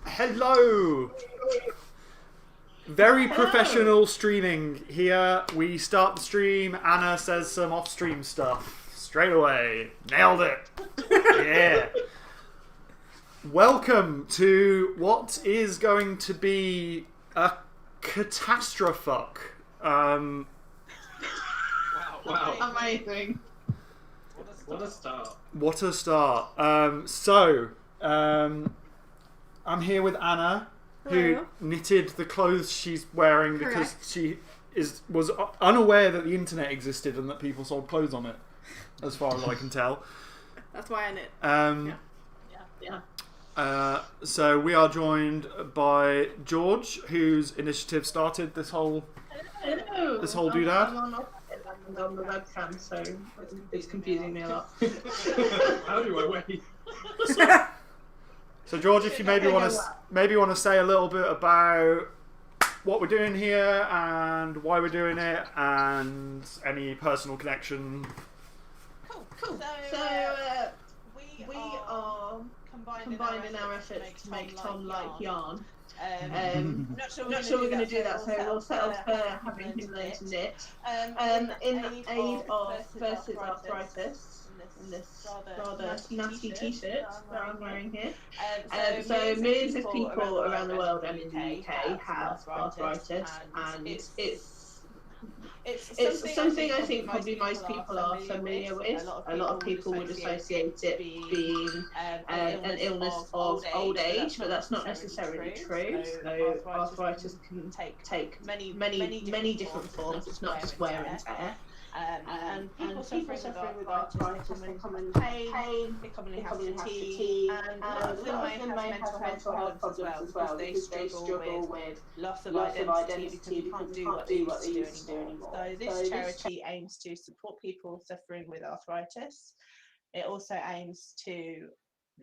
Hello! Very professional streaming here. We start the stream. Anna says some off-stream stuff straight away. Nailed it. Yeah. Welcome to what is going to be a catastrophe. Wow. Amazing. What a start. What a start. I'm here with Anna, who knitted the clothes she's wearing because she was unaware that the internet existed and that people sold clothes on it, as far as I can tell. That's why I knit. So we are joined by George, whose initiative started this whole doodad. I'm on the webcam, so it's confusing me a lot. How do I wait? So George, if you maybe want to say a little bit about what we're doing here and why we're doing it and any personal connection. Cool. So we are combining our efforts to make Tom like yarn. Not sure we're going to do that, so we'll settle for having him learn to knit. In aid of versus arthritis, in this rather nasty t-shirt that I'm wearing here. So millions of people around the world and in the UK have arthritis, and it's something I think probably most people are familiar with. A lot of people would associate it being an illness of old age, but that's not necessarily true. So arthritis can take many different forms. It's not just wear and tear. And people suffering with arthritis, they come in pain, they commonly have fatigue, and a lot of them may have mental health problems as well, because they struggle with loss of identity because they can't do what they used to do anymore. So this charity aims to support people suffering with arthritis. It also aims to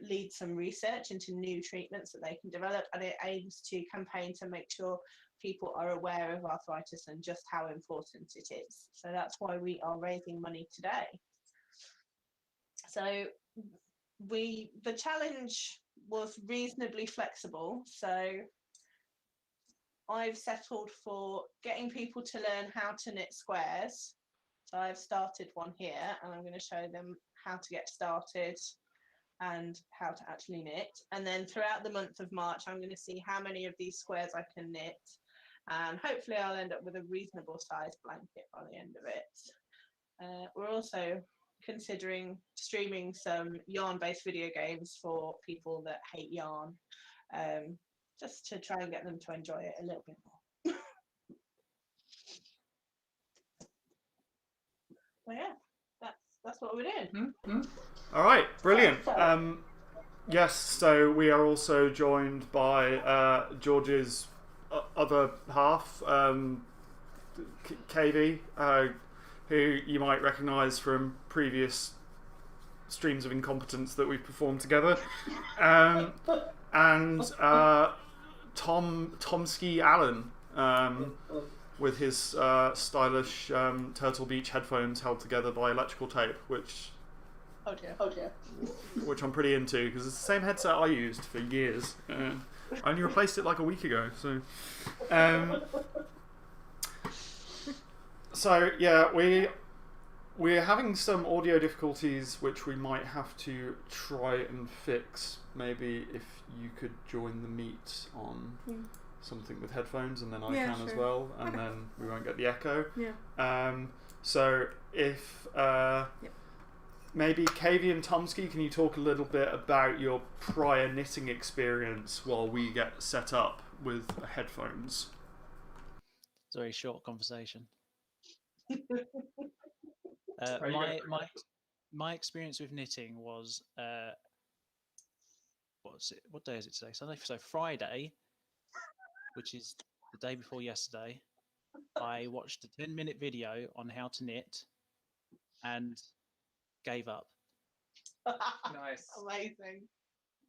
lead some research into new treatments that they can develop, and it aims to campaign to make sure people are aware of arthritis and just how important it is. So that's why we are raising money today. So the challenge was reasonably flexible. So I've settled for getting people to learn how to knit squares. So I've started one here, and I'm going to show them how to get started and how to actually knit. And then throughout the month of March, I'm going to see how many of these squares I can knit. And hopefully I'll end up with a reasonable sized blanket by the end of it. We're also considering streaming some yarn-based video games for people that hate yarn, just to try and get them to enjoy it a little bit more. Well, yeah, that's what we're doing. All right, brilliant. Yes, so we are also joined by George's other half, KV, who you might recognise from previous streams of incompetence that we've performed together, and Tomsky Allen, with his stylish Turtle Beach headphones held together by electrical tape, which I'm pretty into because it's the same headset I used for years. I only replaced it like a week ago, so. So yeah, we're having some audio difficulties, which we might have to try and fix. Maybe if you could join the meet on something with headphones, and then I can as well, and then we won't get the echo. Yeah. So if maybe Kavi and Tomsky, can you talk a little bit about your prior knitting experience while we get set up with headphones? It's a very short conversation. My experience with knitting was what day is it today? Sunday. So Friday, which is the day before yesterday, I watched a 10-minute video on how to knit and gave up. Nice. Amazing.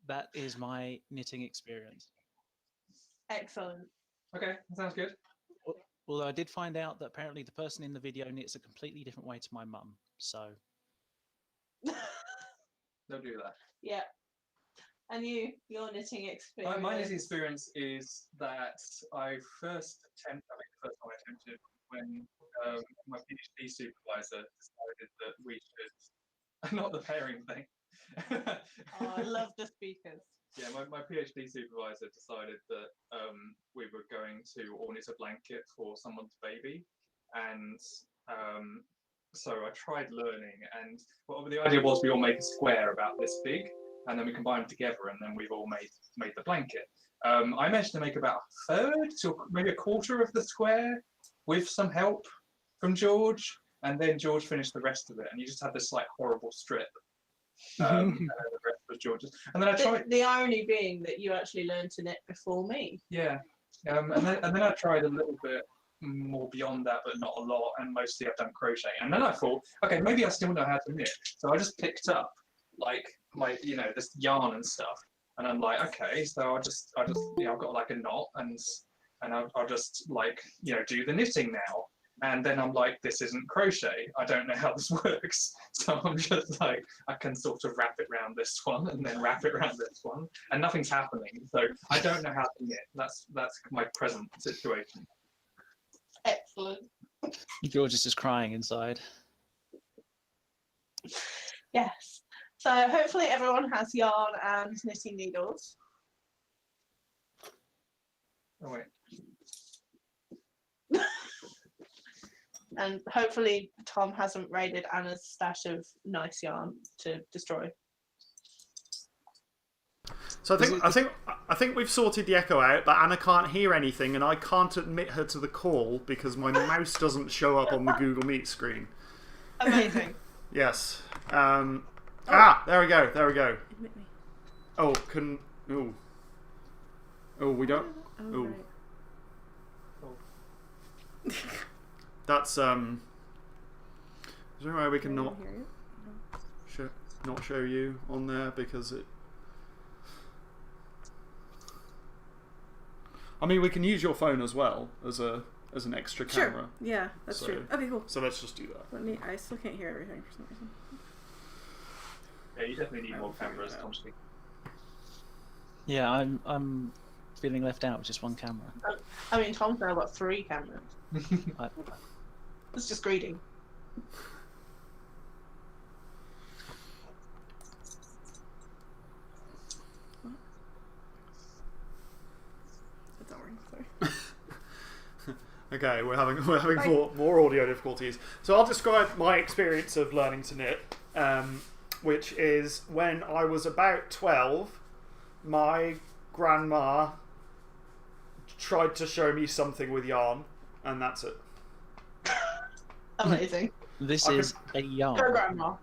That is my knitting experience. Excellent. Okay, that sounds good. Although I did find out that apparently the person in the video knits a completely different way to my mum. So Don't do that. Yeah. And your knitting experience? My knitting experience is that I first attempted, I think the first time I attempted when my PhD supervisor decided that we should, not the pairing thing. Oh, I love the speakers. Yeah, my PhD supervisor decided that we were going to all knit a blanket for someone's baby, and so I tried learning, and the idea was we all make a square about this big, and then we combine them together, and then we've all made the blanket. I managed to make about a third to maybe a quarter of the square with some help from George, and then George finished the rest of it, and you just had this like horrible strip. And then the rest was George's. And then I tried. The irony being that you actually learned to knit before me. Yeah, and then I tried a little bit more beyond that, but not a lot, and mostly I've done crochet. And then I thought, okay, maybe I still know how to knit. So I just picked up like my, this yarn and stuff, and I'm like, okay, so I just I've got like a knot, and I'll just like do the knitting now. And then I'm like, this isn't crochet. I don't know how this works. So I'm just like, I can sort of wrap it around this one and then wrap it around this one, and nothing's happening. So I don't know how to knit. That's my present situation. Excellent. George is just crying inside. Yes. So hopefully everyone has yarn and knitting needles. Oh wait. And hopefully Tom hasn't raided Anna's stash of nice yarn to destroy. So I think we've sorted the echo out, but Anna can't hear anything, and I can't admit her to the call because my mouse doesn't show up on the Google Meet screen. Amazing. Yes. There we go. Admit me. Oh, we don't. Oh, right. That's Is there a way we can not Hear it? No. show you on there because it? I mean, we can use your phone as well as an extra camera. Sure. Yeah, that's So- true. Okay, cool. So let's just do that. I still can't hear everything for some reason. Yeah, you definitely need more cameras, honestly. Yeah, I'm feeling left out with just one camera. I mean, Tom's now got 3 cameras. I, It's just greedy. It's not working. Sorry. Okay, we're having more audio difficulties. So I'll describe my experience of learning to knit, which is when I was about 12, my grandma tried to show me something with yarn, and that's it. Amazing. this I is a yarn. Go, Grandma.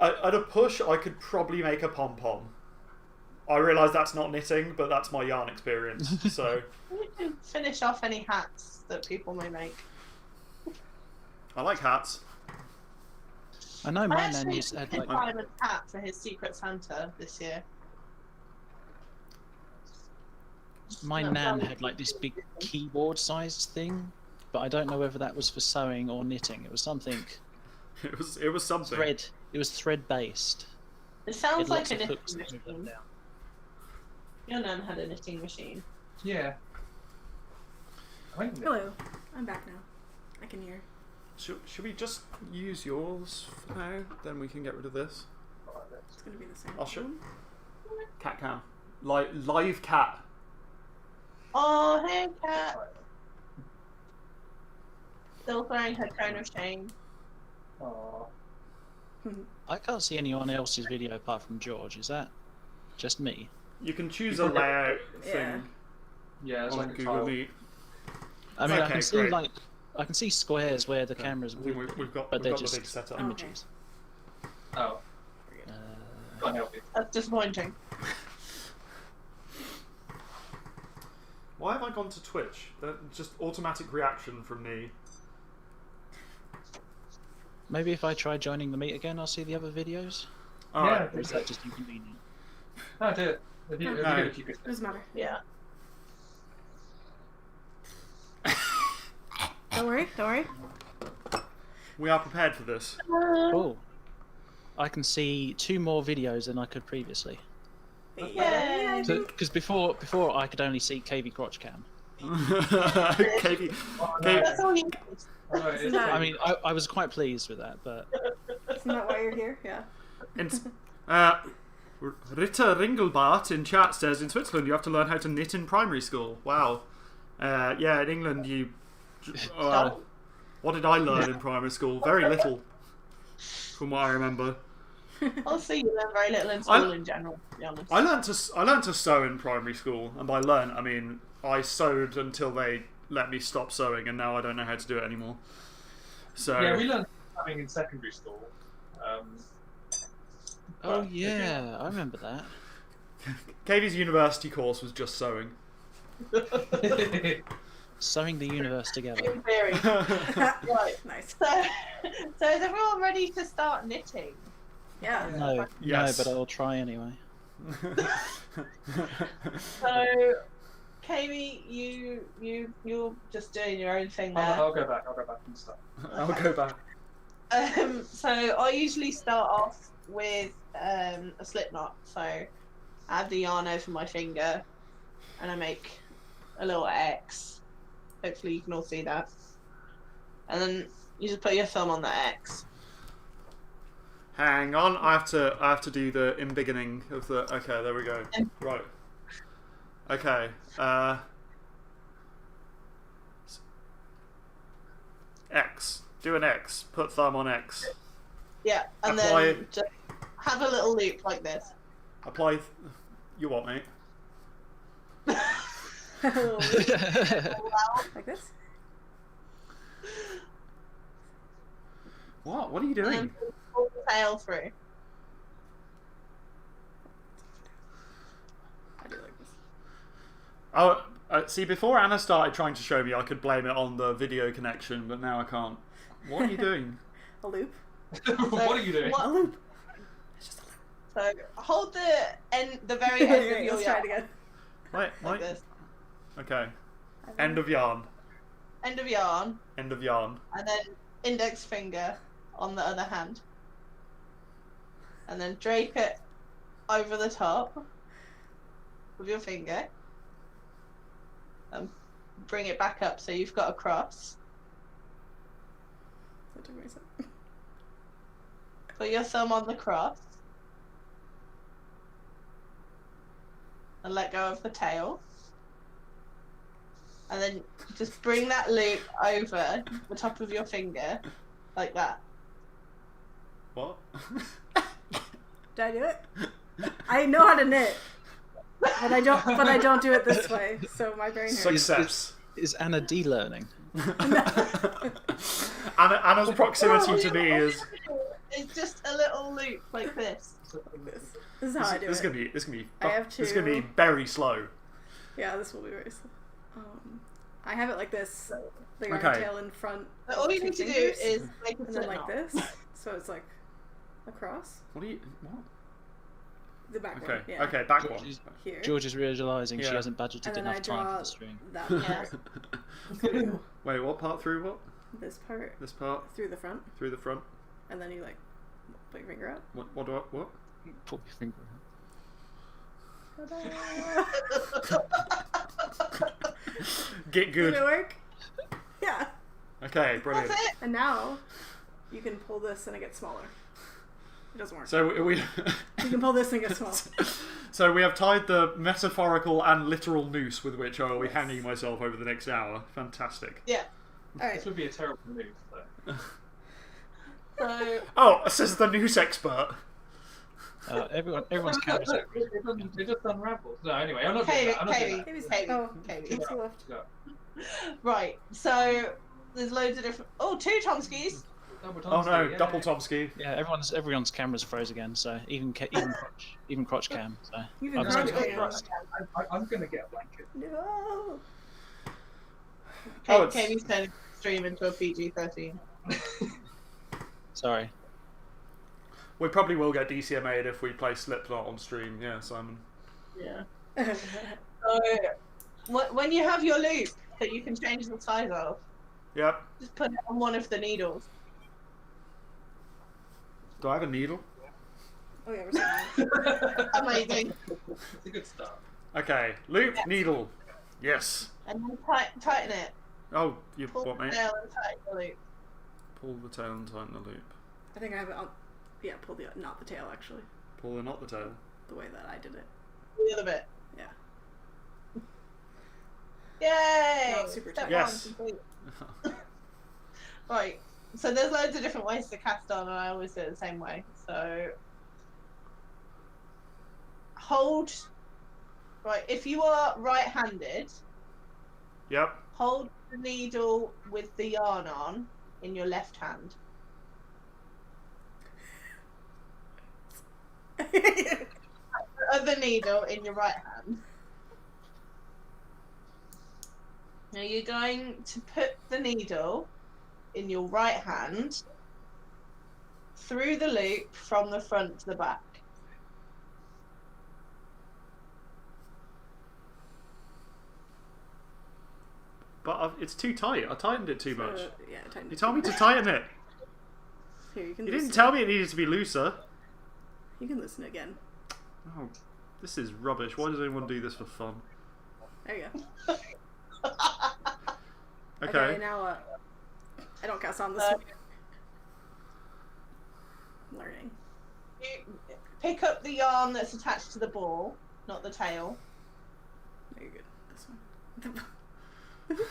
At a push, I could probably make a pom-pom. I realise that's not knitting, but that's my yarn experience. So You can finish off any hats that people may make. I like hats. I know I my nan actually used to have did like Simon's hat for his Secret Santa this year. my No, nan sorry. had like this big keyboard-sized thing, but I don't know whether that was for sewing or knitting. It was something It was something. thread. It was thread-based. It sounds It like lots a of knitting hooks that moved up machine. down. Your nan had a knitting machine. Yeah. Hello. I'm back now. I can hear. Should we just use yours for now? Then we can get rid of this. It's gonna be the same. I'll show. Cat cam. Live cat. Oh, hey, cat. Still throwing her cone of shame. Aww. I can't see anyone else's video apart from George. Is that just me? You can choose a layout Yeah. thing Yeah, it's on like a Google child. Meet. I mean, I Okay, can see great. I can see squares where the Okay. cameras I think would be, we've got but they're the just big setup. Oh. images. Oh, Uh, can't help you. That's disappointing. Why have I gone to Twitch? Just automatic reaction from me. maybe if I try joining the meet again, I'll see the other videos. Alright. Or is that just inconvenient? No, do it. If you, No. if you could. Doesn't matter. Yeah. Don't worry. Don't worry. We are prepared for this. Cool. I can see 2 more videos than I could previously. Yeah. Because before I could only see KV crotch cam. KV. Oh, Okay. no. That's all you need. Oh, no, it's Isn't that- I mean, I was quite pleased with that, but Isn't that why you're here? Yeah. Ritter Ringelbart in chat says, in Switzerland you have to learn how to knit in primary school. Wow. Yeah, in England you... Well, what did I learn in primary school? Very little, from what I remember. Also, you learn very little in school in general, to be honest. I learned to sew in primary school, and by learn I mean I sewed until they let me stop sewing, and now I don't know how to do it anymore. So Yeah, we learned something in secondary school. oh yeah, I remember that. KV's university course was just sewing. Sewing the universe together. In theory. Right. Nice. So is everyone ready to start knitting? Yeah. No, Yes. no, but I'll try anyway. So, Kami, you're just doing your own thing there. I'll go back and stuff. I'll go back. So I usually start off with a slip knot. So I have the yarn over my finger, and I make a little X. Hopefully you can all see that. And then you just put your thumb on the X. Hang on, I have to do the beginning of the. Okay, there we go. Right. Okay. X. Do an X. Put thumb on X. Yeah, and Apply- then just have a little loop like this. Apply. You what, mate? Like this? What? What are you And doing? then pull the tail through. I do like this. Oh, see, before Anna started trying to show me, I could blame it on the video connection, but now I can't. What are you doing? A loop? What are you doing? A loop. So hold the very end of your Let's try it yarn again. Wait, like wait. this. Okay. End of yarn. End of yarn, End of yarn. and then index finger on the other hand. And then drape it over the top with your finger. And bring it back up so you've got a cross. That took me a sec. Put your thumb on the cross. And let go of the tail. And then just bring that loop over the top of your finger, like that. What? Did I do it? I know how to knit, but I don't. But I don't do it this way. So my brain hurts. Success. Is Anna de-learning? Anna's proximity to me is. It's just a little loop like this. Like this. This is how I do This it. is gonna be. This is gonna be. I have This is gonna be to- very slow. Yeah, this will be very slow. I have it like this. The yarn Okay. tail in front. But all you two need to do fingers, is make a and then slip like knot. this. So it's like across What are you? What? the back Okay. one. Yeah. Okay. Back George one. is, Here. George is realising Yeah. she hasn't budgeted And then I enough time for draw the string. that Yeah. part through Wait. What part through what? this part This part through the front, through the front. and then you like put your finger up. What? What? Do I, what? Pull your finger out. Get Did good. it work? Yeah. Okay. Brilliant. That's it. And now you can pull this and it gets smaller. It doesn't work. So we. You can pull this and it gets smaller. So we have tied the metaphorical and literal noose with which I will be hanging myself over the next hour. Fantastic. Yeah. All right. This would be a terrible move, though. So Oh, says the noose expert. Everyone's camera's Look, it just unravels. No, anyway, I'm not doing Katie, that. I'm not doing Katie, that. Katie's Katie, oh, Katie. Kate's left. Go. Right. So there's loads of different. Oh, 2 Tomskis. Double Oh no, Tomsky, yeah. double Tomsky. Yeah, everyone's cameras froze again. So even crotch cam. So Even I was crotch gonna- cam. I'm gonna get a blanket. No. Oh, it's- Katie's turning the stream into a PG-13. Sorry. We probably will get DCMA'd if we play Slipknot on stream. Yeah, Simon. Yeah. So when you have your loop that you can change the size of, Yep. just put it on one of the needles. Do I have a needle? Oh yeah, we're saying Amazing. It's a good start. Okay, loop, needle. Yes. And then tighten it. Oh, you Pull what, the mate? tail and tighten the loop. Pull the tail and tighten the loop. I think I have it on. Yeah, pull the not the tail actually. Pull the not the tail. The way that I did it. The other bit. Yeah. Yay! Not super Step tight. Yes. one complete. Right. So there's loads of different ways to cast on, and I always do it the same way. So hold. Right. If you are right-handed, Yep. hold the needle with the yarn on in your left hand. The other needle in your right hand. Now you're going to put the needle in your right hand through the loop from the front to the back. But it's too tight. I tightened it too much. Yeah, tighten You it. told me to tighten it. Here, you can. You didn't loosen tell it. me it needed to be looser. You can listen again. Oh, this is rubbish. Why does anyone do this for fun? There you go. Okay. Now I don't cast on this one. I'm learning. You pick up the yarn that's attached to the ball, not the tail. There you go. This one.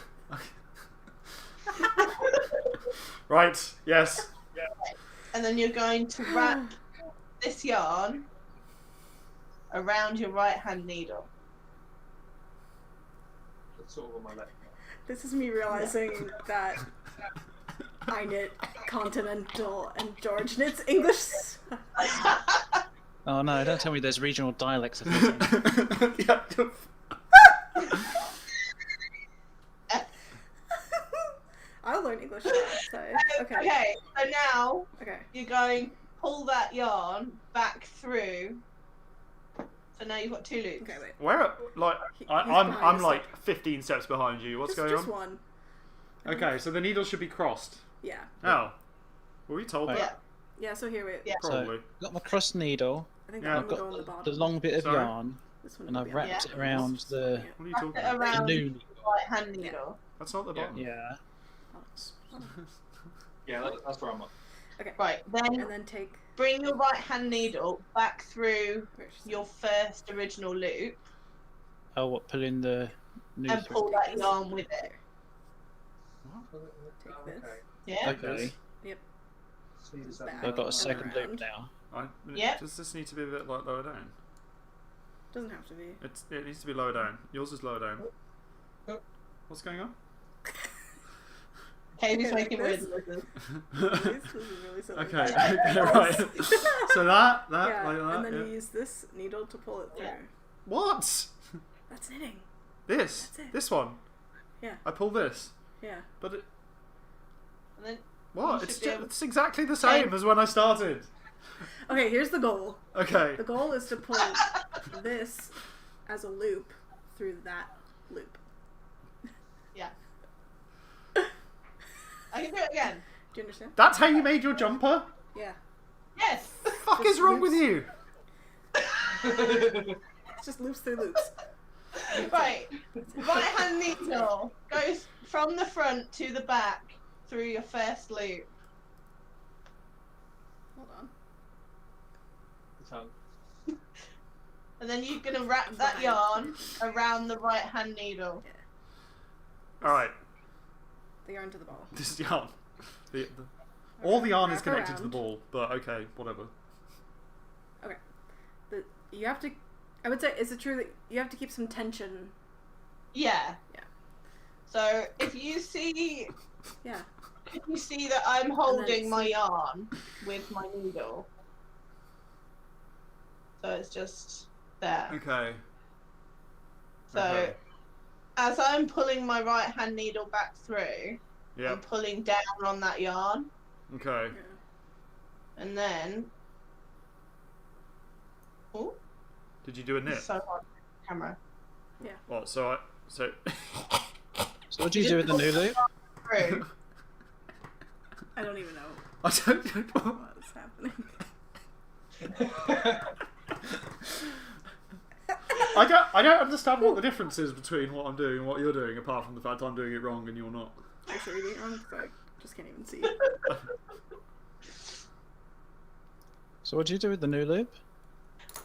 Right. Yes. And then you're going to wrap this yarn around your right hand needle. That's sort of on my left. This is me realizing that I knit continental and George knits English. Oh no! Don't tell me there's regional dialects of knitting. Yeah. I'll learn English now, so okay. Okay, so now Okay. you're going to pull that yarn back through. So now you've got two loops. Okay, wait. Where? Like, He's I'm behind us. like 15 steps behind you. What's going just on? one. Okay, so the needle should be crossed. Yeah. Oh. Were we told Wait. that? Yeah. Yeah, so here, wait. Yeah. Probably. Got my cross needle. I think Yeah, that I've one will got go on the the bottom. long bit of Sorry? yarn, This one and will I've be on wrapped the it bottom. around the What are you Wrap talking it about? around new. the right hand needle. That's not the Yeah. bottom. Yeah. Yeah, that's where I'm at. Right, then And then take. bring your right hand needle back through Where's she your first original loop Oh, what? Pulling the new and thread. pull that yarn with it. Take this. Yeah? Okay. See, is Back. that I've got a second Around. loop now. Yep. Does this need to be a bit like lower down? Doesn't have to be. It needs to be lower down. Yours is lower down. Oh. What's going on? Katie's Okay, making like weird noises. This is really silly. Okay, okay, right. So that, Yeah, like that. and then yeah. you use this needle to pull it through. Yeah. What? That's knitting. This? That's it. This one? Yeah. I pull this, Yeah. but it, And then what? You It's should be able- it's exactly the same as when I started. Okay, here's the goal. Okay. The goal is to pull this as a loop through that loop. yeah. I can do it again. Do you understand? That's how you made your jumper? Yeah. Yes. The fuck Just is wrong with loops. you? It's just loops through loops. Right. Right hand needle goes from the front to the back through your first loop. Hold on. tongue. And then you're going to wrap that yarn around the right hand needle. Alright, The yarn to the ball. this is yarn. All the yarn is Wrap connected to the around. ball, but okay, whatever. Okay. You have to. I would say, is it true that you have to keep some tension? Yeah. Yeah. So if you see Yeah. that I'm holding it's- my yarn with my needle, so it's just there. Okay. So Okay. as I'm pulling my right hand needle back through, I'm Yep. pulling down on that yarn, Okay. Yeah. and then oh, Did you do a knit? it's so hard. Camera What? So So what do you do with the new loop? through. I don't even know I don't know. what's happening. I don't understand what the difference is between what I'm doing and what you're doing, apart from the fact I'm doing it wrong and you're not. Actually, reading it wrong because I just can't even see. So what do you do with the new loop?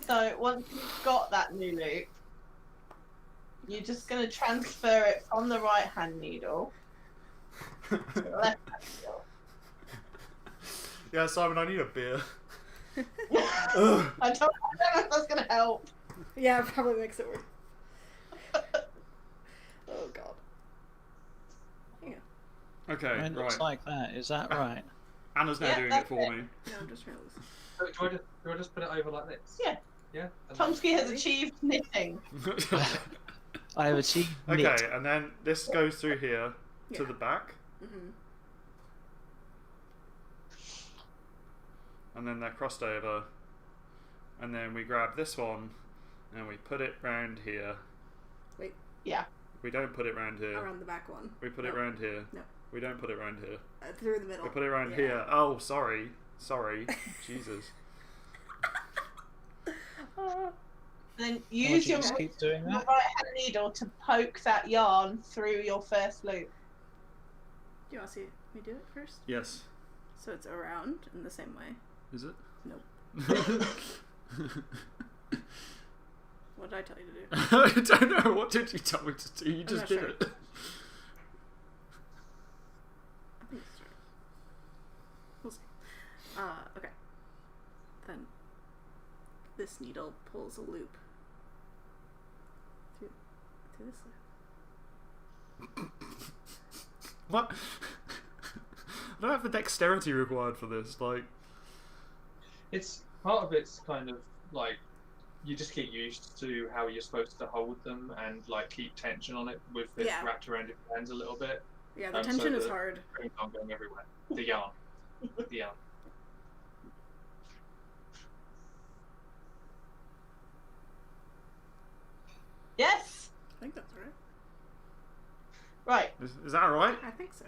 So once you've got that new loop, you're just going to transfer it from the right hand needle to the left hand needle. Yeah, Simon, I need a beer. I don't know if that's going to help. Yeah, it probably makes it worse. Oh god. Hang on. Okay, It looks right. like that. Is that right? Anna's now Yeah, doing it that's for it. me. No, I'm just trying to listen. So do I just put it over like this? Yeah. Yeah. Tomsky has achieved knitting. I have achieved Okay, knit. and then this goes through here to Yeah. the back, Mm-hmm. and then they're crossed over, and then we grab this one, and we put it round here. Wait, Yeah. We don't put it round here. around the back one. We put it No. round here. No. We don't put it round here. Through the middle. We put it round Yeah. here. Oh, sorry. Jesus. And then Why use don't you your just keep doing right that? hand needle to poke that yarn through your first loop. Do you want to see me do it first? Yes. So it's around in the same way. Is it? Nope. What did I tell you to do? I don't know. What did you tell me to do? You just not did sure. it. I think it's right. We'll see. Okay. Then this needle pulls a loop through this loop. What? I don't have the dexterity required for this. Like, It's part of it's kind of like you just get used to how you're supposed to hold them and like keep tension on it with it Yeah. wrapped around your hands a little bit. Yeah, the So tension is the hard. string's not going everywhere. The yarn. The yarn. Yes. I think that's right. Right. is that alright? I think so.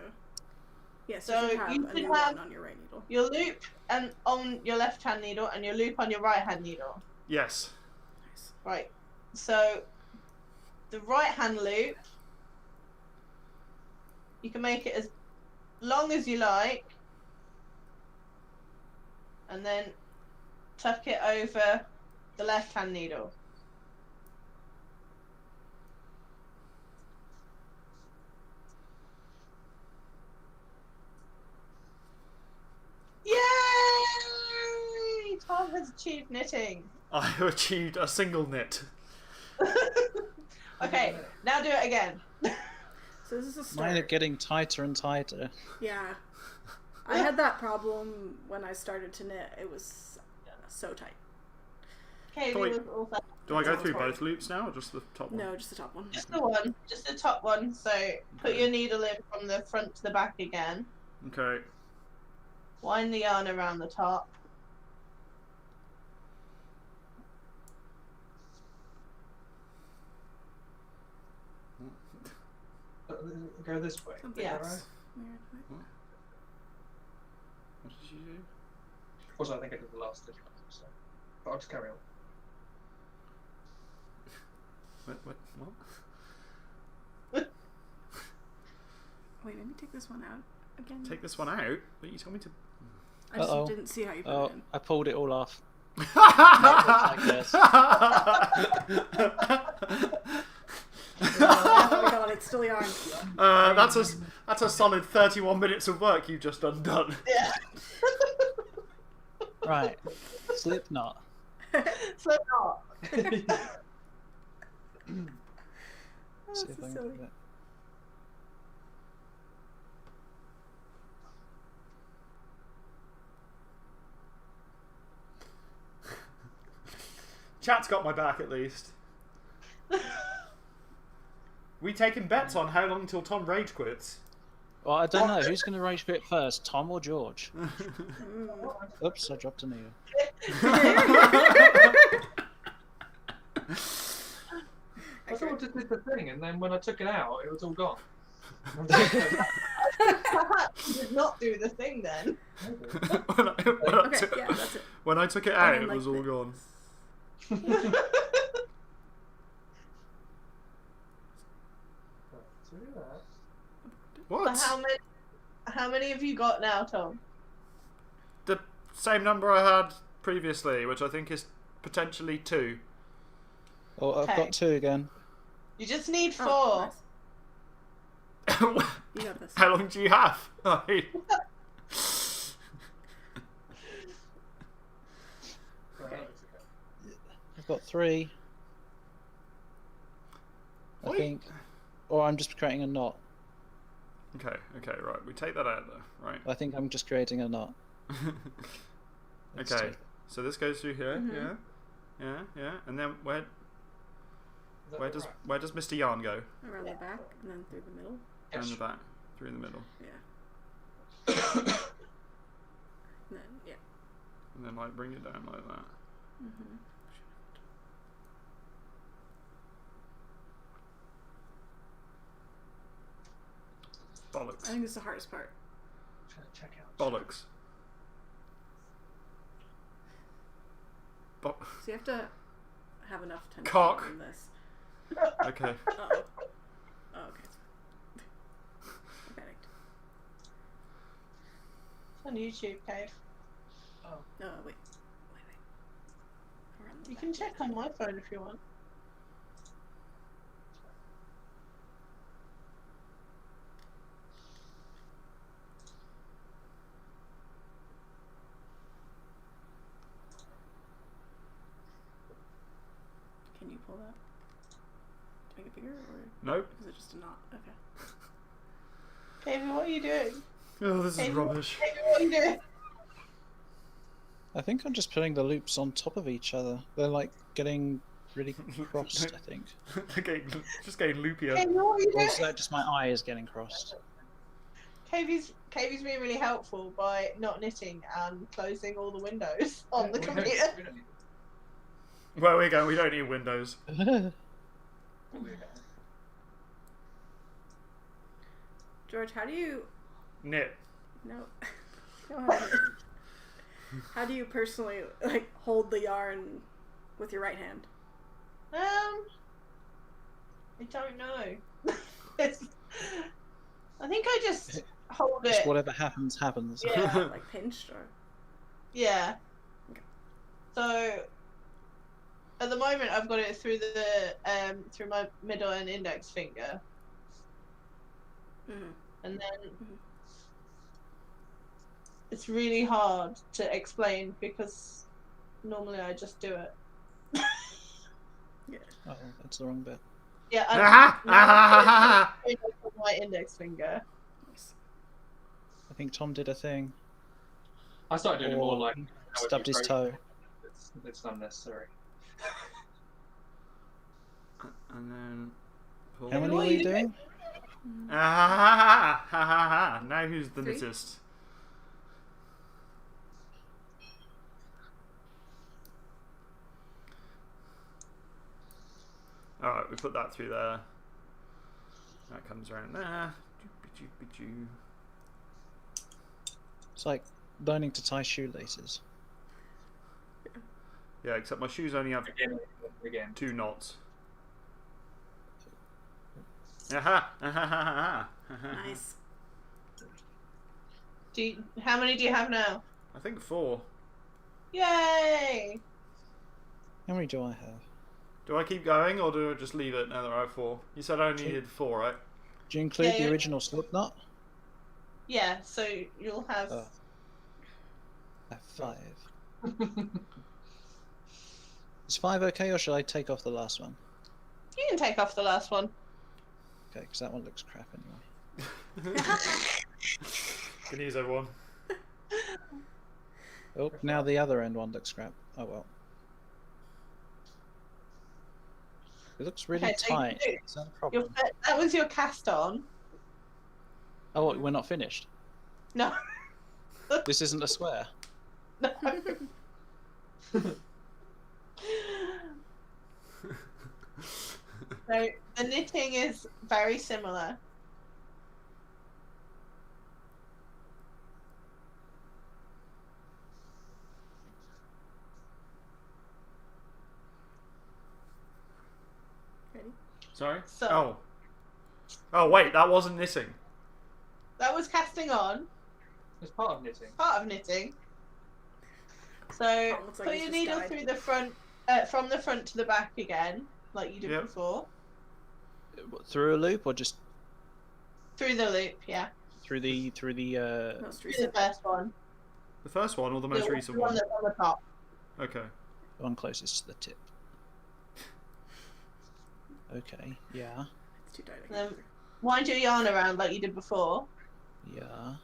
Yes, So you should have you a should new have- one on your right needle. Your loop and on your left hand needle and your loop on your right hand needle. Yes. Nice. Right. So the right hand loop, you can make it as long as you like, and then tuck it over the left hand needle. Yay! Tom has achieved knitting. I have achieved a single knit. Okay, now do it again. So this is a start. Mine are getting tighter and tighter. Yeah. I had that problem when I started to knit. It was so tight. Kaylee Wait. was also Do I go through Sorry. both loops now, or just the top one? No, just the top one. just the one, just the top one. So put Okay. your needle in from the front to the back again. Okay. Wind the yarn around the top. Go this way. Something Yeah. Is that right? Weird. What did you do? Also, I think I did the last stitch. So. But I'll just carry on. What? Wait, let me take this one out again. Take this one out? But you told me to. I just Uh-oh. didn't see how you put Oh, it in. I pulled it all off. like this. Oh my god, it's still yarn. That's a solid 31 minutes of work you've just undone. Yeah. Right. Slip knot. So not. Oh, See this if I is can silly. get it. Chat's got my back at least. We taking bets on how long till Tom rage quits? Well, I don't know. Who's going to rage quit first, Tom or George? Mm. Oops, I dropped a needle. I thought I just did the thing, and then when I took it out, it was all gone. I Perhaps you did not do the thing then. Okay, yeah, that's it. when I took it out, then, it was like, all gone. What? So how many have you got now, Tom? The same number I had previously, which I think is potentially 2. Oh, I've Okay. got 2 again. You just need 4. Oh, nice. You got this. How long do you have? I've got 3. I Wait. think. Or I'm just creating a knot. Okay, right. We take that out though, right? I think I'm just creating a knot. Let's Okay, take- so this goes through here, Mhm. yeah, and then where does Mr. Yarn go? Around the back and then through the middle. Down the back, through the middle, Yeah. And then, yeah. and then like bring it down like that. Mm-hmm. Bollocks. I think this is the hardest part. Check out. Bollocks. So you have to have enough tension Cock. in this. Okay. Uh-oh. Oh, okay. I panicked. It's on YouTube, Cave. Oh, wait. Around the You back. can check on my phone if you want. Can you pull that? To make it bigger, or Nope. is it just a knot? Okay. Cave, what are you doing? Oh, this is Hey, rubbish. Cave, what are you doing? I think I'm just putting the loops on top of each other. They're like getting really crossed, I think. Just getting loopier. Cave, what are you Or doing? is that just my eye is getting crossed? Cavy's been really helpful by not knitting and closing all the windows on the computer. Where we go? We don't need windows. George, how do you... Knit. No. No, how do you- how do you personally, like, hold the yarn with your right hand? I don't know. I think I just hold Just it. whatever happens, happens. Yeah, Like pinched, or... yeah. Okay. So at the moment, I've got it through the through my middle and index finger, Mm-hmm. and then Mhm. it's really hard to explain because normally I just do it. Yeah. Oh, that's the wrong bit. Yeah, Aha! now it's on my index finger. Nice. I think Tom did a thing. I started doing it more like Stubbed his toe. It's unnecessary. And then pull. How many What were are you you doing? Now who's the 3? knittist? Alright, we put that through there. That comes around there. Doopy-doopy-doo. It's like learning to tie shoelaces. Yeah, except my shoes only have Again. 2 knots. Aha! Nice. How many do you have now? I think 4. Yay! How many do I have? Do I keep going or do I just leave it now that I have 4? You said I only needed 4, right? Do you include Yeah, the yeah. original slip knot? Yeah, so you'll have. Oh. I have 5. Is 5 okay, or should I take off the last one? You can take off the last one. Okay, because that one looks crap anyway. Good news, everyone. Oh, now the other end one looks crap. Oh well. It looks really Okay, so you tight. do- Is that a problem? That was your cast on. Oh, what, we're not finished? No. This isn't a square? No. So the knitting is very similar. Sorry? So Oh, wait, that wasn't knitting. that was casting on, It's part of knitting. part of knitting. So Oh, looks like put he's your just needle died. through the front, from the front to the back again, like you did Yep. before. Through a loop or just Through the loop, yeah. through the Most Through the recent. first one. The first one or the most recent The one one? that's on the top. Okay. one closest to the tip? Okay, yeah, It's too tight. I And then can't do wind your yarn around like you did before. yeah.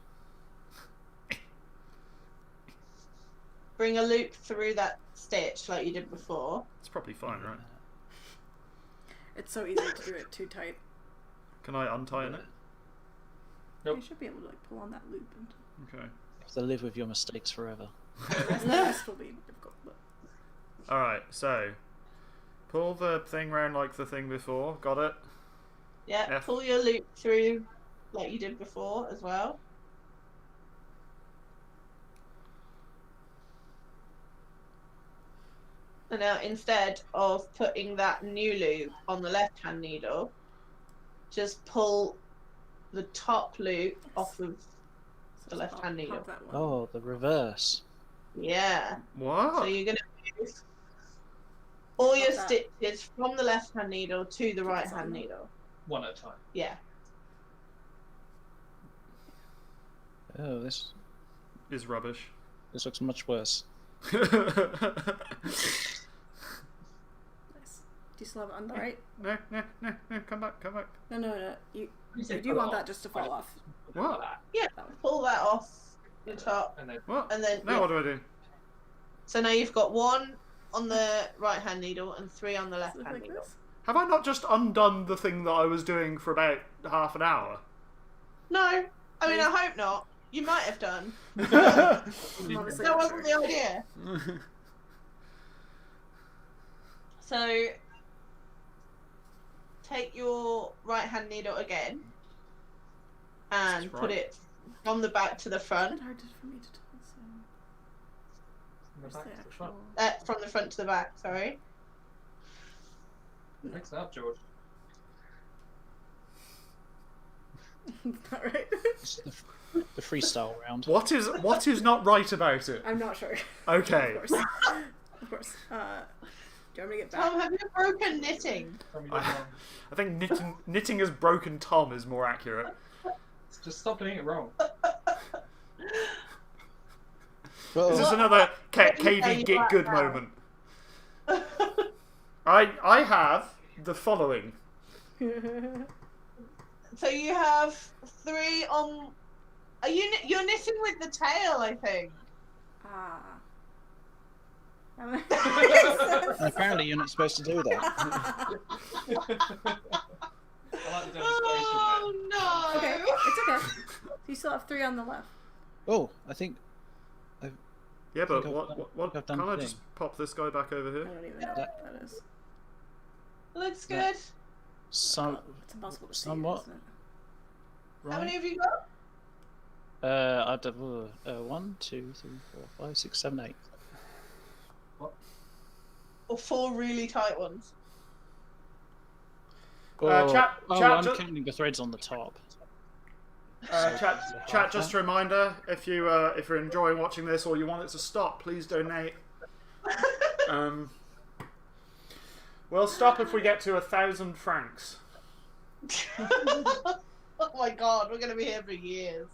Bring a loop through that stitch like you did before. It's probably fine, right? It's so easy to do it too tight. Can I untie it? Nope. You should be able to like pull on that loop and Okay. You have to live with your mistakes forever. the rest will be difficult. But Alright, so pull the thing round like the thing before. Got it? Yeah, F. pull your loop through like you did before as well. And now instead of putting that new loop on the left hand needle, just pull the top loop off of so the just left hand needle. pop that one. Oh, the reverse. Yeah. So What? you're gonna move all your Pop that. stitches from the left hand needle to the right hand needle. One at a time. Yeah. Oh, this Is rubbish. looks much worse. Nice. Do you still have it on the right? No, come back. No. You say do pull want it that off? just to fall off. What? Yeah. Pull that off the top. And then What? And then Now yeah. what do I do? So now you've got 1 on the right hand needle and 3 on the left Does it look hand like needle. this? Have I not just undone the thing that I was doing for about half an hour? No, I mean I hope not. You might have done. I'm honestly That not wasn't sure. the idea. So take your right hand needle again and That's put right. it from the back to the It's a front. bit hard for me to tell. So from the where's back the to the actual? front. From the front to the back, sorry. Mix it up, George. Not right. It's the freestyle round. What is not right about it? I'm not sure. Okay. Of course. Of course. Do you want me to get back? Tom, have you broken knitting? Tell me you're I wrong. I think knitting has broken Tom is more accurate. Just stop doing it wrong. Well, Is this What- another what do you KV say get right good now? moment? I have the following. So you have 3 on. Are you're knitting with the tail? I think. Ah. apparently you're not supposed to do that. I like the demonstration. Oh no! Okay, it's okay. You still have 3 on the left. Oh, I think Yeah, but I've what I've done can't I the just thing. pop this guy back over I here? don't even know what that is. Looks Yeah. good. some It's impossible to see. somewhat. Isn't it? How many right. have you got? I've done 1, 2, 3, 4, 5, 6, 7, 8. Or 4 really tight ones? Chat- oh, chat I'm ju- counting the threads on the top. Chat. Just a reminder: if you're enjoying watching this or you want it to stop, please donate. We'll stop if we get to 1,000 francs. Oh my god, we're gonna be here for years.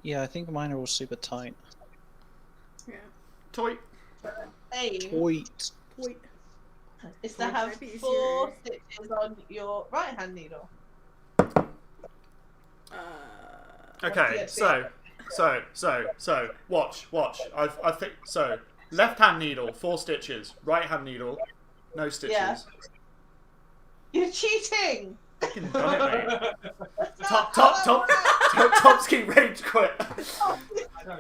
Yeah, I think mine are all super tight. Yeah. Toy. Aim Wait. Wait. is to have Maybe it's 4 your- stitches on your right hand needle. Okay, Yeah, so watch. I think so. Left hand needle, 4 stitches. Right hand needle, no stitches. Yeah. You're cheating! Fucking done it, mate. That's Top, not top, how that Topsky rage quit. works.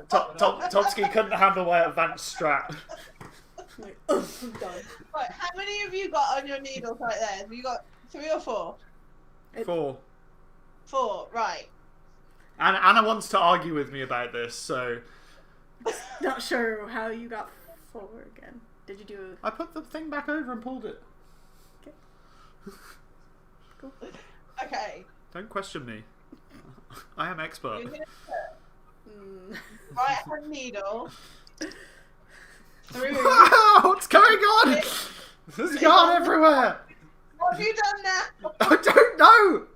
Topsky couldn't handle my advanced strat. Like, oh, I'm done. Right, how many have you got on your needles right there? Have you got 3 or 4? 4. 4, right. And Anna wants to argue with me about this, so Not sure how you got 4 again. Did you do? I put the thing back over and pulled it. Okay. Cool. Okay. Don't question me. I am expert. You're gonna put right hand needle through. What's going on? This has gone everywhere. What have you done now? I don't know.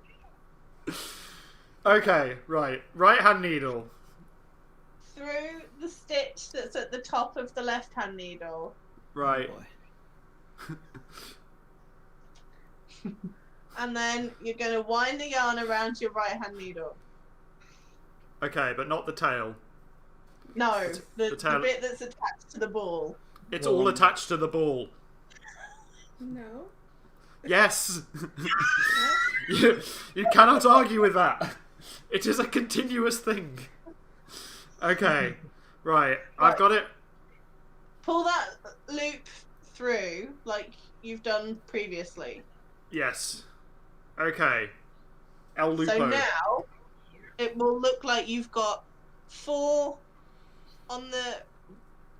Okay, right. Right hand needle. Through the stitch that's at the top of the left hand needle. Right. Oh, And then you're going to wind the yarn around your right hand needle. Okay, but not the tail. No, the tail- bit that's attached to the ball. It's all attached to the ball. No. Yes. you cannot argue with that. It is a continuous thing. Okay. Right. I've got it. Pull that loop through like you've done previously. Yes. Okay. El Lupo. So now it will look like you've got 4 on the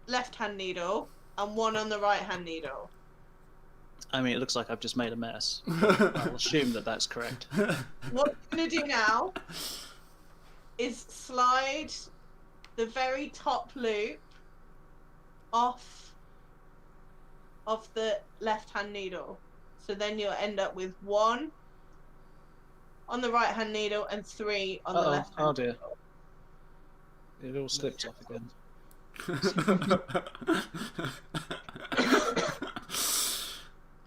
left hand needle and 1 on the right hand needle. I mean, it looks like I've just made a mess. I'll assume that that's correct. What you're going to do now is slide the very top loop off of the left hand needle. So then you'll end up with 1 on the right hand needle and 3 on the left hand. Oh dear. It all slipped off again.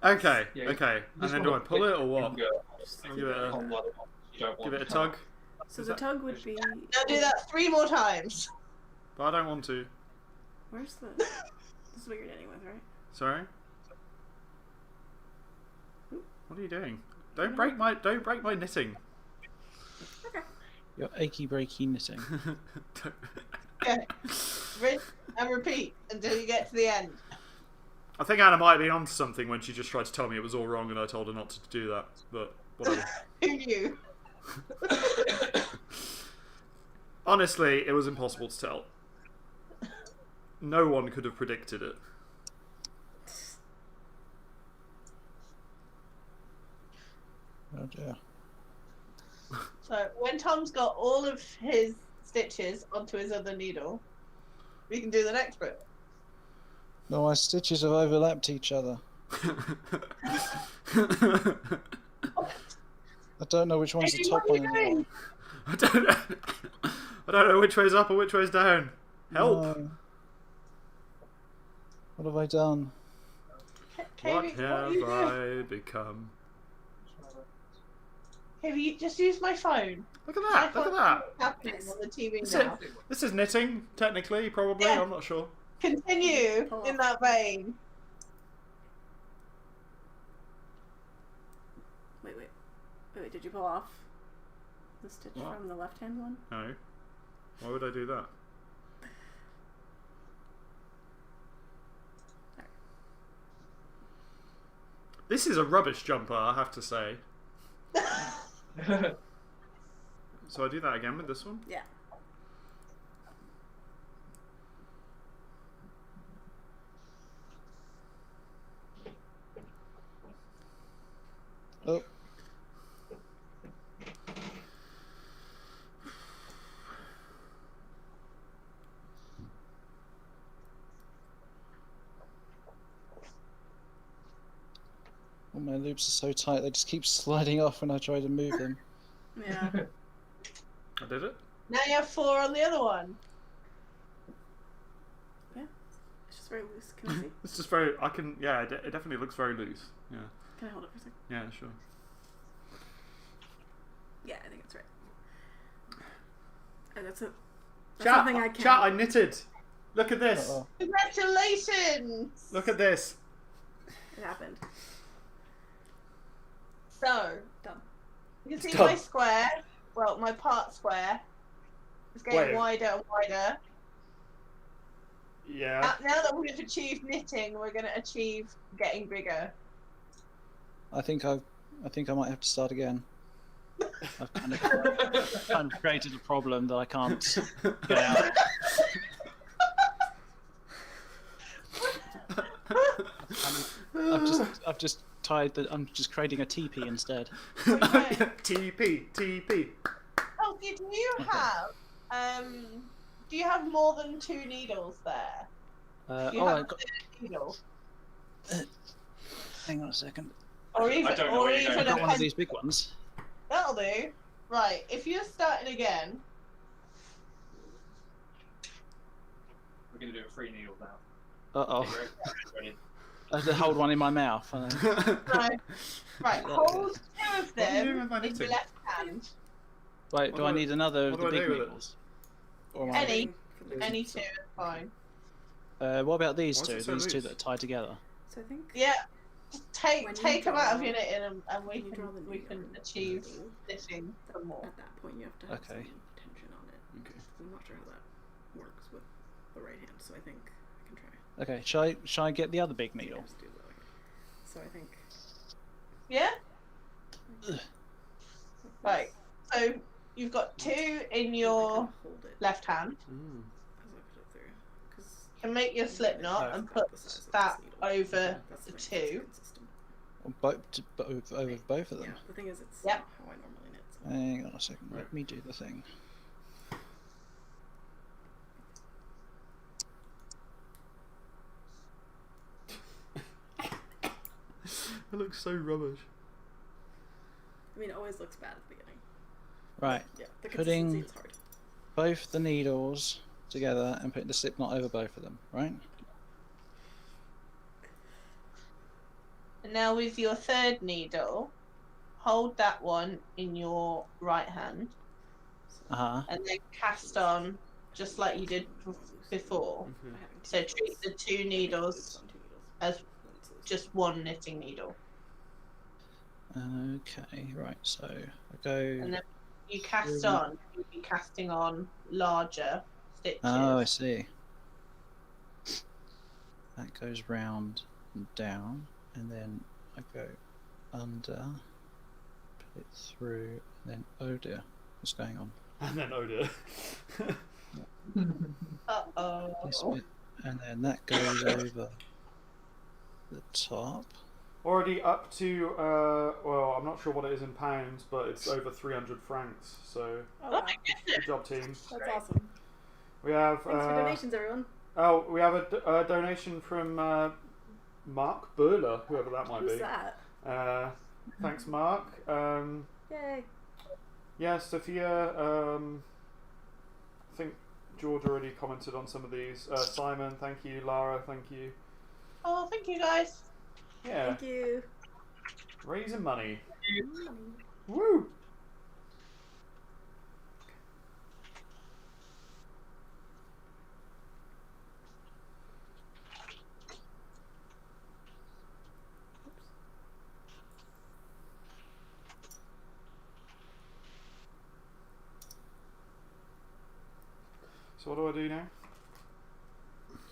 Okay. Yeah, okay. And then do I pull it or what? Give it a tug. So the tug would be. Now do that 3 more times. But I don't want to. Where's the? This is what you're knitting with, right? Sorry. What are you doing? Don't break my knitting. Okay. Your achy breaky knitting. Okay. Rinse and repeat until you get to the end. I think Anna might have been onto something when she just tried to tell me it was all wrong and I told her not to do that. But whatever. Who knew? Honestly, it was impossible to tell. No one could have predicted it. Oh dear. So when Tom's got all of his stitches onto his other needle, we can do the next bit. No, my stitches have overlapped each other. I don't know which one's the top What are one. you doing? I don't know. I don't know which way's up or which way's down. Help! No. What have I done? What Katie, have are you doing? I become? Katie, you just use my phone. Look at that! Look at that! What's happening on the TV This now? This is knitting, technically, probably. Yeah. I'm not sure. Continue in that vein. Wait, did you pull off the stitch What? from the left-hand one? No. Why would I do that? This is a rubbish jumper, I have to say. So I do that again with this one? Yeah. Oh. All my loops are so tight, they just keep sliding off when I try to move them. Yeah. I did it? Now you have 4 on the other one. It's just very loose. Can I see? It's just very, yeah, it definitely looks very loose. Yeah. Can I hold it for a second? Yeah, sure. Yeah, I think it's right. Oh, that's Chat, something I can't. chat, I knitted. Look at this. Uh-oh. Congratulations! Look at this. It happened. So, Done. you can It's see done. my square, well, my part square, is getting Wait. wider and wider. Yeah. Now that we've achieved knitting, we're going to achieve getting bigger. I think I might have to start again. I've kind of created a problem that I can't get out of. I've just tied the. I'm just creating a teepee instead. Okay. TP. Oh, do you have more than 2 needles there? Do you have I got. a needle? Hang on a second. Or even, I don't know or where you're even going. I've a got one of pen. these big ones. That'll do. Right, if you're starting again. We're going to do a 3 needle now. Uh Okay, ready? I have to hold one in my mouth. Right, hold 2 of What are you doing them with my in your knitting? left hand. Wait, do I need another of what the do I big do with it? needles? Or am I- Any 2 is fine. What about these Why is two? it so These two loose? that are tied together. So I think Yeah, take When you take them out of draw- your knitting and when you draw the we can needle, achieve needle, knitting some more. at that point you have to have Okay. some tension on it. Okay. I'm not sure how that works with the right hand, so I think I can try. Okay, shall I get the other big needle? Just do that. Okay. So I think. Yeah. Ugh. Right. So you've got 2 in your hold it left hand. Mm. as I put it through, 'cause You can make your slip knot Oh. and I've put got the size of that this needle. over That's the my 2. consistent. Over both of them. Yeah, the thing is, it's Yep. not how I normally knit. So. Hang on a second. Right. Let me do the thing. It looks so rubbish. I mean, it always looks bad at the beginning. Right. Yeah, the Putting- consistency is hard. Both the needles together and putting the slip knot over both of them. Right. And now with your 3rd needle, hold that one in your right hand Uh huh. and then cast on just like you did before. Mhm. So treat the 2 needles as just one knitting needle. Okay. Right. So I go. And then you cast Mhm. on, you'll be casting on larger stitches. Oh, I see. That goes round and down, and then I go under, put it through, and then oh dear, what's going on? And then oh dear. This Uh-oh. bit, and then that goes over the top. Already up to, well, I'm not sure what it is in pounds, but it's over 300 francs. So, Oh, wow. good job, team. That's awesome. We have. Thanks for donations, everyone. Oh, we have a donation from Mark Burler, whoever that might Who's be. that? Thanks, Mark. Yay. Yeah, Sophia. I think George already commented on some of these. Simon, thank you. Lara, thank you. Oh, thank you guys. Yeah, Thank you. raising money. Woo! So what do I do now?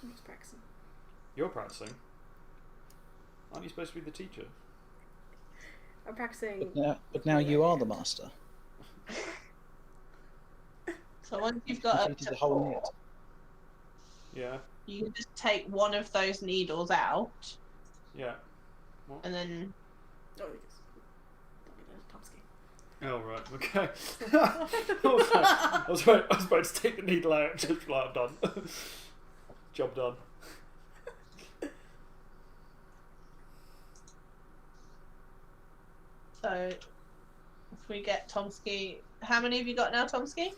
I'm just practicing. You're practicing. Aren't you supposed to be the teacher? I'm practicing. But now you are the master. So once you've got up Completed to the whole 4, knit. Yeah. you can just take one of those needles out Yeah. and then Oh, yes. Don't need a top ski. Oh right. Okay. I was about to take the needle out. Just like I'm done. Job done. so if we get Tomsky, how many have you got now, Tomsky?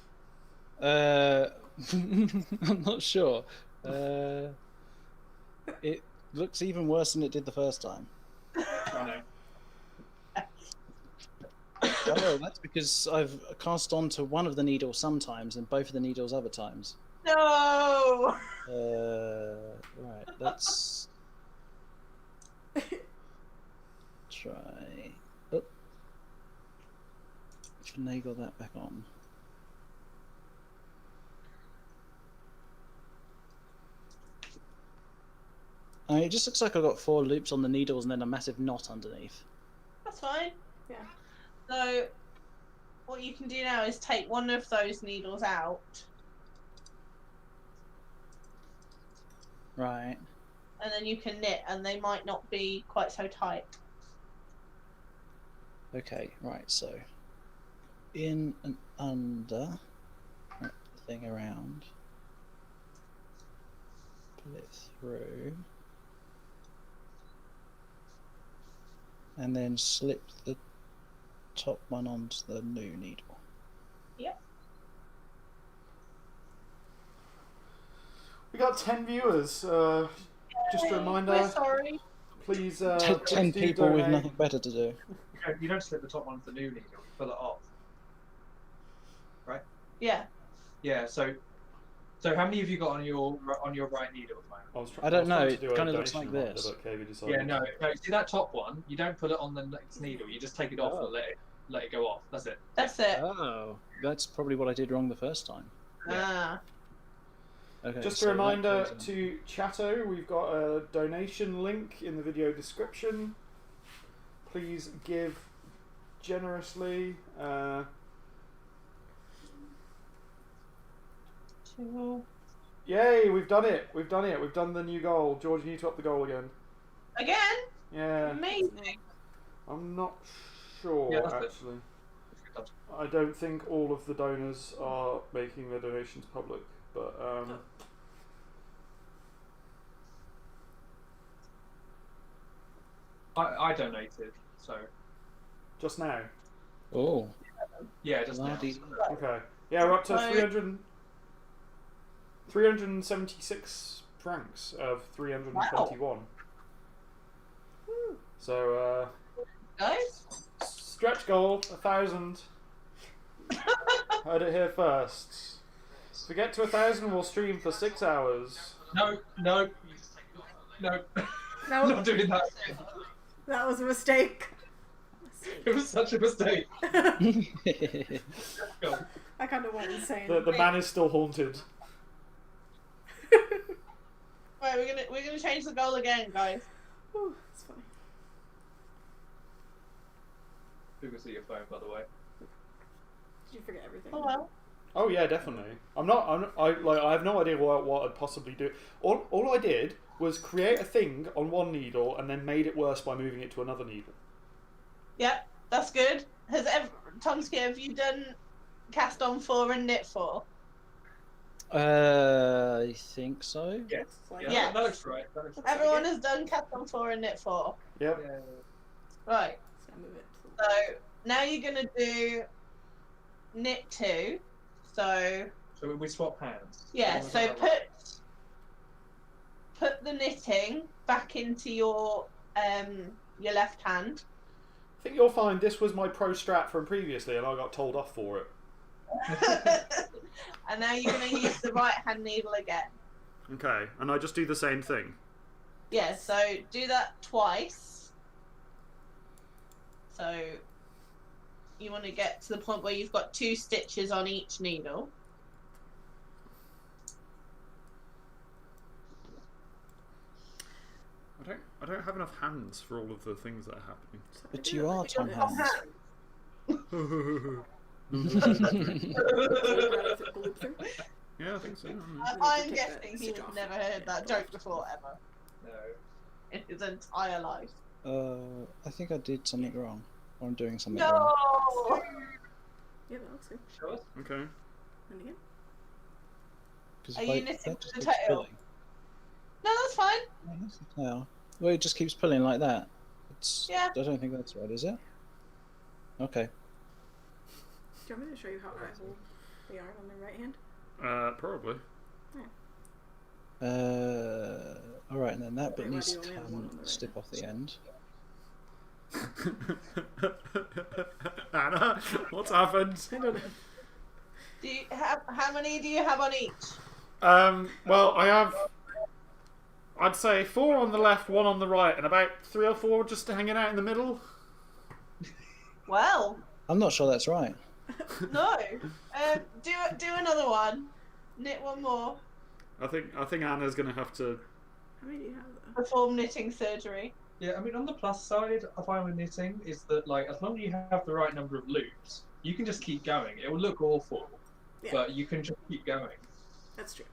I'm not sure. It looks even worse than it did the first time. I know. Oh, that's because I've cast onto one of the needles sometimes and both of the needles other times. No. Right, let's try. Oh. Finagle that back on. It just looks like I've got 4 loops on the needles and then a massive knot underneath. That's fine. Yeah. So what you can do now is take one of those needles out, Right. and then you can knit, and they might not be quite so tight. Okay, right, so in and under, wrap the thing around, pull it through, and then slip the top one onto the new needle. Yep. We got 10 viewers. Just a reminder. We're sorry. Please, 10 please do people with donate. nothing better to do. You don't slip the top one of the new needle. You pull it off. Right? Yeah. Yeah. So how many have you got on your right needle at the moment? I don't know, trying to it do a kinda looks donation like reminder, this. but Katie decided Yeah. No. to- No. See that top one? You don't pull it on the next needle. You just take it off and let it go off. That's it. That's it. Oh, that's probably what I did wrong the first time. Ah. Okay, Just so a that reminder goes on. to Chatto, we've got a donation link in the video description. Please give generously. Yay, we've done it. We've done it. We've done the new goal. George, you need to up the goal again. Again? Yeah. Amazing. I'm not sure, Yeah, that's it. actually. I don't think all of the donors are making their donations public, but I donated. So just now. Oh, yeah, just now. bloody- Okay. Yeah, we're up to So- 376 francs of 321. So, Guys? stretch goal, 1,000. Heard it here first. If we get to 1,000, we'll stream for 6 hours. No. No, I'm not doing that. that was a mistake. It was such a mistake. Go. I kind of went insane. The man is still haunted. Right, we're gonna change the goal again, guys. Ooh, that's funny. You can see your phone, by the way. Did you forget everything? Oh well. Oh yeah, definitely. I have no idea what I'd possibly do. All I did was create a thing on one needle and then made it worse by moving it to another needle. Yep, that's good. Tomsky, have you done cast on 4 and knit 4? I think so. Yes. Like- Yeah. That looks right. That looks right. Everyone has done cast on 4 and knit 4. Yep. Yeah. Right. So move it. So now you're gonna do knit 2. So So we swap hands. yeah. So put the knitting back into your left hand. I think you'll find this was my pro strat from previously, and I got told off for it. And now you're going to use the right hand needle again. Okay, and I just do the same thing. Yeah, so do that twice. So you want to get to the point where you've got 2 stitches on each needle. I don't have enough hands for all of the things that are happening. But you are Tom Tom Hanks. Yeah, I think so. I'm guessing he has never heard that joke before ever No. in his entire life. I think I did something wrong. Or I'm doing something No! wrong. Yeah, that looks good. Sure. Okay. And again? 'Cause Are if you I- knitting that for just the keeps tail? pulling. No, that's fine. Oh, that's the tail. Well, it just keeps pulling like that. Yeah. I don't think that's right, is it? Okay. Do you want me to show you how I hold the yarn on the right hand? Probably. Alright, and then that bit Wait, why needs do you to only have one on the right snip hand? off the end. Anna, what's happened? I don't know. Do you have how many do you have on each? Well, I have, I'd say 4 on the left, 1 on the right, and about 3 or 4 just hanging out in the middle. Well, I'm not sure that's right. no. Do another one. Knit one more. I think Anna's gonna have to. How many do you have though? Perform knitting surgery. Yeah, I mean, on the plus side, I find with knitting is that, like, as long as you have the right number of loops, you can just keep going. It will look awful, Yeah. but you can just keep going. That's true.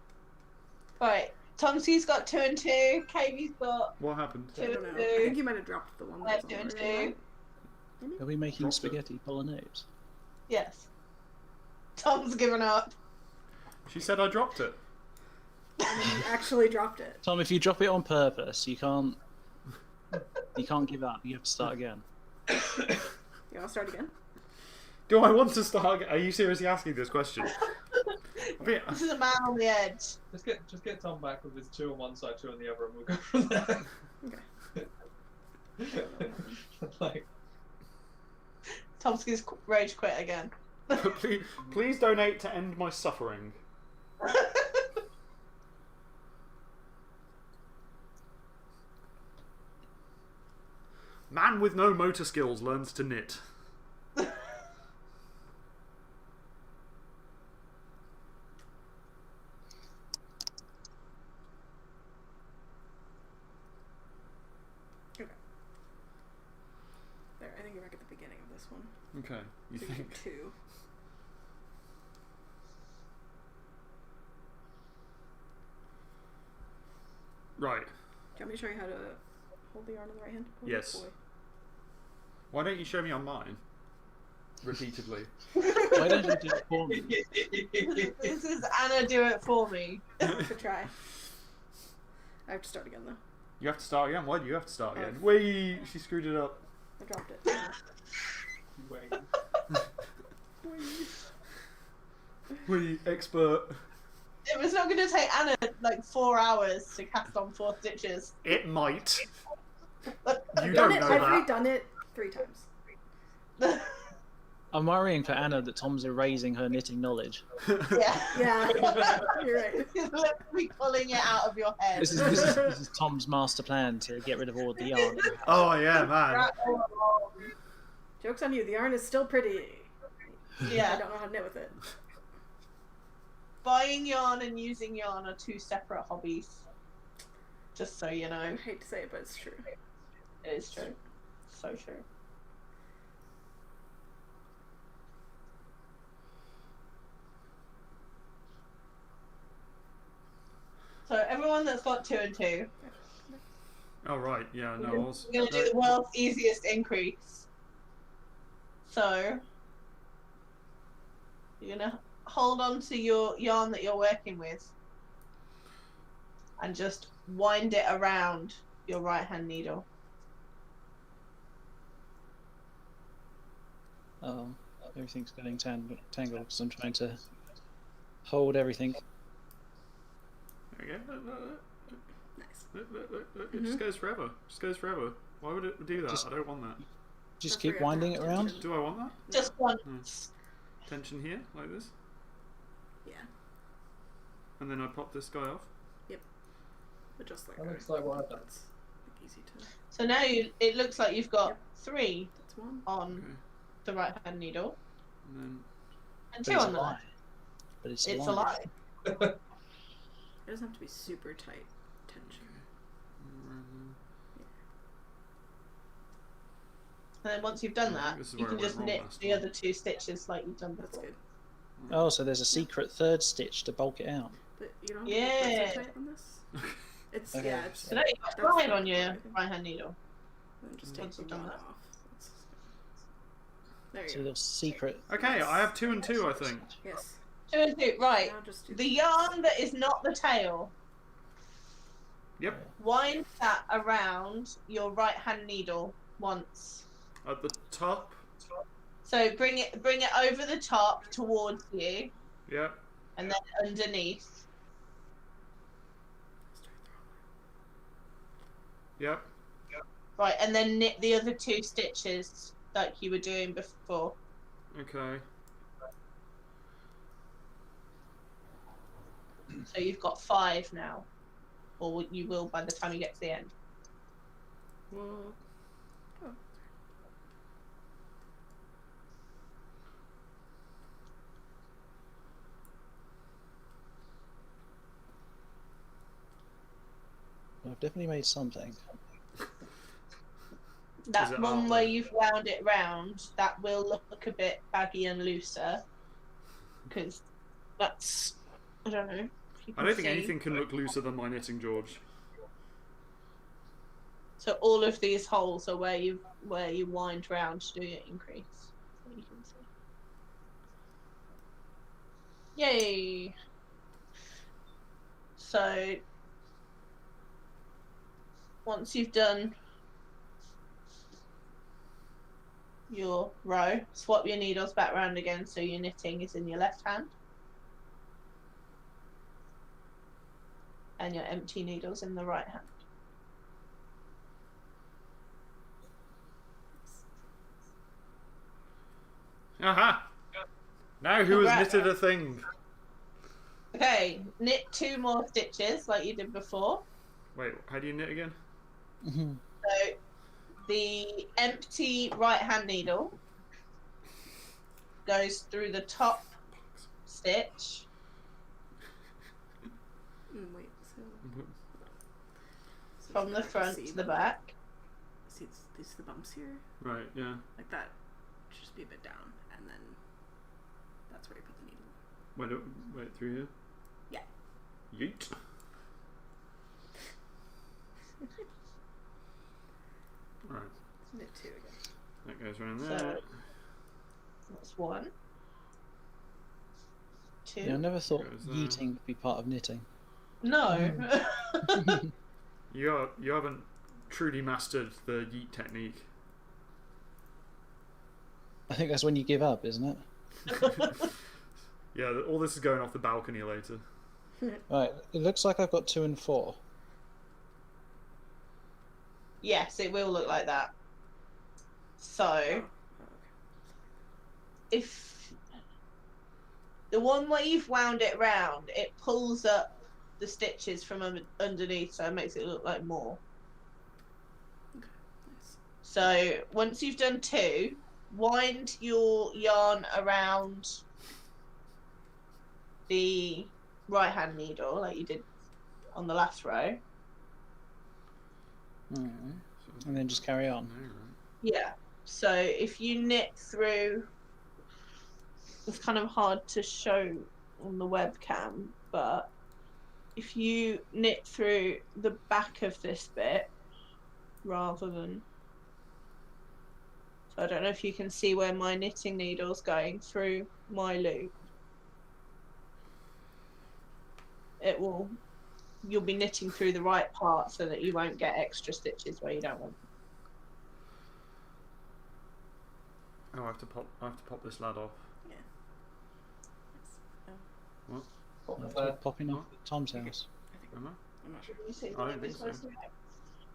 Right. Tomsky's got 2 and 2. Katie's got What happened? I don't know. I think you might have dropped the one that was on the right. two. Are we making Dropped it. spaghetti bolognese? Yes. Tom's given up. She said I dropped it. You actually dropped it. Tom, if you drop it on purpose, you can't give up. You have to start again. You want to start again? Do I want to start? Are you seriously asking this question? This is a man on the edge. Just get Tom back with his 2 on one side, 2 on the other, and we'll go from there. Okay. Like, Tomsky's rage quit again. Please donate to end my suffering. Man with no motor skills learns to knit. There, I think you're back at the beginning of this one. Okay, you So think? get 2. Right. Do you want me to show you how to hold the yarn in the right hand? Oh, Yes. boy. Why don't you show me on mine? Repeatedly. Why don't you do it for me? This is Anna do it for me. Good try. I have to start again though. You have to start again? Why do you have to start Oh. again? Wait, she screwed it up. I dropped it. wait. Wait, expert. It was not going to take Anna like 4 hours to cast on 4 stitches. It might. You I've don't know I've that. redone it 3 times. I'm worrying for Anna that Tom's erasing her knitting knowledge. Yeah. Yeah, you're right. He's literally pulling it out of your head. This is Tom's master plan to get rid of all the yarn. Oh yeah, man. Right all along. Joke's on you, the yarn is still pretty. I Yeah. don't know how to knit with it. Buying yarn and using yarn are 2 separate hobbies. Just so you know. I hate to say it, but it's true. It is true. So true. So everyone that's got 2 and 2, Oh right, yeah, no, I was. we're going to do the world's easiest increase. So you're going to hold on to your yarn that you're working with and just wind it around your right hand needle. Oh, everything's getting tangled because I'm trying to hold everything. There you go. Nice. It just goes forever. Just goes forever. Why would it do that? Just- I don't want that. Just I keep forgot to winding have it around. tension. Do I want that? Just once. Tension here, like this, Yeah, and then I pop this guy off. but just like That looks like what I've done. that's like, easy to. So now it looks like you've got Yep. 3 That's one. on Okay, the right hand needle and and But 2 it's on a the lie. left. But it's It's a a lie. lie. It doesn't have to be super tight tension. then. And then once you've done I think that, this is you where can I went just wrong knit last the time. other 2 stitches like you've done That's before. good. Oh, so there's a secret third stitch to bulk it out. But you don't have Yeah. to put tight on this. It's Okay. yeah. It's So now you've got That's 5 the on your I think. right hand needle. and just Once take you've the done one that. off. There you So go. little secret. Okay, I have 2 and 2, I think. Yes. 2 and 2. Right. Now just do The yarn that is not the tail, Yep, wind that around your right hand needle once. at the top. So bring it over the top towards you Yep. and then underneath. Yep. Right, and then knit the other 2 stitches like you were doing before. Okay. So you've got 5 now. Or you will by the time you get to the end. What? Well, I've definitely made something. That it one out where there? you've wound it round, that will look a bit baggy and looser. Because that's, I don't know. If you I can don't think see. anything can look looser than my knitting, George. So all of these holes are where you wind round to do your increase. So you can see. Yay! So once you've done your row, swap your needles back round again so your knitting is in your left hand. And your empty needles in the right hand. Aha! Now who has Congrats. knitted a thing? Okay, knit 2 more stitches like you did before. Wait, how do you knit again? So the empty right hand needle goes through the top stitch. Wait, so From the front to the back. See, these are the bumps here. Right, yeah. Like that should just be a bit down, and then that's where you put the needle. Wait, through here? Yeah. Yeet. Right. Knit 2 again. That goes around So there. that's 1, 2. Yeah, I never thought Goes there. yeeting would be part of knitting. No. You haven't truly mastered the yeet technique. I think that's when you give up, isn't it? Yeah, all this is going off the balcony later. Right, it looks like I've got 2 and 4. Yes, it will look like that. So if the one where you've wound it round, it pulls up the stitches from underneath, so it makes it look like more. Okay, nice. So once you've done 2, wind your yarn around the right hand needle like you did on the last row. And then just carry on. Yeah. So if you knit through, it's kind of hard to show on the webcam, but if you knit through the back of this bit rather than, so I don't know if you can see where my knitting needle's going through my loop. You'll be knitting through the right part so that you won't get extra stitches where you don't want. Oh, I have to pop this lad off. Yeah. What? Popping off at Tom's house. Am I? I'm not sure. You see I don't think so.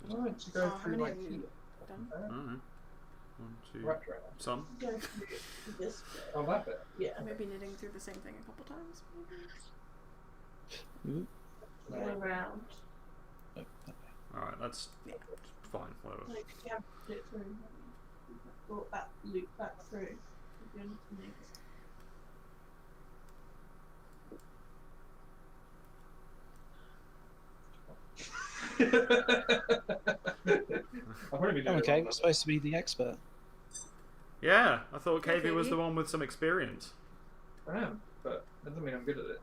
Why don't you go Oh, how through many like have you done? I don't know. 1, 2, right. some. Go through this bit. Oh, that bit. Yeah. Maybe knitting through the same thing a couple times. Maybe. Ooh. Go around. Alright, that's fine, whatever. Like if you have it through, brought that loop back through. You're going to make I've already been doing Okay, it we're supposed to be the expert. Yeah, I thought Yeah, KV was the Katie. one with some experience. I am, but that doesn't mean I'm good at it.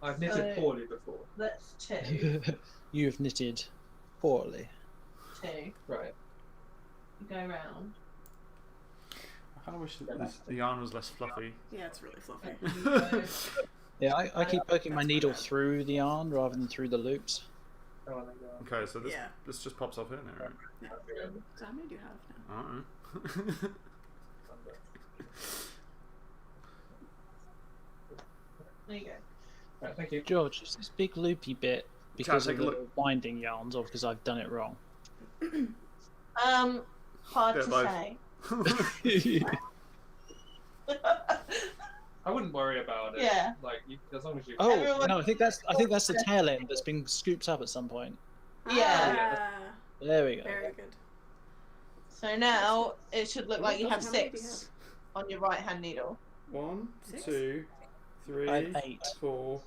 I've knitted poorly before. That's 2. You have knitted poorly. 2. Right. You go around. I kind of wish that the yarn was less fluffy. Yeah, it's really fluffy. And you go Yeah, I keep poking my needle through the yarn rather than through the loops. Oh, and then go on. Okay, so this Yeah. this just pops off here now, right? So how many do you have now? I don't know. there you go. Right, thank you. George, is this big loopy bit because take of a the look. winding yarns or because I've done it wrong? Hard Bit to both. say. I wouldn't worry about it. Yeah. Like, as long as you. Oh Everyone- no, I think that's the tail end that's been scooped up at some point. Yeah. Ah, There we go. very good. So now it should look like you have How many do you 6 on your right hand needle. 1, 6? 2, 3, I have 8. 4,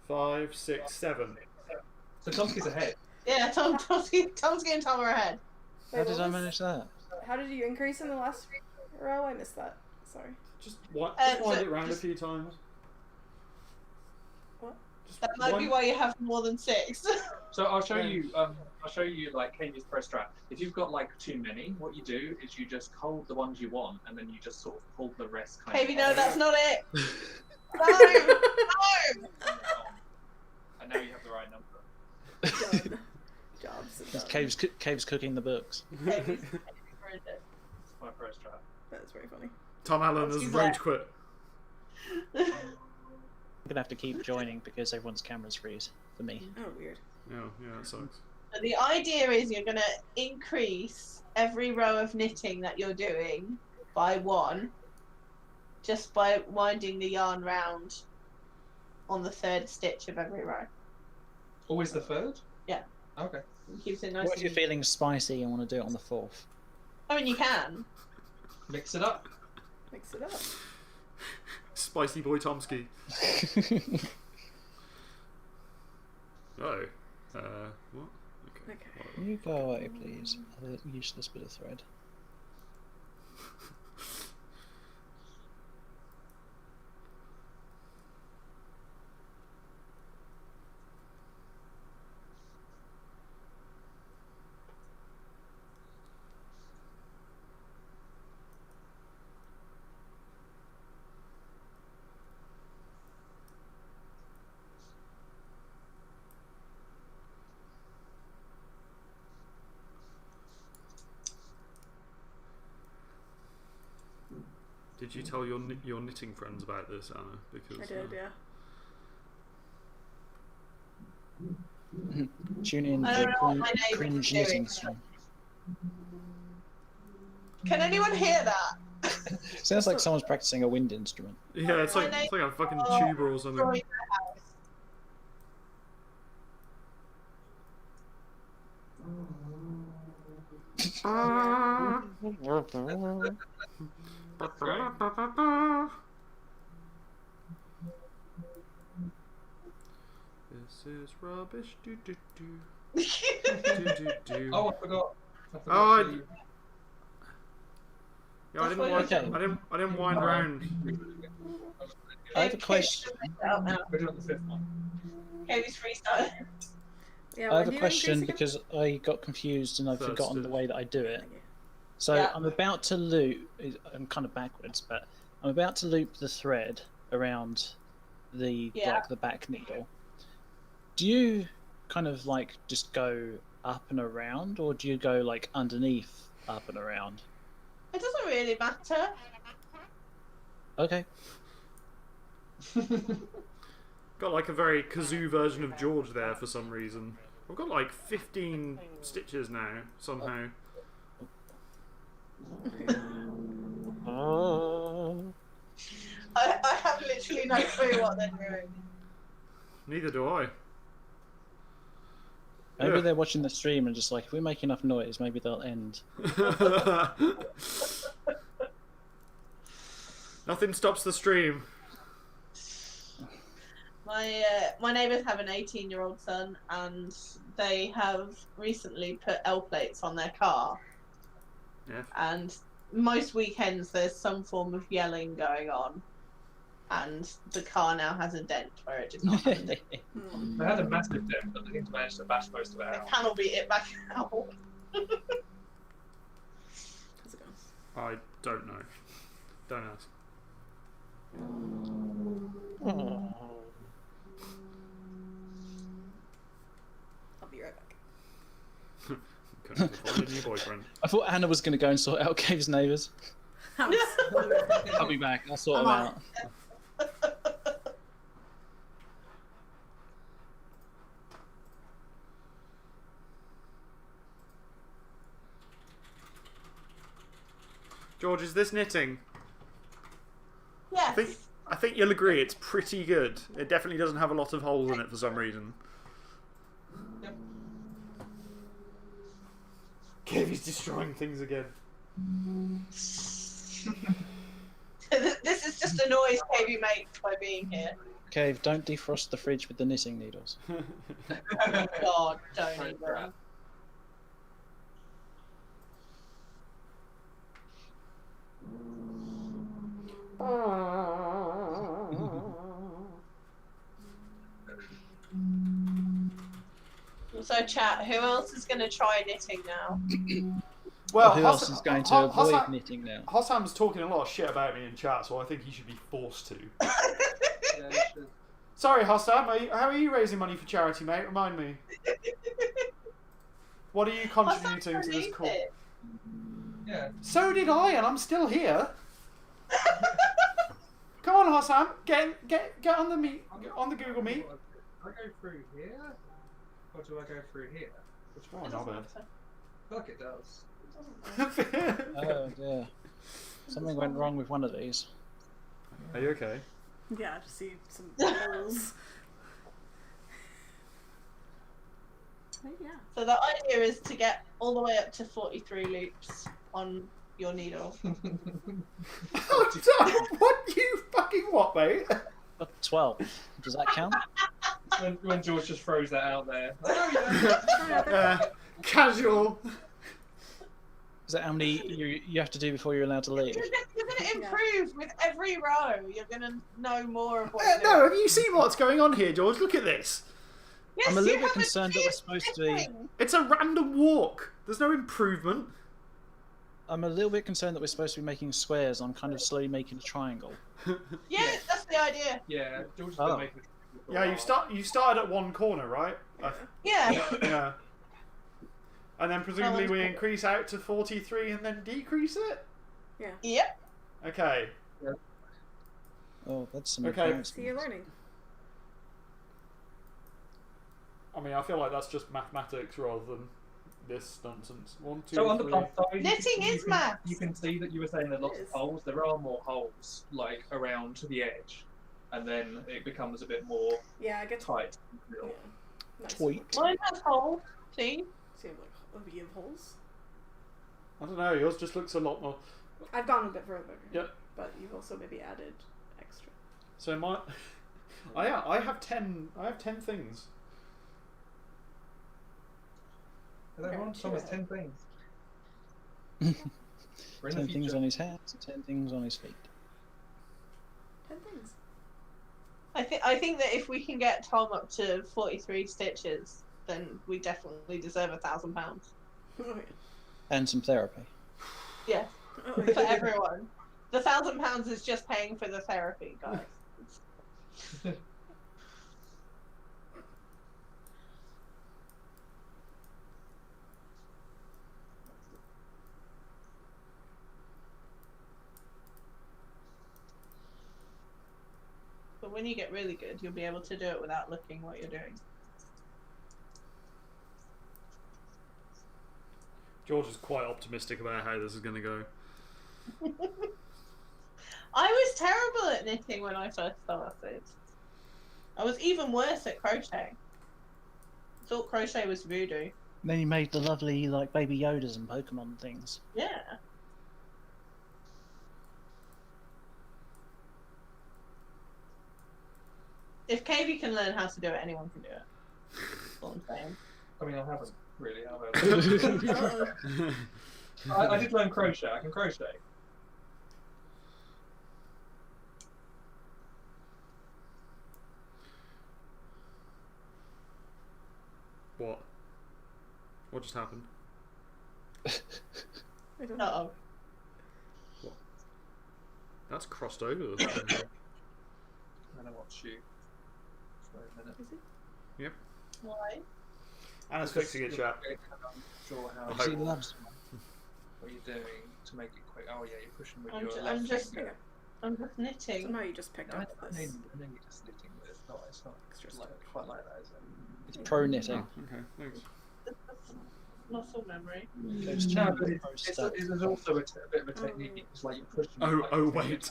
5, 6, 7. So Tomsky's ahead. Yeah, Tom's getting Tom ahead. How did I manage that? How did you increase in the last row? I missed that. Sorry. Just wind so it round a few times. What? Just That might be why you have more than 6. So I'll show you. I'll show you like Katie's pro strat. If you've got like too many, what you do is you just hold the ones you want, and then you just sort of pull the rest. Maybe no, that's not it. No, And now you have the right number. Done. Jobs done. Cave's cooking the books. It's my pro strat. That's very funny. Tom Allen has rage quit. I'm gonna have to keep joining because everyone's cameras freeze for me. Oh, weird. Yeah, that sucks. So the idea is you're going to increase every row of knitting that you're doing by 1, just by winding the yarn round on the 3rd stitch of every row. Always the 3rd? Yeah. Okay. It keeps it nice. What if you're feeling spicy and want to do it on the 4th? I mean, you can. Mix it up. Mix it up. Spicy boy Tomsky. Oh. What? Okay. Okay. You go away, please. Other useless bit of thread. Did you tell your knitting friends about this, Anna? Because I did, yeah. Tune in I for don't know what my neighbours cringe are doing. knitting stream. Can anyone hear that? Sounds like someone's practicing a wind instrument. yeah, it's like a fucking tuba or something. Destroying the house. This is rubbish. Do do do. Do do do. Oh, I forgot. Oh, to- Yeah, I didn't wind round. I have a question. We're doing the 5th one. Katie's freestyle. Yeah, I have when a you question increase again? because I got confused and I've First forgotten the stitch. way that I do it. Okay. So Yeah. I'm about to loop. I'm kind of backwards, but I'm about to loop the thread around the the back needle. Do you kind of like just go up and around, or do you go like underneath, up and around? It doesn't really matter. Okay. Got like a very kazoo version of George there for some reason. I've got like 15 stitches now, somehow. I have literally no clue what they're doing. Neither do I. Maybe Yeah. they're watching the stream and just like, if we make enough noise, maybe they'll end. Nothing stops the stream. My neighbours have an 18-year-old son, and they have recently put L plates on their car. Yeah. And most weekends there's some form of yelling going on, and the car now has a dent where it did not have a dent. Hmm. They had a massive dent, but they didn't manage to bash most of it The out. panel beat it back out. How's it going? I don't know. Don't ask. I'll be right back. Couldn't find a new boyfriend. I thought Anna was going to go and sort out Cave's neighbours. I'm so- I'll be back. I'll sort them I'm out. George, is this knitting? Yes. I think you'll agree it's pretty good. It definitely doesn't have a lot of holes in it for some reason. Yep. Kevy's destroying things again. This is just a noise Katie makes by being here. Cave, don't defrost the fridge with the knitting needles. God, don't Right, even. right. So, chat, who else is going to try knitting now? Well, who else is going to avoid knitting now? Hossam's talking a lot of shit about me in chat, so I think he should be forced to. Yeah, you should. Sorry, Hossam, how are you raising money for charity, mate? Remind me. What are you contributing to this cause? Yeah. So did I, and I'm still here. Come on, Hossam, get on the Google Meet. Do I go through here, or do I go through here? Which Oh, one? not bad. I feel like it does. Oh dear. Something went wrong with one of these. Are you okay? Yeah, I just see some holes. But yeah. So the idea is to get all the way up to 43 loops on your needle. What you fucking what, mate? 12. Does that count? When George just throws that out there. Oh, yeah. Casual. Is that how many you have to do before you're allowed to leave? You're going to improve with every row. You're going to know more of what you're No, doing. have you seen what's going on here, George? Look at this. Yes, I'm a you little bit haven't concerned that we're seen supposed to be. anything. It's a random walk. There's no improvement. I'm a little bit concerned that we're supposed to be making squares. I'm kind of slowly making a triangle. Yeah, that's the idea. Yeah, George has Oh. been making. Yeah, you started at one corner, right? Yeah. Yeah. And then presumably we increase out to 43 and then decrease it? Yeah. Yep. Okay. Oh, that's some Okay. advanced. See, you're learning. I mean, I feel like that's just mathematics rather than this nonsense. 1, 2, So on the 3. plus side, Knitting is maths. You can see that you were saying there are lots It of is. holes. There are more holes, like around to the edge, and then it becomes a bit more Yeah, I get tight. Yeah. Nice. Tweet. Mine has holes. See? Seem like a V of holes. I don't know, yours just looks a lot more... I've gone a bit further. Yep. But you've also maybe added extra. So my... I have 10 things. And everyone, Okay, Thomas, sure. 10 things. We're in 10 the things future. on his hands, 10 things on his feet. 10 things. I think that if we can get Tom up to 43 stitches, then we definitely deserve £1,000. Oh, yeah. And some therapy. Yeah, Oh, for yeah. everyone. The £1,000 is just paying for the therapy, guys. But when you get really good, you'll be able to do it without looking what you're doing. George is quite optimistic about how this is going to go. I was terrible at knitting when I first started. I was even worse at crochet. I thought crochet was voodoo. Then you made the lovely, like, baby Yodas and Pokemon things. Yeah. If Kavy can learn how to do it, anyone can do it. That's all I'm saying. I mean, I haven't really. Have I? I did learn crochet. I can crochet. What? What just happened? I don't know. Uh-oh. That's crossed over. I'm gonna watch you for a minute. Is it? Why? And it's fixing it, chat. Sure how. I She hope- loves What are you doing to make it quick? Oh yeah, you're pushing with I'm your ju- left I'm just- finger. I'm just knitting. Somehow you just picked I up know, this. and then you're just knitting, but it's not Extra like, quite like that, is it? It's pro knitting. Oh, okay, thanks. Muscle memory. Goes to No, but pro it's stuff. there's also a bit of a technique. It's like you're pushing. Oh, like, oh your wait. fingers.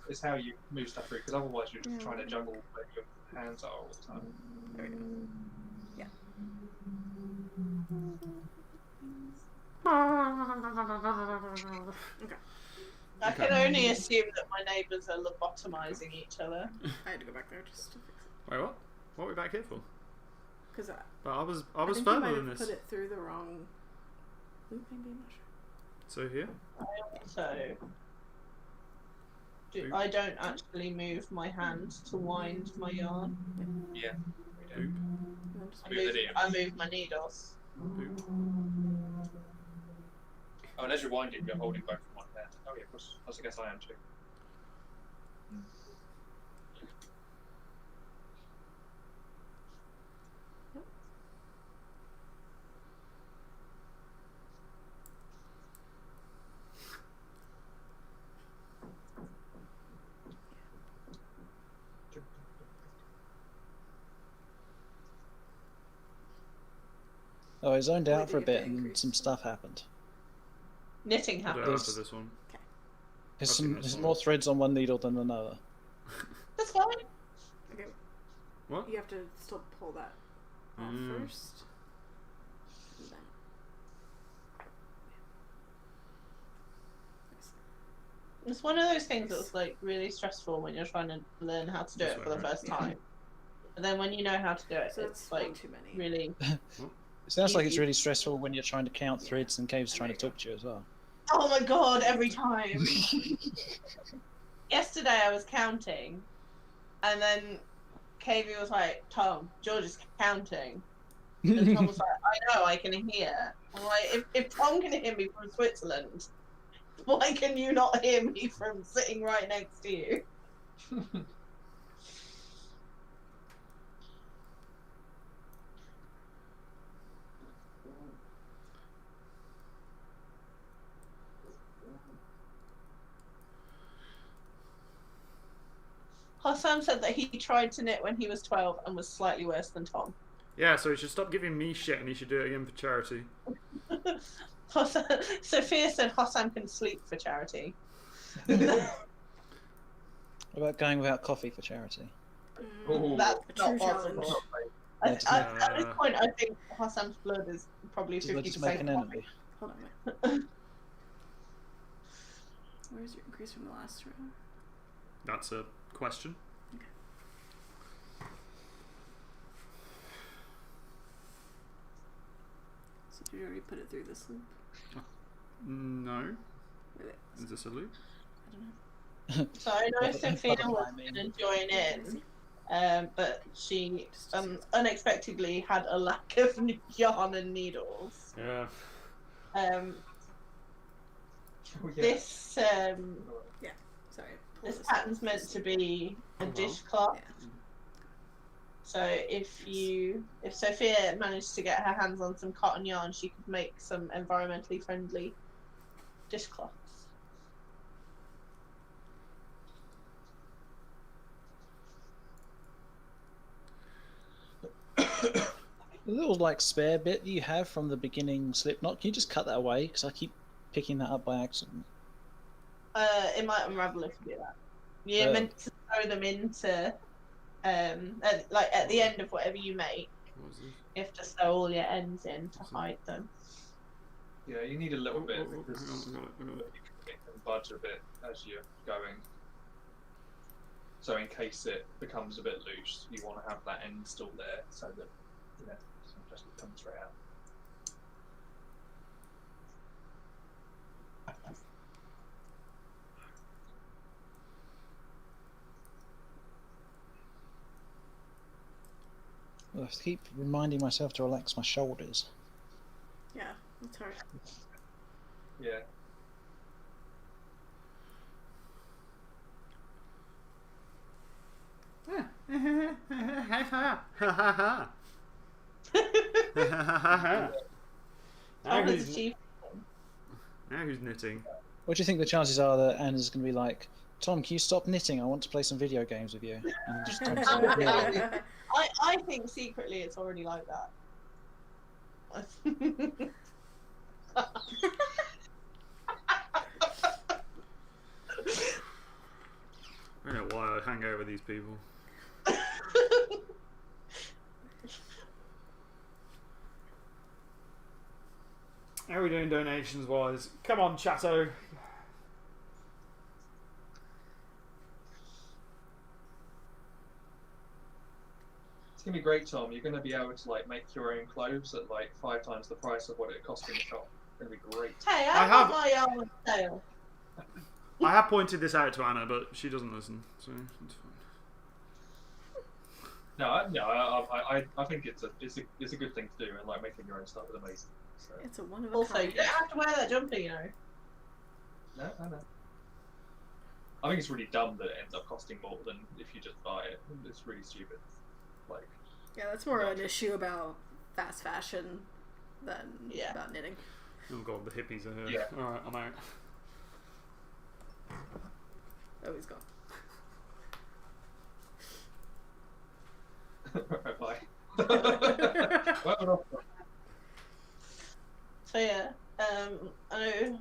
It's how you move stuff through, because otherwise you're just Yeah. trying to juggle where your hands are all the time. There we go. Yeah. Okay. I can only assume that my neighbours are lobotomizing each other. I had to go back there just to fix it. Wait, what? What are we back here for? Because But I was I think you further might than have this. put it through the wrong loop, maybe, I'm not sure. So here? So, I don't actually move my hand to wind my yarn. Yeah. Boop. I move my needles. Boop. Oh, and as you're winding, you're holding both in one hand. Oh yeah, of course. I guess I am too. Oh, I zoned out Wait, for a you bit get and increased. some stuff happened. Knitting I'll do it happens. after this one. There's more threads on one needle than another. That's fine. Okay. What? You have to still pull that off first. And then. It's one of those things that's like really stressful when you're trying to learn how to do it for the first time. And then when you know how to do it, So it's one like too many. really. It sounds like it's really stressful when you're trying to count threads and Cave's trying to talk to you as well. Oh my god! Every time. Yesterday I was counting, and then Kavy was like, "Tom, George is counting," and Tom was like, "I know, I can hear." I'm like, if Tom can hear me from Switzerland, why can you not hear me from sitting right next to you? Hossam said that he tried to knit when he was 12 and was slightly worse than Tom. Yeah, so he should stop giving me shit and he should do it again for charity. Sophia said Hossam can sleep for charity. What about going without coffee for charity? That's A not true possible. challenge. At this point, I think Hossam's blood is probably Just 50% make an coffee. enemy. Hold on, wait. Where's your increase from the last row? That's a question. Okay. So did you already put it through this loop? No. Wait. Is this a loop? I don't know. So I know Sophia was going to join in, but she unexpectedly had a lack of yarn and needles. Yeah. This Sorry. this pattern's meant to be a dishcloth. Yeah. So if Sophia managed to get her hands on some cotton yarn, she could make some environmentally friendly dishcloths. The little like spare bit that you have from the beginning slip knot, can you just cut that away? Because I keep picking that up by accident. It might unravel if you do that. You're meant to sew them into, at the end of whatever you make. What was this? You have to sew all your ends in to hide them. Yeah, you need a little bit Hang because on, I got it. you can budge a bit as you're going. So in case it becomes a bit loose, you want to have that end still there so that it doesn't come straight out. I have to keep reminding myself to relax my shoulders. Yeah, that's hard. Yeah. Now who's knitting? What do you think the chances are that Anna's going to be like, Tom, can you stop knitting? I want to play some video games with you. And just Tom said, "Yeah." I think secretly it's already like that. I don't know why I hang over these people. How are we doing donations wise? Come on, chatto. It's gonna be great, Tom. You're gonna be able to like make your own clothes at like 5 times the price of what it costs in the shop. It's gonna be great. Hey, I I have- got my yarn on sale. I have pointed this out to Anna, but she doesn't listen, so it's fine. No, I think it's a good thing to do, and like making your own stuff is amazing. So. It's a one of a Also, kind. you don't have to wear that jumper, you know. No. I think it's really dumb that it ends up costing more than if you just buy it. It's really stupid. Like. Yeah, that's more an issue about fast fashion than about knitting. Oh god, the hippies are here. Yeah. Alright, I'm out. Oh, he's gone. Bye. So yeah, I know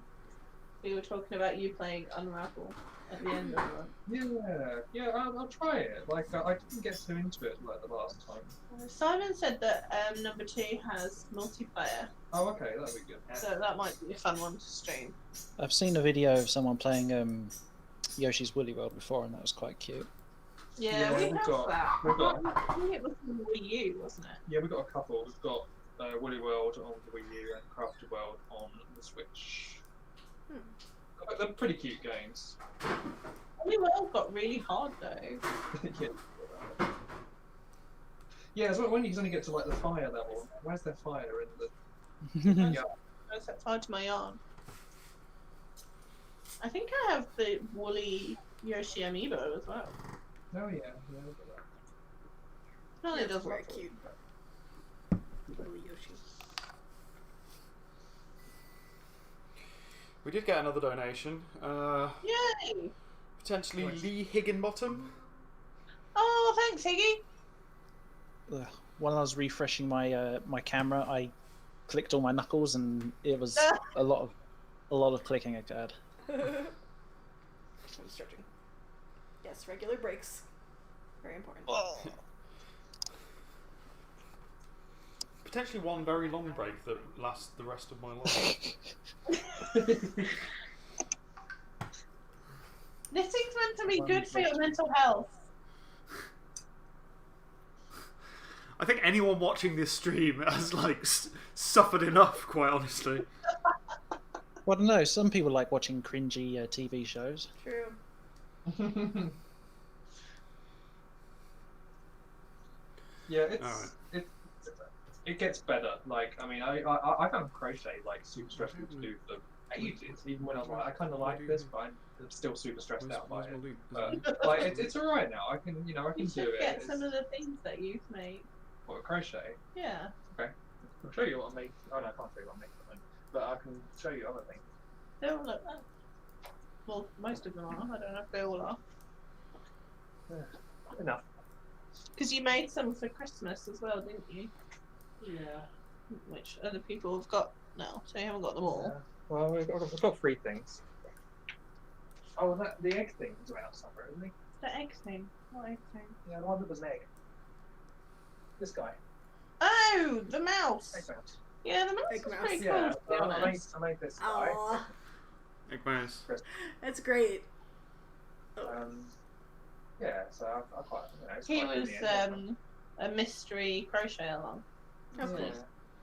we were talking about you playing Unravel at the end of the one. Yeah, I'll try it. Like, I didn't get so into it like the last time. Simon said that number 2 has multiplayer, Oh, okay, that'll be good. so that might be a fun one to stream. I've seen a video of someone playing Yoshi's Woolly World before, and that was quite cute. Yeah, we have that. we've got- I think it was from Wii U, wasn't it? Yeah, we've got a couple. We've got Woolly World on the Wii U and Crafted World on the Switch. They're pretty cute games. Wii World got really hard though. Yeah, it's when you only get to like the fire level. Where's their fire in the? Yeah. I set fire to my yarn. I think I have the woolly Yoshi amiibo as well. Oh yeah, look at that. No, it does very look cute. Little Yoshi. We did get another donation. Yay! Potentially Nice. Lee Higginbottom. Oh, thanks, Higgy. While I was refreshing my my camera, I clicked all my knuckles, and it was a lot of clicking it had. I'm stretching. Yes, regular breaks. Very important. Potentially one very long break that lasts the rest of my life. Knitting's meant to be good for your mental health. I think anyone watching this stream has like suffered enough, quite honestly. Well, I don't know. Some people like watching cringy TV shows. True. Yeah, Alright. it gets better. Like, I mean, I found crochet like super stressful to do for ages. Even when I was like, I kind of like this, but I'm still super stressed out by it. But like, it's alright now. I can, I You can do should it. get some of the things that you've made. What, crochet? Yeah. Okay. I'll show you what I make. Oh no, I can't show you what I make, but I can show you other things. They all look that. Well, most of them are. I don't know if they all are. Enough. Because you made some for Christmas as well, didn't you? Yeah. Which other people have got now, so you haven't got them all. Yeah. Well, we've got 3 things. Oh, the egg thing is around somewhere, isn't he? The egg thing. What egg thing? Yeah, the one that was an egg. This guy. Oh, the mouse. Egg mouse. Yeah, the mouse Egg is mouse. pretty Yeah, cool, to be I honest. made this guy. Oh, Egg mouse. that's great. Yeah, so I quite. It's He quite was in the end. a mystery crochet along. That's Yeah, cool.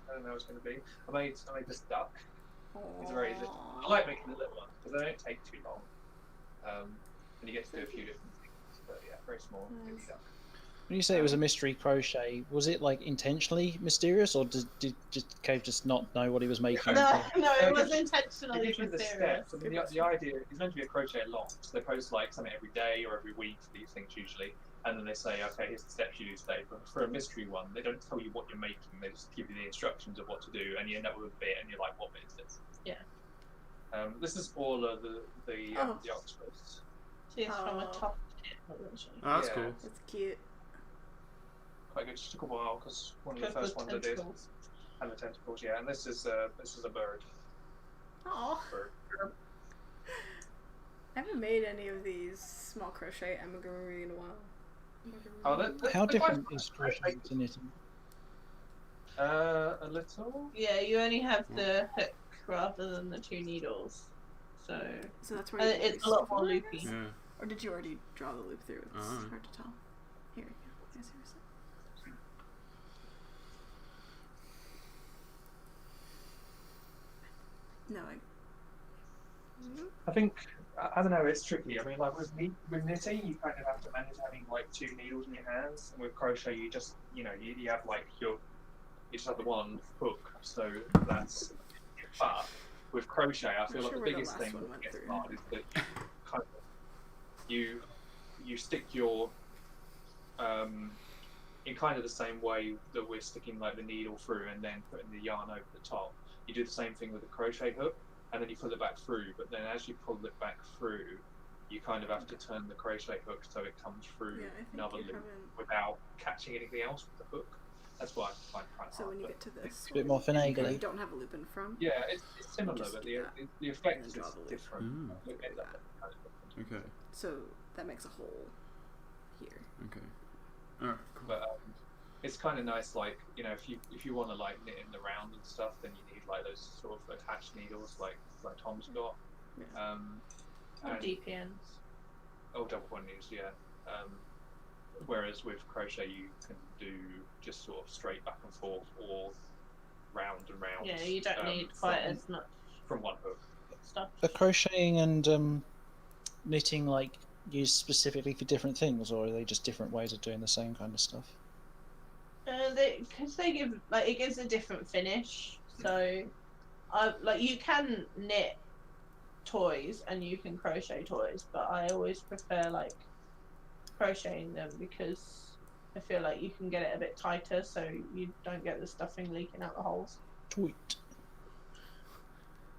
I don't know what it's going to be. I made this duck. It's very little. I like making the little ones because they don't take too long. And you get to do a few different things. But yeah, very small. Nice. Nice. Duck. When you say it was a mystery crochet, was it like intentionally mysterious, or did Cave just not know what he was making? No, it was It intentionally gives you the mysterious. steps. I mean, the idea is meant to be a crochet along, so they post like something every day or every week for these things usually, and then they say, okay, here's the steps you do today. But for a mystery one, they don't tell you what you're making; they just give you the instructions of what to do, and you end up with a bit, and you're like, what bit is this? Yeah. This is all of the octopus. She's from a Oh. top tip, wasn't she? Oh, that's Yeah. cool. That's cute. Quite good. It took a while because one of the Good first with ones I did tentacles. had the tentacles. Yeah, and this is a bird. Oh, Bird. I haven't made any of these small crochet amigurumi in a while. Oh, How they're different quite is fun. crochet to knitting? A little. Yeah, you only have the hook rather than the 2 needles. So So that's where you it's a lot more loopy. Yeah. Or did you already draw the loop through? It's Oh. hard to tell. Here we go. Yes, here's it. No, I think I don't know, it's tricky. I mean, like with knitting, you kind of have to manage having like 2 needles in your hands, and with crochet, you just, you have like you just have the one hook, so that's. But with crochet, I feel like the biggest thing that gets hard is that kind of you stick your in kind of the same way that we're sticking like the needle through and then putting the yarn over the top. You do the same thing with a crochet hook, and then you pull it back through. But then as you pull it back through, you kind of have to turn the crochet hook so it comes through another loop without catching anything else with the hook. That's why I find it quite hard. So when you get to this, a bit more finagly. you don't have a loop in front. Yeah, it's similar, but the effect is different. Okay. So that makes a hole here. Okay. Oh, cool. But it's kind of nice, like, if you want to like knit in the round and stuff, then you need like those sort of attached needles, like Tom's got. Yeah. Or DPNs. Oh, double point needles, yeah. Whereas with crochet, you can do just sort of straight back and forth or round and round. Yeah, you don't need quite as much from one hook stuff. Are crocheting and knitting like used specifically for different things, or are they just different ways of doing the same kind of stuff? Because they give it gives a different finish. So, you can knit toys and you can crochet toys, but I always prefer like crocheting them because I feel like you can get it a bit tighter, so you don't get the stuffing leaking out the holes. Tweet.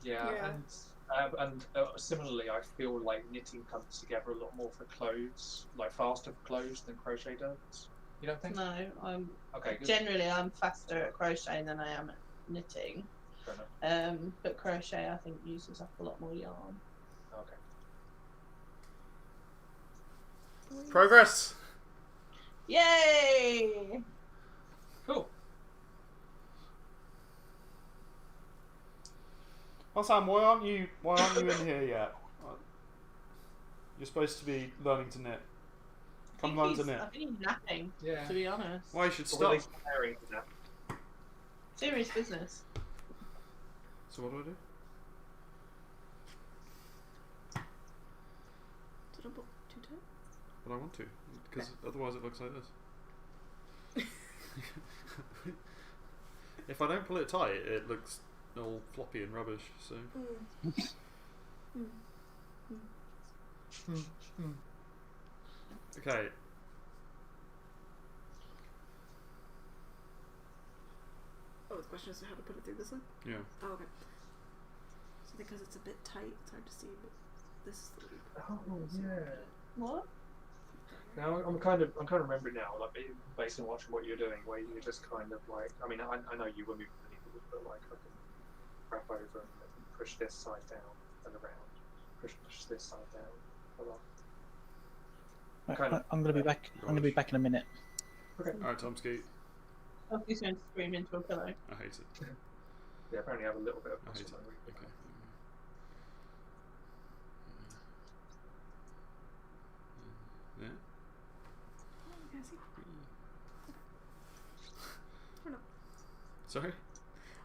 Yeah. And similarly, I feel like knitting comes together a lot more for clothes, like faster for clothes than crochet does. You don't think? No, Okay. Good. Generally I'm faster at crocheting than I am at knitting. Fair enough. But crochet I think uses up a lot more yarn. Okay. Progress. Yay! Cool. Well, Sam, why aren't you in here yet? You're supposed to be learning to knit. Come learn to knit. I think he's napping. Yeah. To be honest. Why you should Or stop. at least preparing for that. Serious business. So what do I do? Did I book too tight? But I want to, because otherwise it looks like this. If I don't pull it tight, it looks all floppy and rubbish. So. Okay. Oh, the question is how to put it through this one? Yeah. Oh, okay. So because it's a bit tight, it's hard to see, but this is the loop. Oh yeah. What? Now I'm kind of remembering now, like based on watching what you're doing, where you're just kind of like, I mean, I know you were moving the needle, but like I can wrap over and push this side down and around, push this side down. I'm gonna be back. I'm gonna be back in a minute. Okay. Alright, Tom Skeet. Oh, he's going to scream into a pillow. I hate it. Yeah, apparently I have a little bit of I hate it. muscle memory. Okay. Yeah. Yeah, see? Or no. Sorry?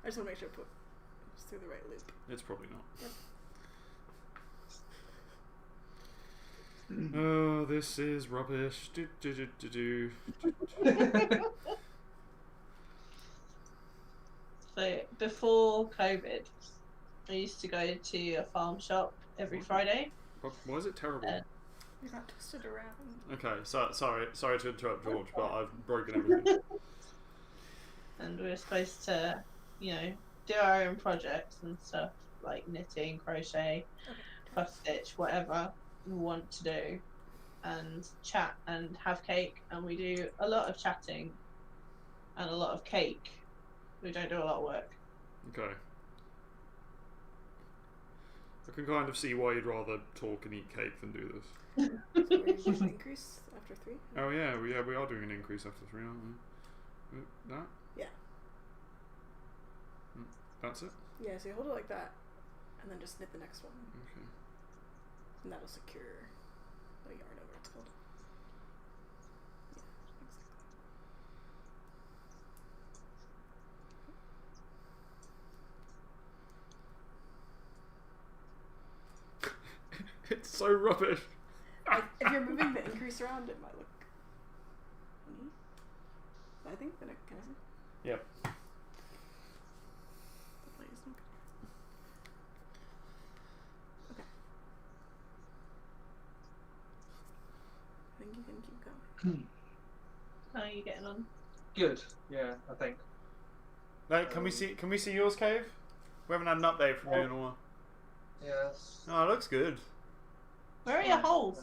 I just want to make sure I put it's through the right loop. It's probably not. Yep. Oh, this is rubbish. Do. So before COVID, I used to go to a farm shop every Friday. Why is it terrible? You got twisted around. Okay, sorry to interrupt, George, but I've broken everything. And we were supposed to, do our own projects and stuff, like knitting, crochet, cross stitch, whatever we want to do, and chat and have cake. And we do a lot of chatting and a lot of cake. We don't do a lot of work. Okay. I can kind of see why you'd rather talk and eat cake than do this. So we're doing an increase after 3? Oh yeah, we are doing an increase after 3, aren't we? That? Yeah. That's it? Yeah, so you hold it like that, and then just knit the next one. Okay. And that'll secure the yarn over, it's called. Yeah, It's so rubbish. Like, if you're moving the increase around, it might look neat. I think that it can. Yep. The light is not good. Okay. I think you can keep going. How are you getting on? Good. Yeah, I think. Like, can we see yours, Cave? We haven't had an update from you in a while. Yes. Oh, it looks good. Where are your holes?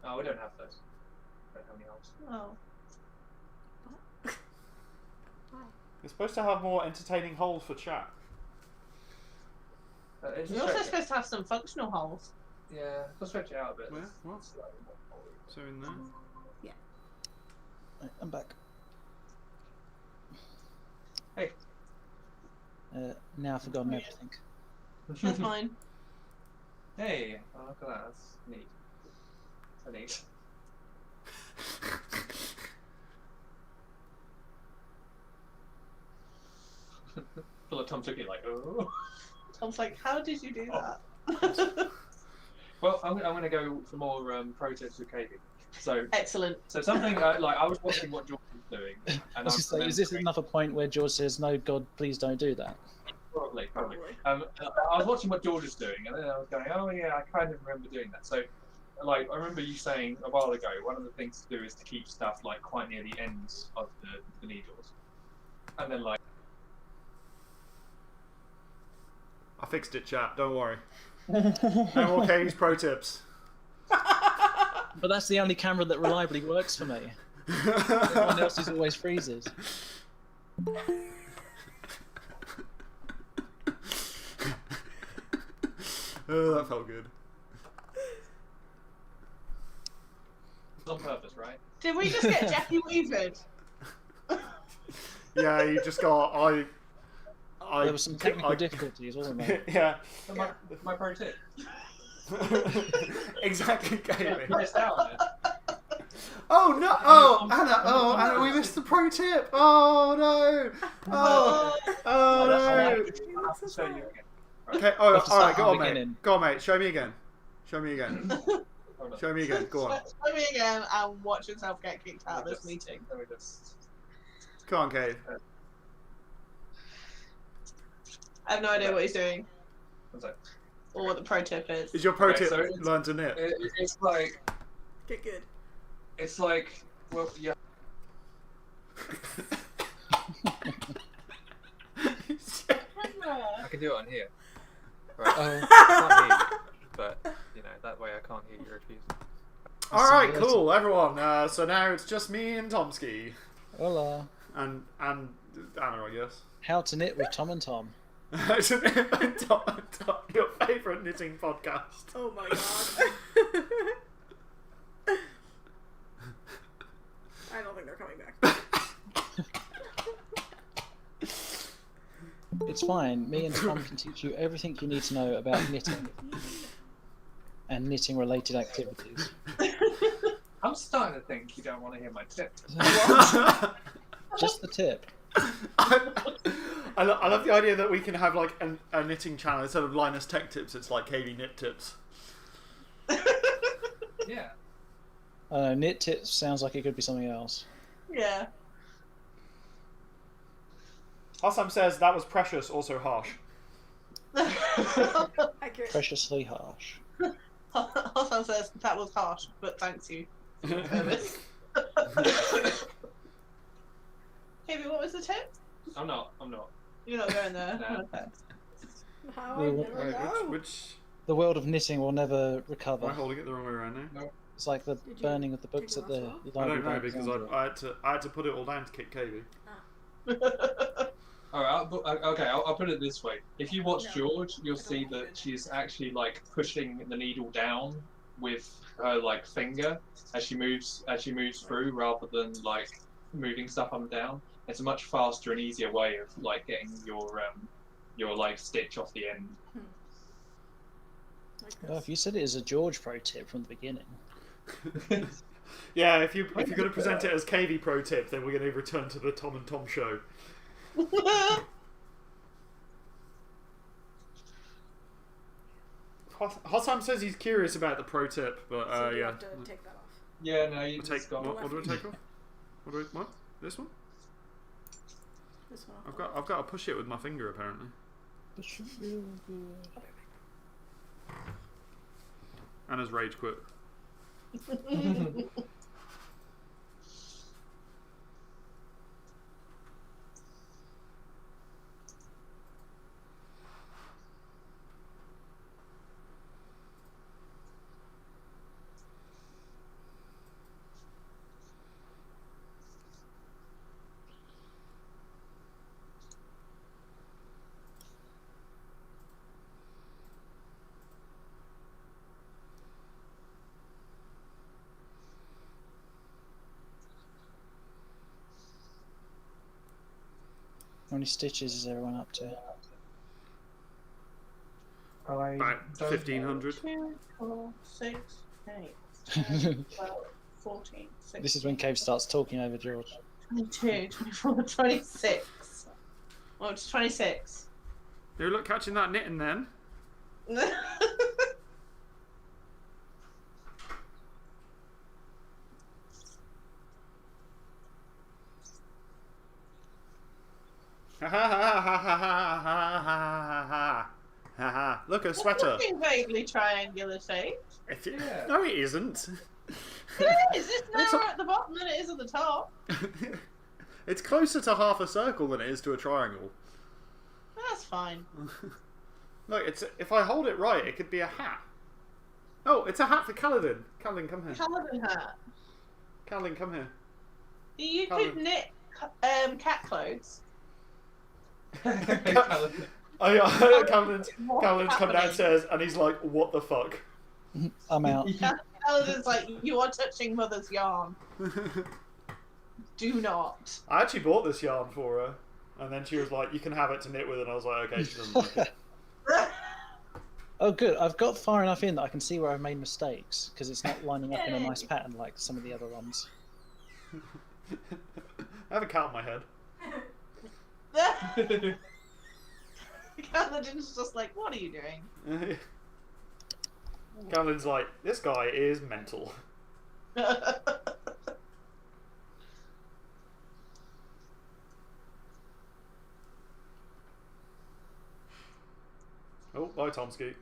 Oh, we don't have those. We don't have any holes. Oh. You're supposed to have more entertaining holes for chat. You're also supposed to have some functional holes. Yeah, I'll stretch it out a bit. Where? What? So in there. Right, I'm back. Hey. Now I've forgotten everything. That's fine. Hey, oh, look at that. That's neat. So neat. feel like Tom's looking like, oh. Tom's like, how did you do that? Well, I'm going to go for more pro tips with Katie. So Excellent. So something like I was watching what George was doing, and Is this another point where George says, "No, God, please don't do that"? Probably. I was watching what George was doing, and then I was going, "Oh yeah, I kind of remember doing that." So, like, I remember you saying a while ago, one of the things to do is to keep stuff like quite near the ends of the needles, and then like. I fixed it, chat. Don't worry. No more Katie's pro tips. But that's the only camera that reliably works for me. Everyone else's always freezes. Oh, that felt good. On purpose, right? Did we just get Jackie Weavered? Yeah, you just got There were some technical difficulties, wasn't there? Yeah. My pro tip. Exactly, Katie. Missed out on it. Oh no! Oh, Anna! Oh, Anna, we missed the pro tip. Oh no! Oh, oh no! I'll have to show you again. Okay. Oh, We'll have to all right. start Go from on, the mate. beginning. Go on, mate. Show me again. Show me again. Hold on. Show me again. Go on. Show me again and watch yourself get kicked out of this meeting. Let me just. Come on, Cave. I have no idea what he's doing What's that? or what the pro tip is. Is your pro Okay, tip so it's- learn to knit? It's like. Get good. It's like. Well, yeah. I can do it on here. Right. I can't hear you, but that way I can't hear you refuse. All right, cool, everyone. So now it's just me and Tomsky, Hola. and Anna, I guess. How to knit with Tom and Tom. Your favourite knitting podcast. Oh my god. I don't think they're coming back. It's fine. Me and Tom can teach you everything you need to know about knitting and knitting-related activities. I'm starting to think you don't want to hear my tip. Just the tip. I love the idea that we can have like a knitting channel instead of Linus Tech Tips. It's like Katie Knit Tips. Yeah. Knit tips sounds like it could be something else. Yeah. Hassam says that was precious, also harsh. Accurate. Preciously harsh. Hassan says that was harsh, but thanks you. Service. Katie, what was the tip? I'm not. You're not going there. No. Okay. How I Well, never Wait, know. which The world of knitting will never am recover. I holding it the wrong way around now? It's like the Did you burning of the books take at the the last I library. don't know by because Alexandria. I had to put it all down to kick Katie. All right. Okay. I'll put it this way. If you watch No, George, you'll I don't see like that it. she's actually like pushing the needle down with her like finger as she moves through, rather than like moving stuff up and down. It's a much faster and easier way of like getting your like stitch off the end. Like Well, this. if you said it as a George pro tip from the beginning. Yeah, if you're going to present it as KV Pro Tip, then we're going to return to the Tom and Tom show. Hossam says he's curious about the pro tip, but So you yeah. have to take that off. Yeah, no, you Take, just got. what do I take off? What? This one? This one. I've got to push it with my finger apparently. Anna's rage quit. How many stitches is everyone up to? I About don't 1,500. 2, 4, 6, 8, 10, 12, 14, 16, This is when Cave starts talking over George. 22, 24, 26. Well, it's 26. You look catching that knitting then. Ha ha ha ha ha ha ha ha ha ha. Look, a sweater. Looking vaguely triangular shaped. Yeah. No, it isn't. It is. It's It's narrower at the bottom than it is at the top. It's closer to half a circle than it is to a triangle. That's fine. Look, it's if I hold it right, it could be a hat. Oh, it's a hat for Kaladin. Kaladin, come here. Paladin hat. Kaladin, come here. You Paladin. could knit cat clothes. Kaladin's What's come happening? downstairs and he's like, "What the fuck?" I'm out. Paladin's like, you are touching mother's yarn. Do not. I actually bought this yarn for her, and then she was like, "You can have it to knit with," and I was like, "Okay, she doesn't like it." Oh, good. I've got far enough in that I can see where I've made mistakes because it's not lining up in a nice pattern like some of the other ones. I have a cat on my head. Paladin's just like, what are you doing? Kaladin's like, "This guy is mental." Oh, bye Tomsky.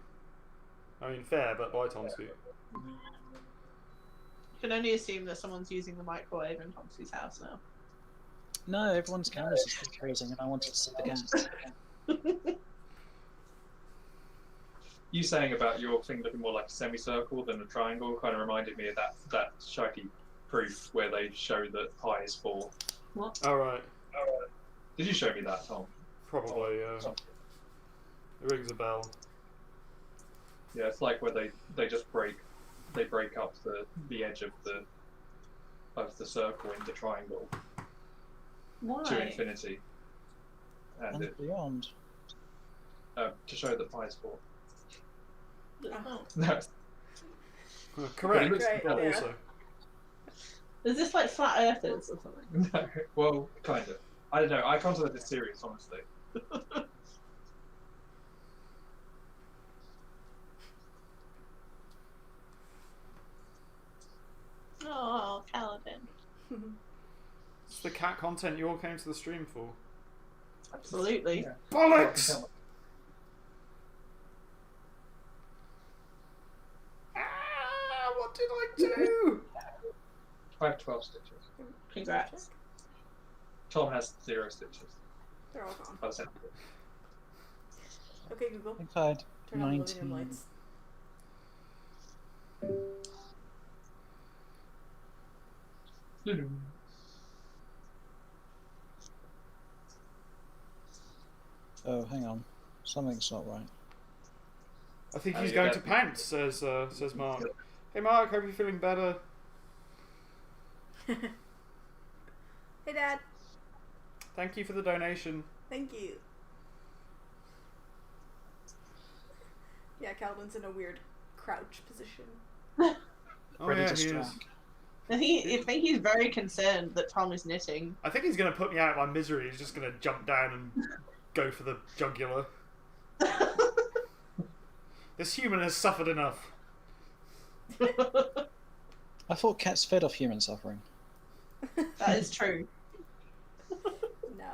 I mean, fair, but bye Tomsky. You can only assume that someone's using the microwave in Tomsky's house now. No, everyone's cameras are still freezing and I wanted to see the cat. You saying about your thing looking more like a semicircle than a triangle kind of reminded me of that Shaggy proof where they show that pi is 4. What? Alright, Did you show me that, Tom? probably, it rings a bell. Yeah, it's like where they just break up the edge of the circle in the triangle Why? to infinity, and And beyond. to show that pi is 4. Oh. No, Correct, Great, but yeah. also. Is this like flat earthers or something? no. Well, kind of. I don't know. I can't take this serious, honestly. Oh, Kaladin. It's the cat content you all came to the stream for. Absolutely. Yeah. Bollocks! Ah, what did I do? I have 12 stitches. Congrats. Tom has 0 stitches. They're all gone. By the sound of it. Okay, Google. I think I had Turn on the living room 19. lights. Oh, hang on. Something's not right. I think Oh, he's yeah, going that- to pants, says Mark. Hey Mark, hope you're feeling better. Hey, Dad. Thank you for the donation. Thank you. Yeah, Calvin's in a weird crouch position. Oh Ready yeah, to he is. strike. I think he's very concerned that Tom is knitting. I think he's going to put me out of my misery. He's just going to jump down and go for the jugular. This human has suffered enough. I thought cats fed off human suffering. That is true. No.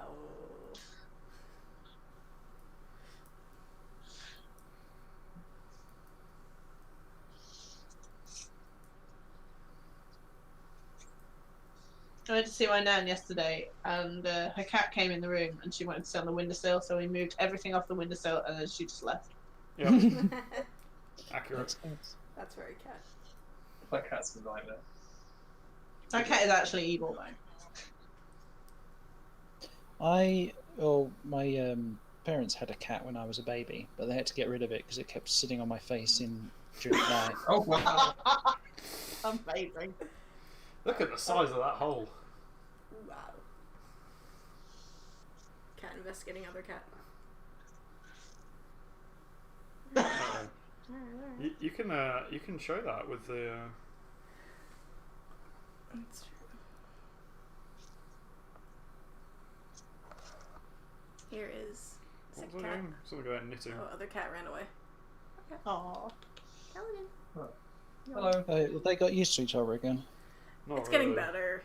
I went to see my nan yesterday, and her cat came in the room, and she wanted to sit on the windowsill, so we moved everything off the windowsill, and then she just left. Yep. Accurate. That's very cat. That cat's a nightmare. That cat is actually evil, though. My parents had a cat when I was a baby, but they had to get rid of it because it kept sitting on my face during the night. Oh wow! Amazing. Look at the size of that hole. Wow. Cat investigating other cat. You can show that with the. That's true. Here is sick What's cat. doing? Something about knitting. Oh, other cat ran away. Okay. Aww. Paladin. Hello. Well, they got used to each other again. Not It's getting really. better.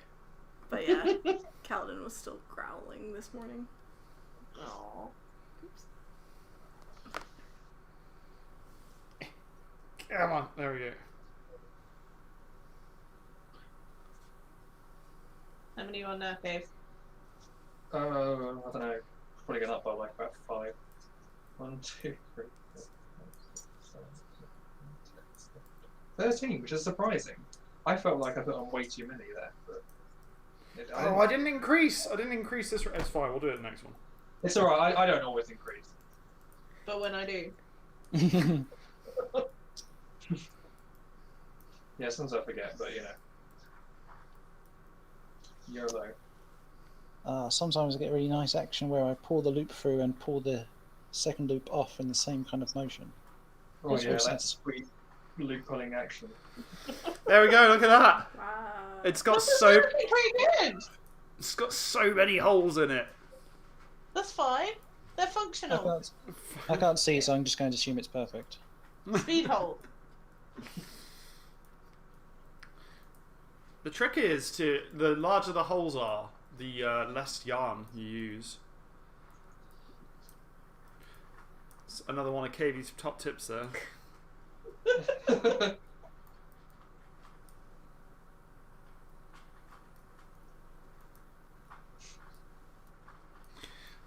But yeah, Kaladin was still growling this morning. Aww. Oops. Come on, there we go. How many are you on now, Dave? I don't know. Probably going up by like about 5. 1, 2, 3, 4, 5, 6, 7, 8, 9, 10, 13, which is surprising. I felt like I put on way too many there, but I didn't increase. I didn't increase this. It's fine. We'll do it the next one. it's alright. I don't always increase. But when I do. Yeah, sometimes I forget, but you know. YOLO. Sometimes I get really nice action where I pull the loop through and pull the second loop off in the same kind of motion. Oh It's yeah, very that's sweet loop pulling action. There we go. Look at that. Wow. It's got This is so. actually pretty good. It's got so many holes in it. That's fine. They're I functional. can't see, so I'm just going to assume it's perfect. Speed hole. The trick is the larger the holes are, the less yarn you use. It's another one of Katie's top tips there.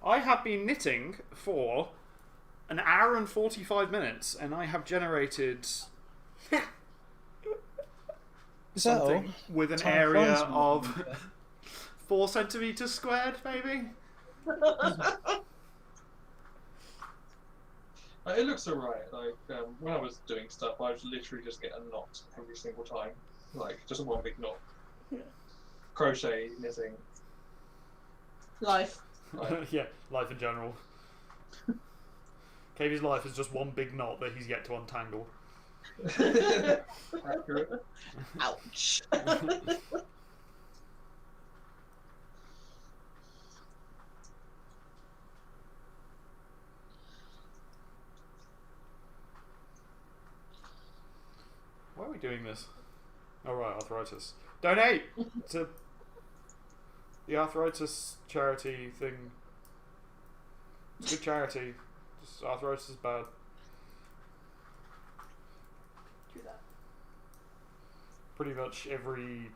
I have been knitting for an hour and 45 minutes, and I have generated Is that all? something with an Time area flies when of you're doing 4 centimeters squared, maybe. It looks alright. Like when I was doing stuff, I would literally just get a knot every single time, like just one big knot. Yeah. Crochet, knitting. Life. Like, Yeah, life in general. Katie's life is just one big knot that he's yet to untangle. accurate. Ouch. Why are we doing this? Oh right, arthritis. Donate to the arthritis charity thing. It's a good charity. Just arthritis is bad. Do that. Pretty much every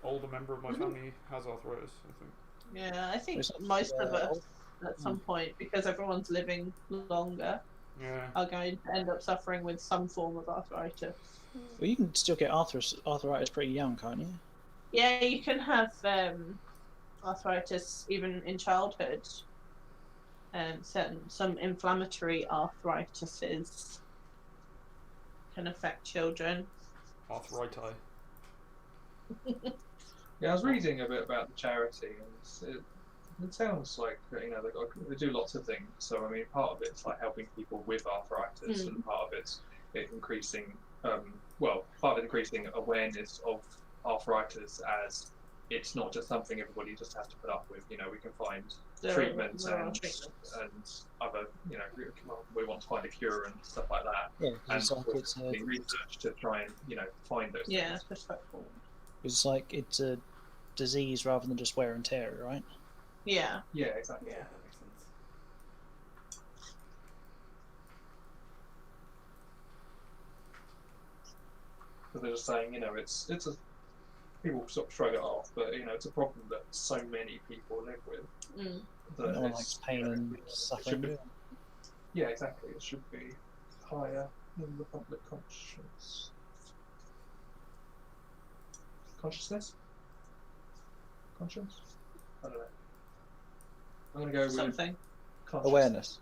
older member of my family has arthritis, I think. Yeah, I think It's not- most of us at some point, because everyone's living longer, Yeah. are going to end up suffering with some form of arthritis. Well, you can still get arthritis pretty young, can't you? Yeah, you can have arthritis even in childhood. Some inflammatory arthritises can affect children. Arthritis. Yeah, I was reading a bit about the charity, and it sounds like they do lots of things. So I mean, part of it's like helping people with arthritis, and part of it's increasing, part of increasing awareness of arthritis as it's not just something everybody just has to put up with. You know, we can find treatment there are and treatments. other, we want to find a cure and stuff like that. Yeah, 'cause And it's like it's doing research to try and find those Yeah, things. respectful. it's like it's a disease rather than just wear and tear, right? Yeah. Yeah, exactly. Yeah, that makes sense. Because they're just saying, it's a people sort of shrug it off, but it's a problem that so many people live with. Mm. That No one it's, likes pain and it should suffering. be, do they? yeah, exactly. It should be higher in the public consciousness. Conscience? I don't know. I'm gonna go with Something. conscious. Awareness.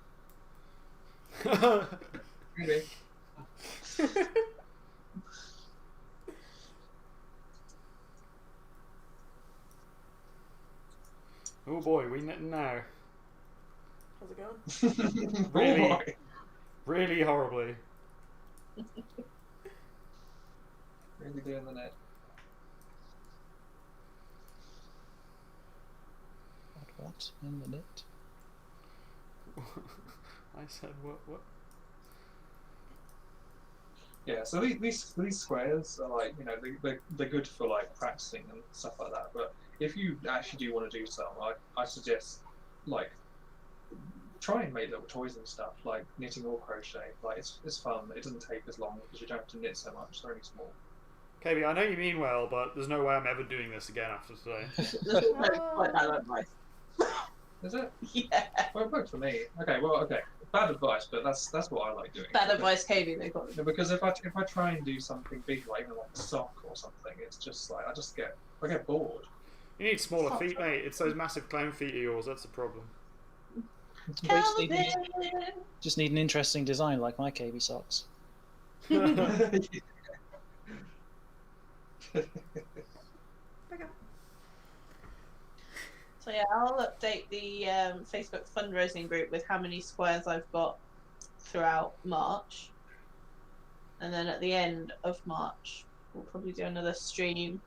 Maybe. Oh boy, we knitting now. How's it going? Really? Oh boy. Really horribly. Really doing the net. What in the net? I said what? Yeah, so these squares are like, they're good for like practicing and stuff like that. But if you actually do want to do some, I suggest like try and make little toys and stuff like knitting or crochet. Like it's fun. It doesn't take as long because you don't have to knit so much. They're only small. KB, I know you mean well, but there's no way I'm ever doing this again after today. This is quite bad advice. Is it? Yeah. Well, it worked for me. Okay, bad advice, but that's what I like doing. Bad advice, KB. They got. Yeah, because if I try and do something big, like even like a sock or something, it's just like I get bored. You need smaller feet, mate. It's those massive clown feet of yours. That's the problem. Just need an interesting design like my KB socks. Okay. So yeah, I'll update the Facebook fundraising group with how many squares I've got throughout March, and then at the end of March we'll probably do another stream,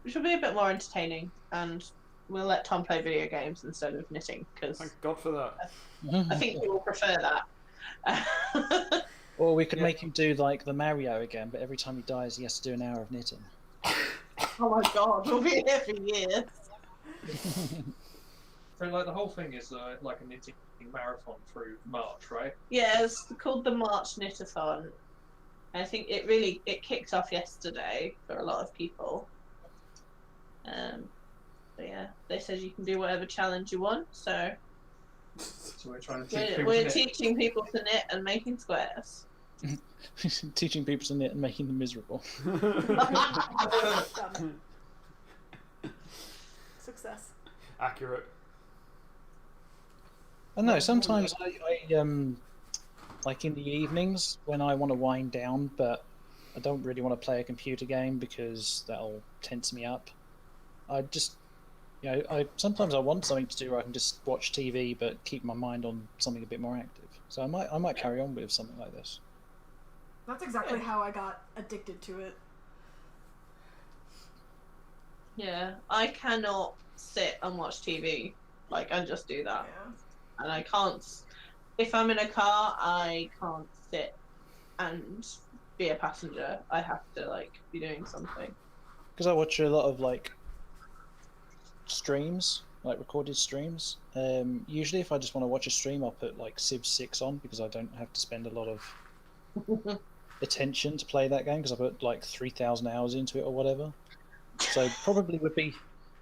which will be a bit more entertaining, and we'll let Tom play video games instead of knitting because Thank God for that. I think he will prefer that. Or we could make him do like the Mario again, but every time he dies, he has to do an hour of knitting. Oh my God, we'll be here for years. So like the whole thing is like a knitting marathon through March, right? Yeah, it's called the March Knitathon. I think it kicked off yesterday for a lot of people. But yeah, they said you can do whatever challenge you want, so So we're trying to teach people we're to knit. teaching people to knit and making squares. Teaching people to knit and making them miserable. Success. Accurate. I know, sometimes I like in the evenings when I want to wind down, but I don't really want to play a computer game because that'll tense me up. I just, sometimes I want something to do where I can just watch TV but keep my mind on something a bit more active. So I might carry on with something like this. That's exactly how I got addicted to it. Yeah, I cannot sit and watch TV and just do that. Yeah. And I can't. If I'm in a car, I can't sit and be a passenger. I have to be doing something. Because I watch a lot of streams, recorded streams. Usually, if I just want to watch a stream, I'll put Civ 6 on because I don't have to spend a lot of attention to play that game because I put 3,000 hours into it or whatever. So probably would be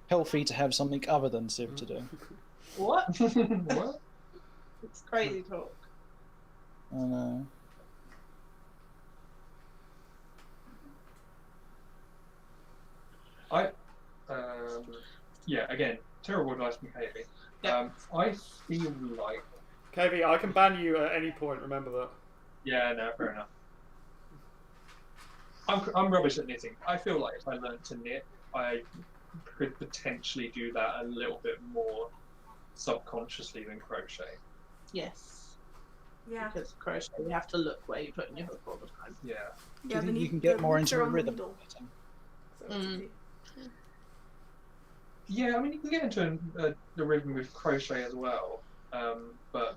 healthy to have something other than Civ to do. What? What? It's crazy talk. I know. Yeah, again, terrible advice from Katie. Yeah. I feel like... KB, I can ban you at any point, remember that. Yeah, no, fair enough. I'm rubbish at knitting. I feel like if I learned to knit, I could potentially do that a little bit more subconsciously than crochet. Yes. Yeah. Because crochet, you have to look where you put in your hook all the time. Yeah. Do you think you can get more into a rhythm? So it's easy. Yeah, I mean, you can get into the rhythm with crochet as well, but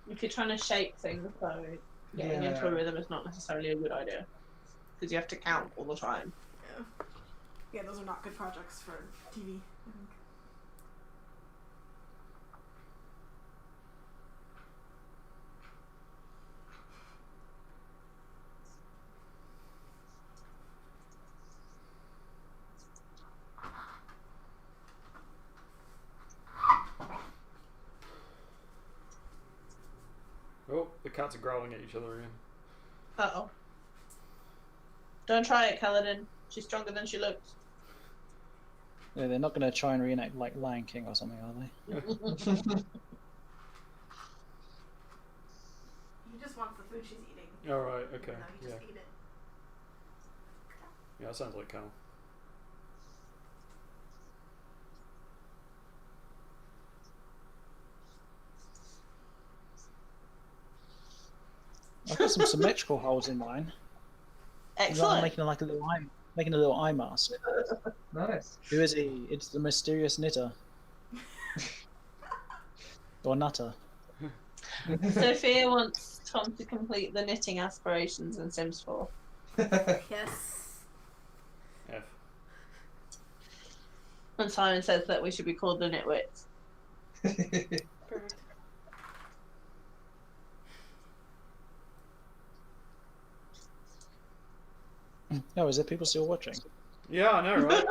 If you're trying to shape things, so getting into a rhythm is not necessarily a good idea because you have to count all the time. Yeah, those are not good projects for TV. I think. Oh, the cats are growling at each other again. Uh-oh. Don't try it, Kaladin. She's stronger than she looks. Yeah, they're not going to try and reenact like Lion King or something, are they? He just wants the food she's eating. All right. Okay. He just eat it. Yeah, that sounds like Cal. I've got some symmetrical holes in mine. Excellent. I'm making like a little eye mask. nice. Who is he? It's the mysterious knitter. Or nutter. Sophia wants Tom to complete the knitting aspirations in Sims 4. Yes. F. And Simon says that we should be called the Nitwits. Perfect. Oh, is there people still watching? Yeah, I know, right?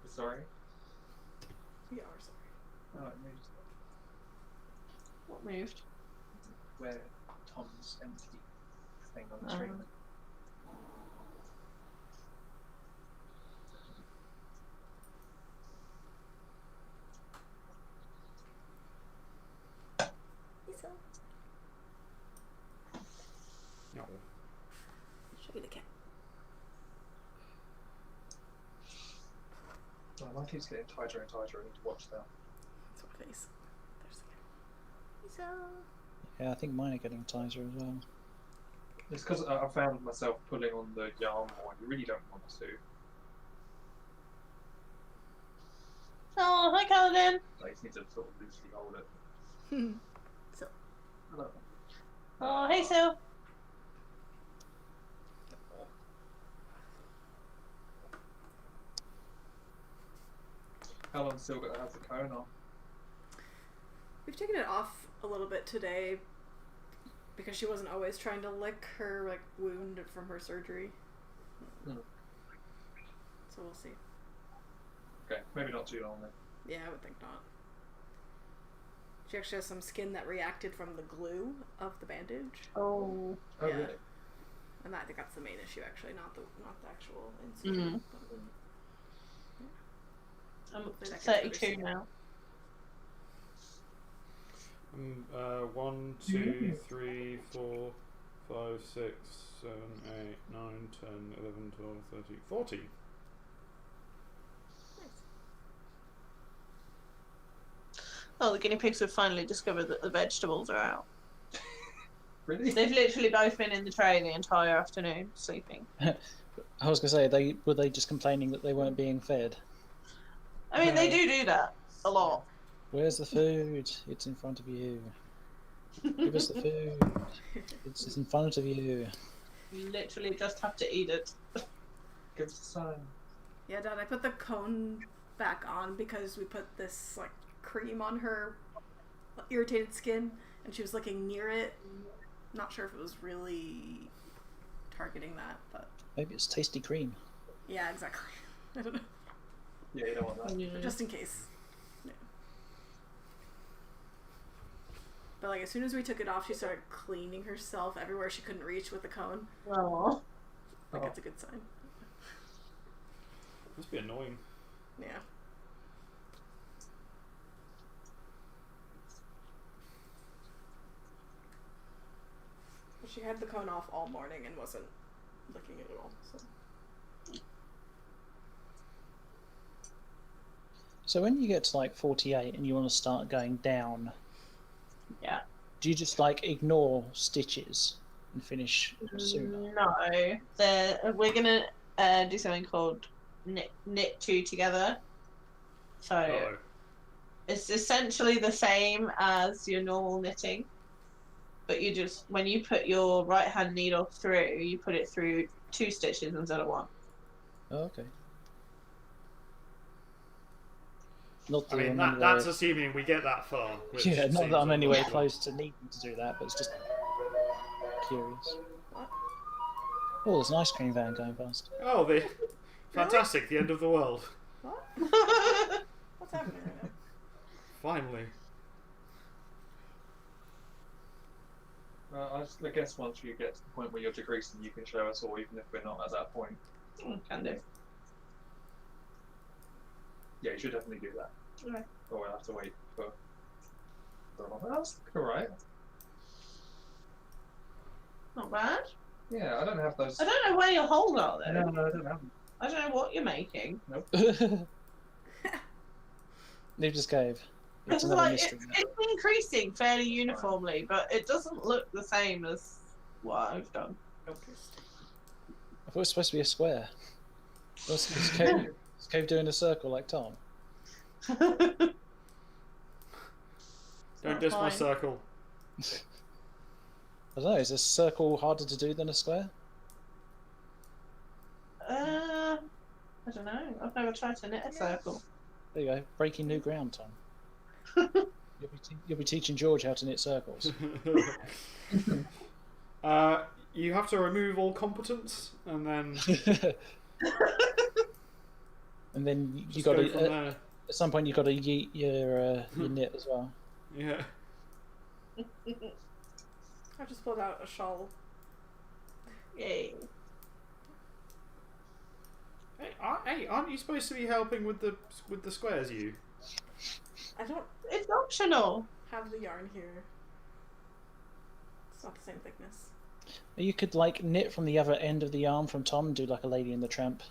Sorry. We are sorry. Oh, it moved. What moved? Where Tom's empty thing on the screen. No. Show you the cat. Oh, my keeps getting tighter and tighter. I need to watch that. That's what face. There's the cat. Yeah, I think mine are getting tighter as well. It's because I found myself pulling on the yarn more. You really don't want to. Oh, hi, Kaladin. Like, you need to sort of loosely hold it. So. Hello. Oh, hey, Sil. How long's still got to have the cone on? We've taken it off a little bit today because she wasn't always trying to lick her wound from her surgery. Hmm. So we'll see. Okay, maybe not too long then. Yeah, I would think not. She actually has some skin that reacted from the glue of the bandage. Oh. Oh, Yeah. really? And I think that's the main issue, actually, not the actual incision. I'm Hopefully that gets 32 better now. 1, 2, 3, 4, 5, 6, 7, 8, 9, 10, 11, 12, 13, 14. Oh, the guinea pigs have finally discovered that the vegetables are out. Really? They've literally both been in the tray the entire afternoon, sleeping. I was going to say, were they just complaining that they weren't being fed? I mean, they do that a lot. Where's the food? It's in front of you. Give us the food. It's in front of you. You literally just have to eat it. Give us a sign. Yeah, Dad, I put the cone back on because we put this cream on her irritated skin, and she was looking near it. Not sure if it was really targeting that, but Maybe it's tasty cream. yeah, exactly. I don't know. Yeah, you don't want that. But just in case. Yeah. But as soon as we took it off, she started cleaning herself everywhere she couldn't reach with the cone. Oh. That's a good sign. Must be annoying. Yeah. But she had the cone off all morning and wasn't licking it at all. So when you get to 48 and you want to start going down, Yeah. do you just ignore stitches and finish sooner? No. We're going to do something called knit two together. So Uh-oh. it's essentially the same as your normal knitting, but you just, when you put your right hand needle through, you put it through 2 stitches instead of 1. Oh, okay. Not I that mean, I'm that's anywhere... assuming we get that far. Which Yeah, not seems that I'm anywhere unlikely. close to needing to do that, but it's just curious. What? Oh, there's an ice cream van going past. Oh, fantastic! The end of the world. What? What's happening right now? Finally. I guess once you get to the point where you're decreasing, you can show us all, even if we're not at that point. Can do. Yeah, you should definitely do that. Okay. Or we'll have to wait for a while. That's alright. Not bad. Yeah, I don't have those. I don't know where your holes are though. No, I don't have them. I don't know what you're making. Nope. Needles Cave. It's It's another like mystery. it's increasing fairly uniformly, but it doesn't look the same as what I've done. I thought it was supposed to be a square. Is Cave doing a circle like Tom? Don't diss my fine. circle. I don't know, is a circle harder to do than a square? I don't know. I've never tried to knit a circle. There you go, breaking new ground, Tom. You'll be teaching George how to knit circles. You have to remove all competence, and then And then you just got go to from there. at some point you got to yeet your knit as well. Yeah. I just pulled out a shawl. Yay. Hey, aren't you supposed to be helping with the squares? You. I don't It's optional. have the yarn here. It's not the same thickness. You could like knit from the other end of the arm from Tom and do like a Lady and the Tramp.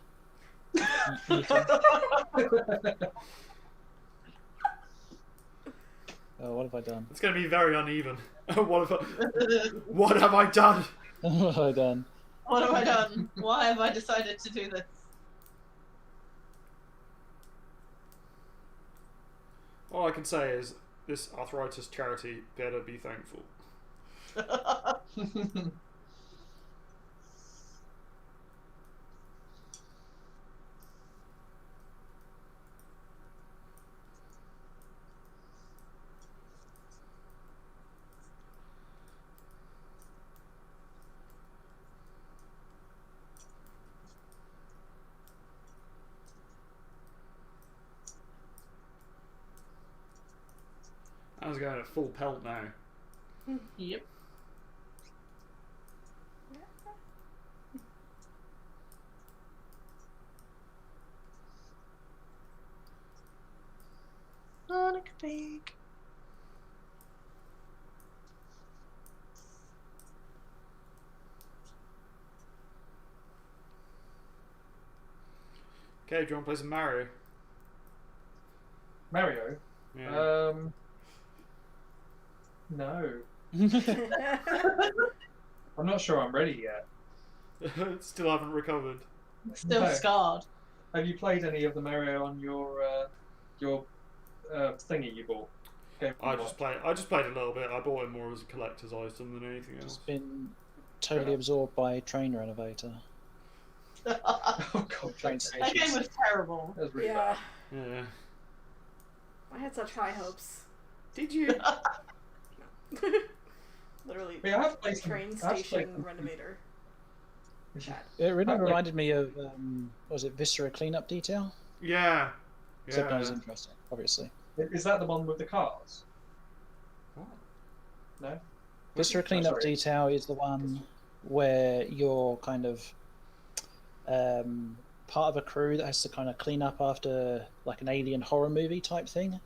Oh, what have I done? It's going to be very uneven. What have I done? What have I done? What have I done? Why have I decided to do this? All I can say is this arthritis charity better be thankful. I was going at full pelt now. Yep. On a pig. Okay, do you want to play some Mario? Mario? Yeah. No. I'm not sure I'm ready yet. Still haven't recovered. Still No. scarred. Have you played any of the Mario on your thingy you bought? Game I just played a little bit. I bought it more as a collector's item than anything else. Just been totally absorbed by Train Renovator. Oh god, Train That game stations. was terrible. that was really Yeah. Yeah. I had such high hopes. Did you? Literally, bad. Yeah, I have played some, train I have played station some- renovator. It really Like- reminded me of, was it Viscera Cleanup Detail? Yeah. Except not Yeah. as interesting, obviously. Is that the one with the cars? What? No? Viscera Oh, Cleanup sorry. Detail is the one where you're kind of part of a crew that has to kind of clean up after like an alien horror movie type thing,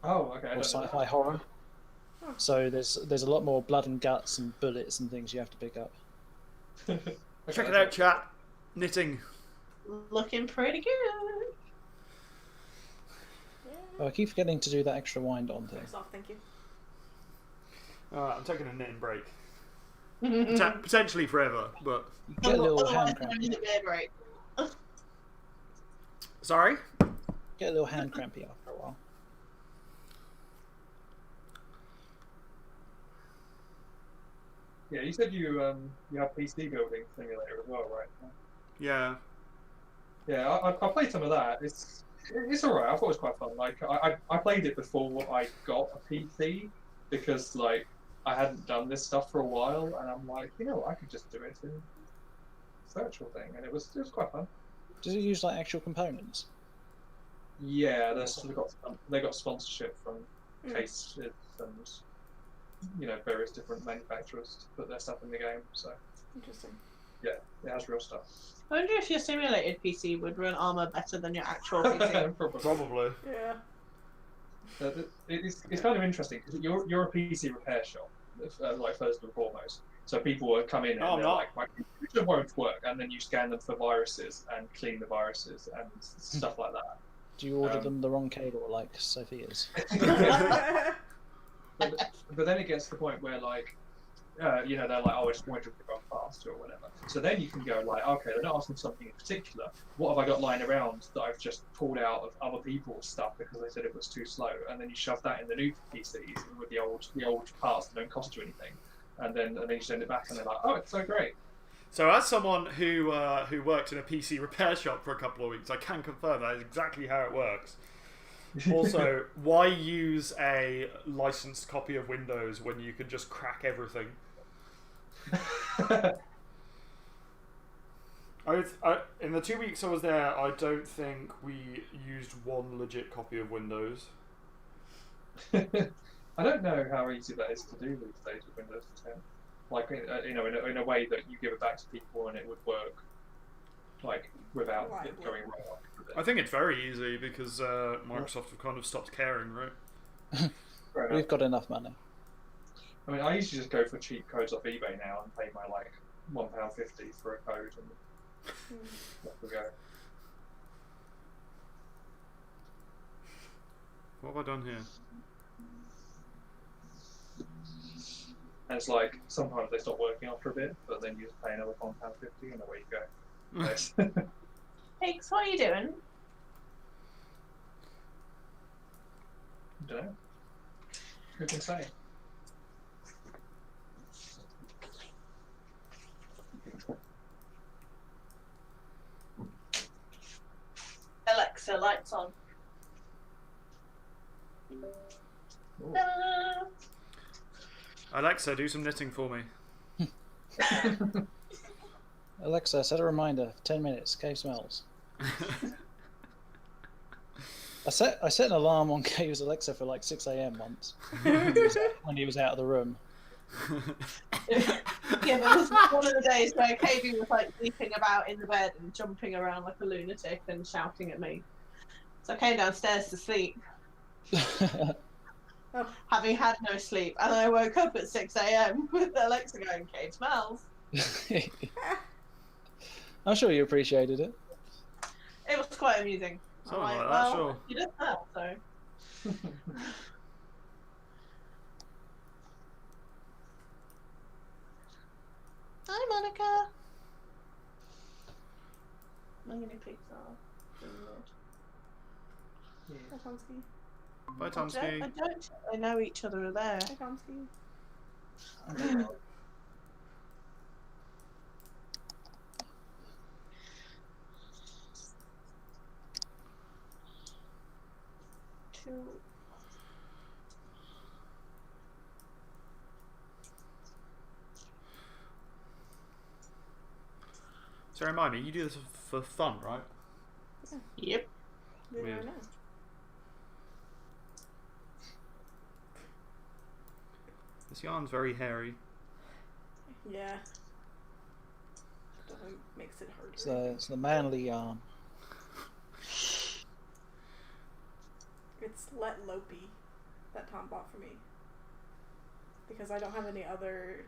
Oh, okay. I or don't know. sci-fi horror. Oh. So there's a lot more blood and guts and bullets and things you have to pick up. Okay, Check it that's out, chat. Knitting. Looking pretty good. Oh, I keep forgetting to do that extra wind on thing. First off, thank you. I'm taking a knitting break. Mm-hmm. Potentially forever, but You get a little hand cramp. Time in the beer break. Sorry? Get a little hand crampy after a while. Yeah, you said you have PC building simulator as well, right? Yeah. Yeah, I played some of that. It's alright. I thought it was quite fun. Like I played it before I got a PC because like I hadn't done this stuff for a while, and I'm like, I could just do it in virtual thing, and it was quite fun. Does it use like actual components? Yeah, they got sponsorship from cases and various different manufacturers to put their stuff in the game. So Interesting. yeah, it has real stuff. I wonder if your simulated PC would run Armour better than your actual PC. Probably. Yeah. It's kind of interesting because you're a PC repair shop, like first and foremost. So people will come in and they're like, "My computer won't work," and then you scan them for viruses and clean the viruses and stuff like that. Do you order them the wrong cable like Sophia's? But then it gets to the point where like, they're like, "Oh, I just wanted to run faster" or whatever. So then you can go like, "Okay, they're not asking something in particular. What have I got lying around that I've just pulled out of other people's stuff because they said it was too slow?" And then you shove that in the new PCs with the old parts that don't cost you anything, and then you send it back and they're like, "Oh, it's so great." So as someone who worked in a PC repair shop for a couple of weeks, I can confirm that is exactly how it works. Also, why use a licensed copy of Windows when you can just crack everything? In the 2 weeks I was there, I don't think we used one legit copy of Windows. I don't know how easy that is to do these days with Windows 10. Like, in a way that you give it back to people and it would work, like, without it going wrong. I think it's very easy because Microsoft have kind of stopped caring, right? We've got enough money. I mean, I usually just go for cheap codes off eBay now and pay my like £1.50 for a code and off we go. What have I done here? And it's like sometimes they stop working after a bit, but then you just pay another £1.50 and away you go. Nice. Higgs, what are you doing? I don't know. Who can say? Alexa, lights on. Alexa, do some knitting for me. Alexa, set a reminder for 10 minutes. Cave smells. I set an alarm on Cave's Alexa for like 6 AM once when he was out of the room. Yeah, but this was one of the days where Katie was like sleeping about in the bed and jumping around like a lunatic and shouting at me. So I came downstairs to sleep, having had no sleep, and I woke up at 6 AM with Alexa going, "Cave smells." I'm sure you appreciated it. It was quite amusing. Something I'm like that, well, sure. you did that, so. Hi, Monica. My guinea pigs are weird. Hi, Tomsky. Bye, Tomsky. I don't. They know each other are there. Hi, Tomsky. Two. So remind me, you do this for fun, right? Yep. Weird. This yarn's very hairy. Yeah. Definitely makes it harder. It's the manly yarn. It's Let Lopey that Tom bought for me. Because I don't have any other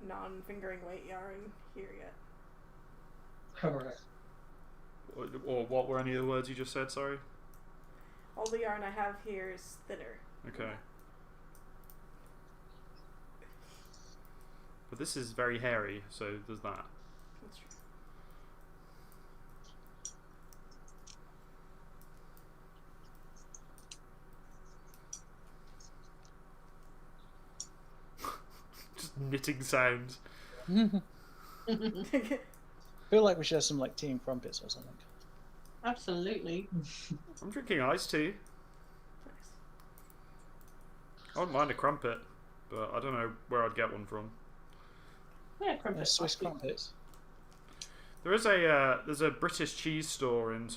non-fingering weight yarn here yet. Alright. Or what were any of the words you just said, sorry? All the yarn I have here is thinner. Okay. But this is very hairy, so there's that. That's true. knitting sounds. Feel like we should have some like tea and crumpets or something. Absolutely. I'm drinking iced tea. I wouldn't mind a crumpet, but I don't know where I'd get one from. Yeah, crumpets. Swiss crumpets. There's a British cheese store in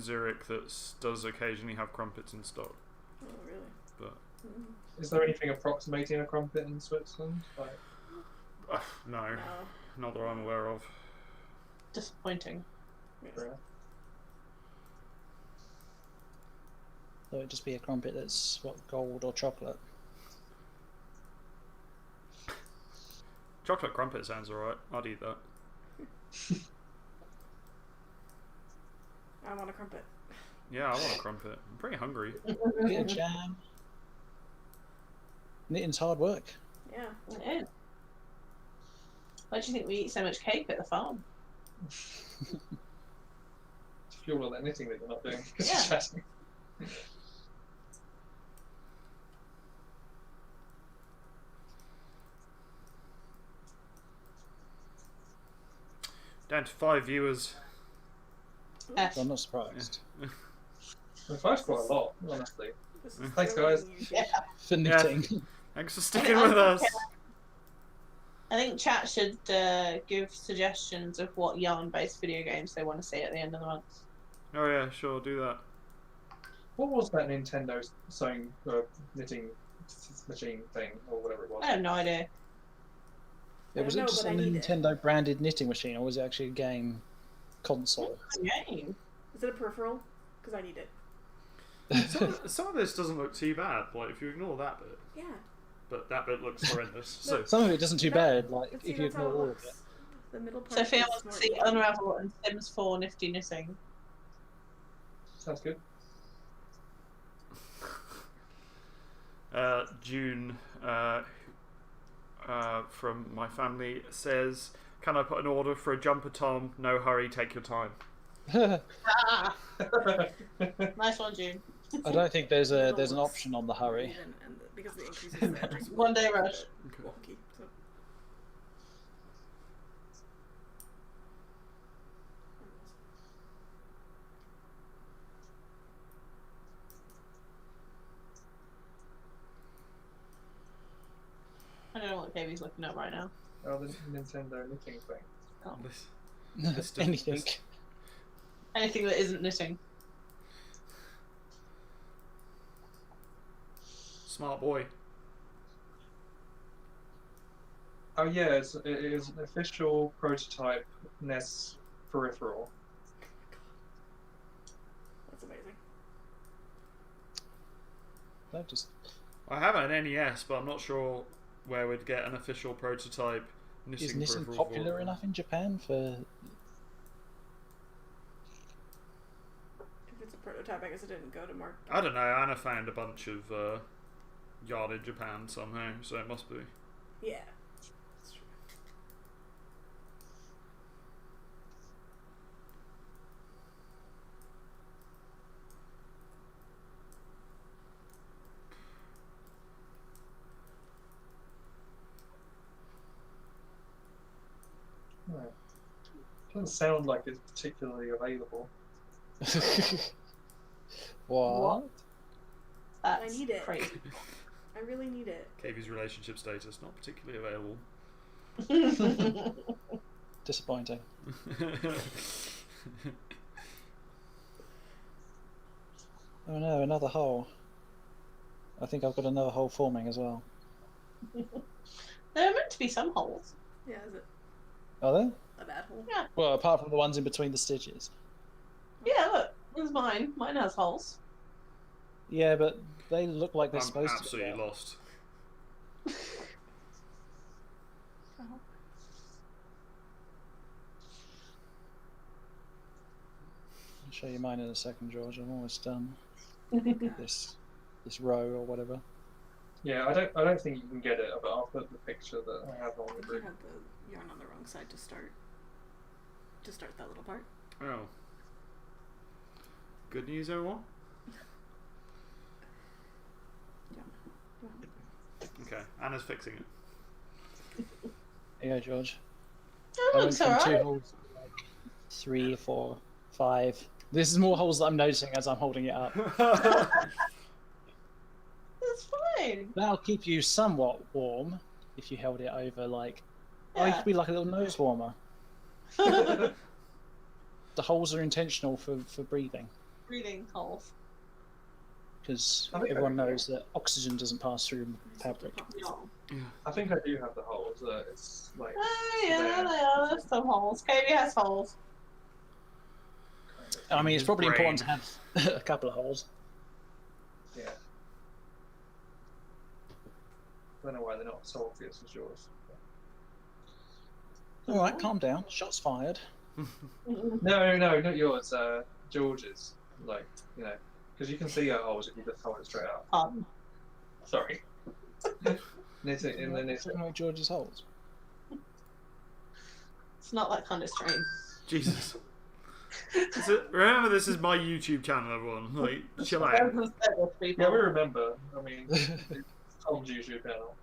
Zurich that does occasionally have crumpets in stock. Oh, really? But Is there anything approximating a crumpet in Switzerland? Like, no, not that I'm aware of. Disappointing. yeah. So it'd just be a crumpet that's what, gold or chocolate. Chocolate crumpet sounds alright. I'd eat that. I want a crumpet. Yeah, I want a crumpet. I'm pretty hungry. Bit of jam. Knitting's hard work. Yeah. It is. Why do you think we eat so much cake at the farm? To fuel all that knitting that you're not doing. Yeah. Down to 5 viewers. I'm not surprised. We've quite a lot, honestly. This is Thanks, really guys. unusual. Yeah. For knitting. Thanks for sticking with us. I think chat should give suggestions of what yarn-based video games they want to see at the end of the month. Oh yeah, sure, do that. What was that Nintendo sewing knitting machine thing, or whatever it was? I have no idea. Was I it know, just but a I need it. Nintendo branded knitting machine, or was it actually a game console? Game. Is it a peripheral? Because I need it. Some of this doesn't look too bad. Like if you ignore that bit, Yeah. but that bit looks horrendous. So Some of it isn't too bad, like But see, if you that's how ignore it all of it. looks. The middle part. Sophia is wants to more see like- Unravel and Sims 4 Nifty Knitting. Sounds good. June from my family says, "Can I put an order for a jumper, Tom? No hurry, take your time." Ah! Nice one, June. I don't think there's an Middle looks option on the hurry. even, and because the increases the edges were One day a rush. bit wonky, so. I don't know what Davey's looking at right now. Oh, the Nintendo knitting thing. Oh. Anything. Anything that isn't knitting. Smart boy. Oh yeah, it is an official prototype NES peripheral. That's amazing. No, just I have an NES, but I'm not sure where we'd get an official prototype knitting is knitting peripheral popular for. enough in Japan for? If it's a prototype, I guess it didn't go to market. I don't know. Anna found a bunch of yarn in Japan somehow, so it must be. Yeah. That's true. Right. Doesn't sound like it's particularly available. What? That's I need it. crazy. I really need it. KV's relationship status not particularly available. Disappointing. Oh no, another hole. I think I've got another hole forming as well. There are meant to be some holes. Yeah, is it Are there? a bad hole? Yeah. Well, apart from the ones in between the stitches. Yeah, look. There's mine. Mine has holes. Yeah, but they look like they're I'm supposed to. absolutely lost. I'll show you mine in a second, George. I'm almost done. This row or whatever. Yeah, I don't think you can get it, but I'll put the picture that I have on I the think you group. have the yarn on the wrong side to start. To start that little part. Oh. Good news, everyone? Yeah. Okay, Anna's fixing it. Here you go, George. That I went looks from 2 alright. holes to like 3, 4, 5. This is more holes that I'm noticing as I'm holding it up. That's fine. That'll keep you somewhat warm if you held it over like... Oh, you Yeah. could be like a little nose warmer. The holes are intentional for breathing. Breathing holes. Because I think everyone knows that oxygen doesn't pass through fabric. No. I think I do have the holes. It's like. Oh, yeah, they are. There's some holes. Katie has holes. I mean, it's probably Brain. important to have a couple of holes. Yeah. I don't know why they're not so obvious as yours. All right, calm down. Shots fired. No, not yours. George's. Like, you know, because you can see her holes if you just hold it straight up. Sorry. Knitting in the knitting. Talking about George's holes. It's not that kind of strain. Jesus. Remember, this is my YouTube channel, everyone. Like, chill out. Yeah, we remember. I mean, it's Tom's YouTube channel.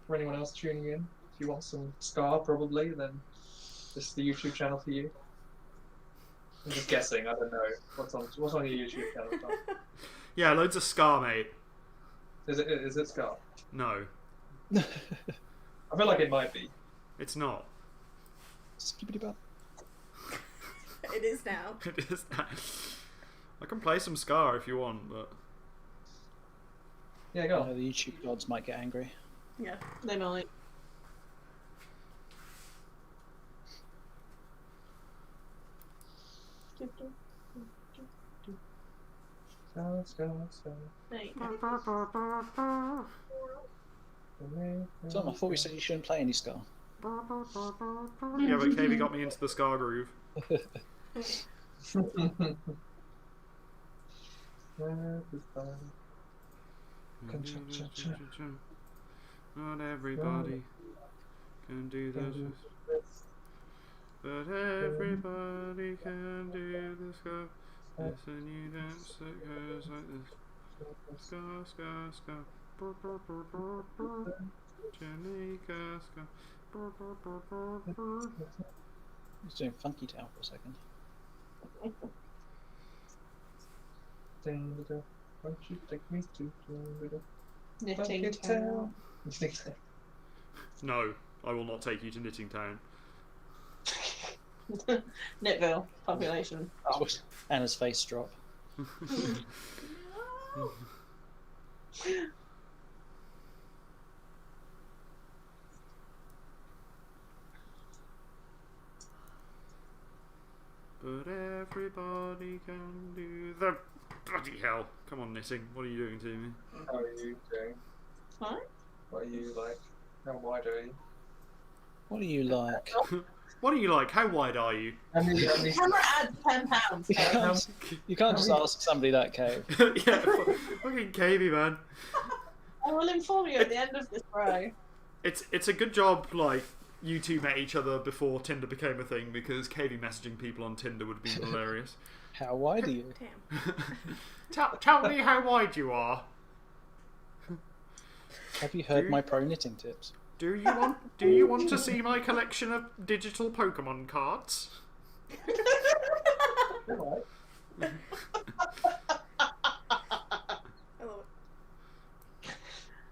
For anyone else tuning in, if you want some Scar, probably, then this is the YouTube channel for you. I'm just guessing. I don't know what's on your YouTube channel. Tom? Yeah, loads of Scar, mate. Is it Scar? No, I feel like it might be. it's not. Skippity-bop. It is now. It is. I can play some Scar if you want, but Yeah, I go know on. the YouTube gods might get angry. Yeah. They might. Scar. There you go. Tom, I thought we said you shouldn't play any Scar. yeah, but Kavy got me into the Scar groove. Not everybody can do this, but everybody can do the Scar. Listen, you dance that goes like this. Scar, Scar, Scar. Brr, brr, brr, brr, brr. Jamaica, Scar. Brr, brr, brr, brr, brr. He's doing Funky Town for a second. Won't you take me to Knitting town. No, I will not take you to Knitting Town. Knitville population. Oh. Anna's face drop. But everybody can do the bloody hell. Come on, Knitting. What are you doing to me? How are you doing? What? What are you like? How wide are you? What do you like? What are you like? How wide are you? Camera adds £10. You can't just ask somebody that, Cave. Yeah, fucking Kavy, man. I will inform you at the end of this row. It's a good job, like, you two met each other before Tinder became a thing, because Kavy messaging people on Tinder would be hilarious. How wide are you? Damn. Tell me how wide you are. Have you heard my pro knitting tips? Do you want to see my collection of digital Pokemon cards? I love it.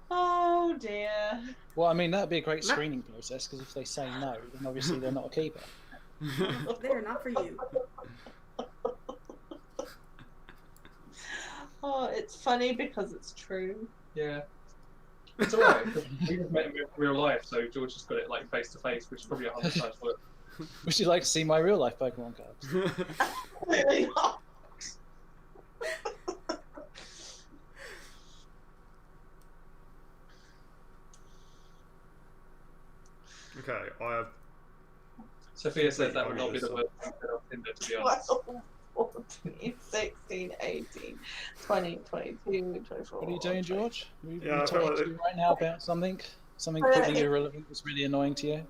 Oh dear. Well, I mean, that'd be a great screening process, because if they say no, then obviously they're not a keeper. They're not for you. Oh, it's funny because it's true. Yeah. It's alright, because we just met him in real life, so George just got it like face to face, which is probably 100 times worse. Would you like to see my real life Pokemon cards? Absolutely not. Okay, I have. Sophia says that would not be the worst thing said on Tinder, to be honest. 12, 14, 16, 18, 20, 22, 24. What are you doing, George? Are you Yeah, I feel talking like to me right now about something? Something pretty irrelevant that's really annoying to you?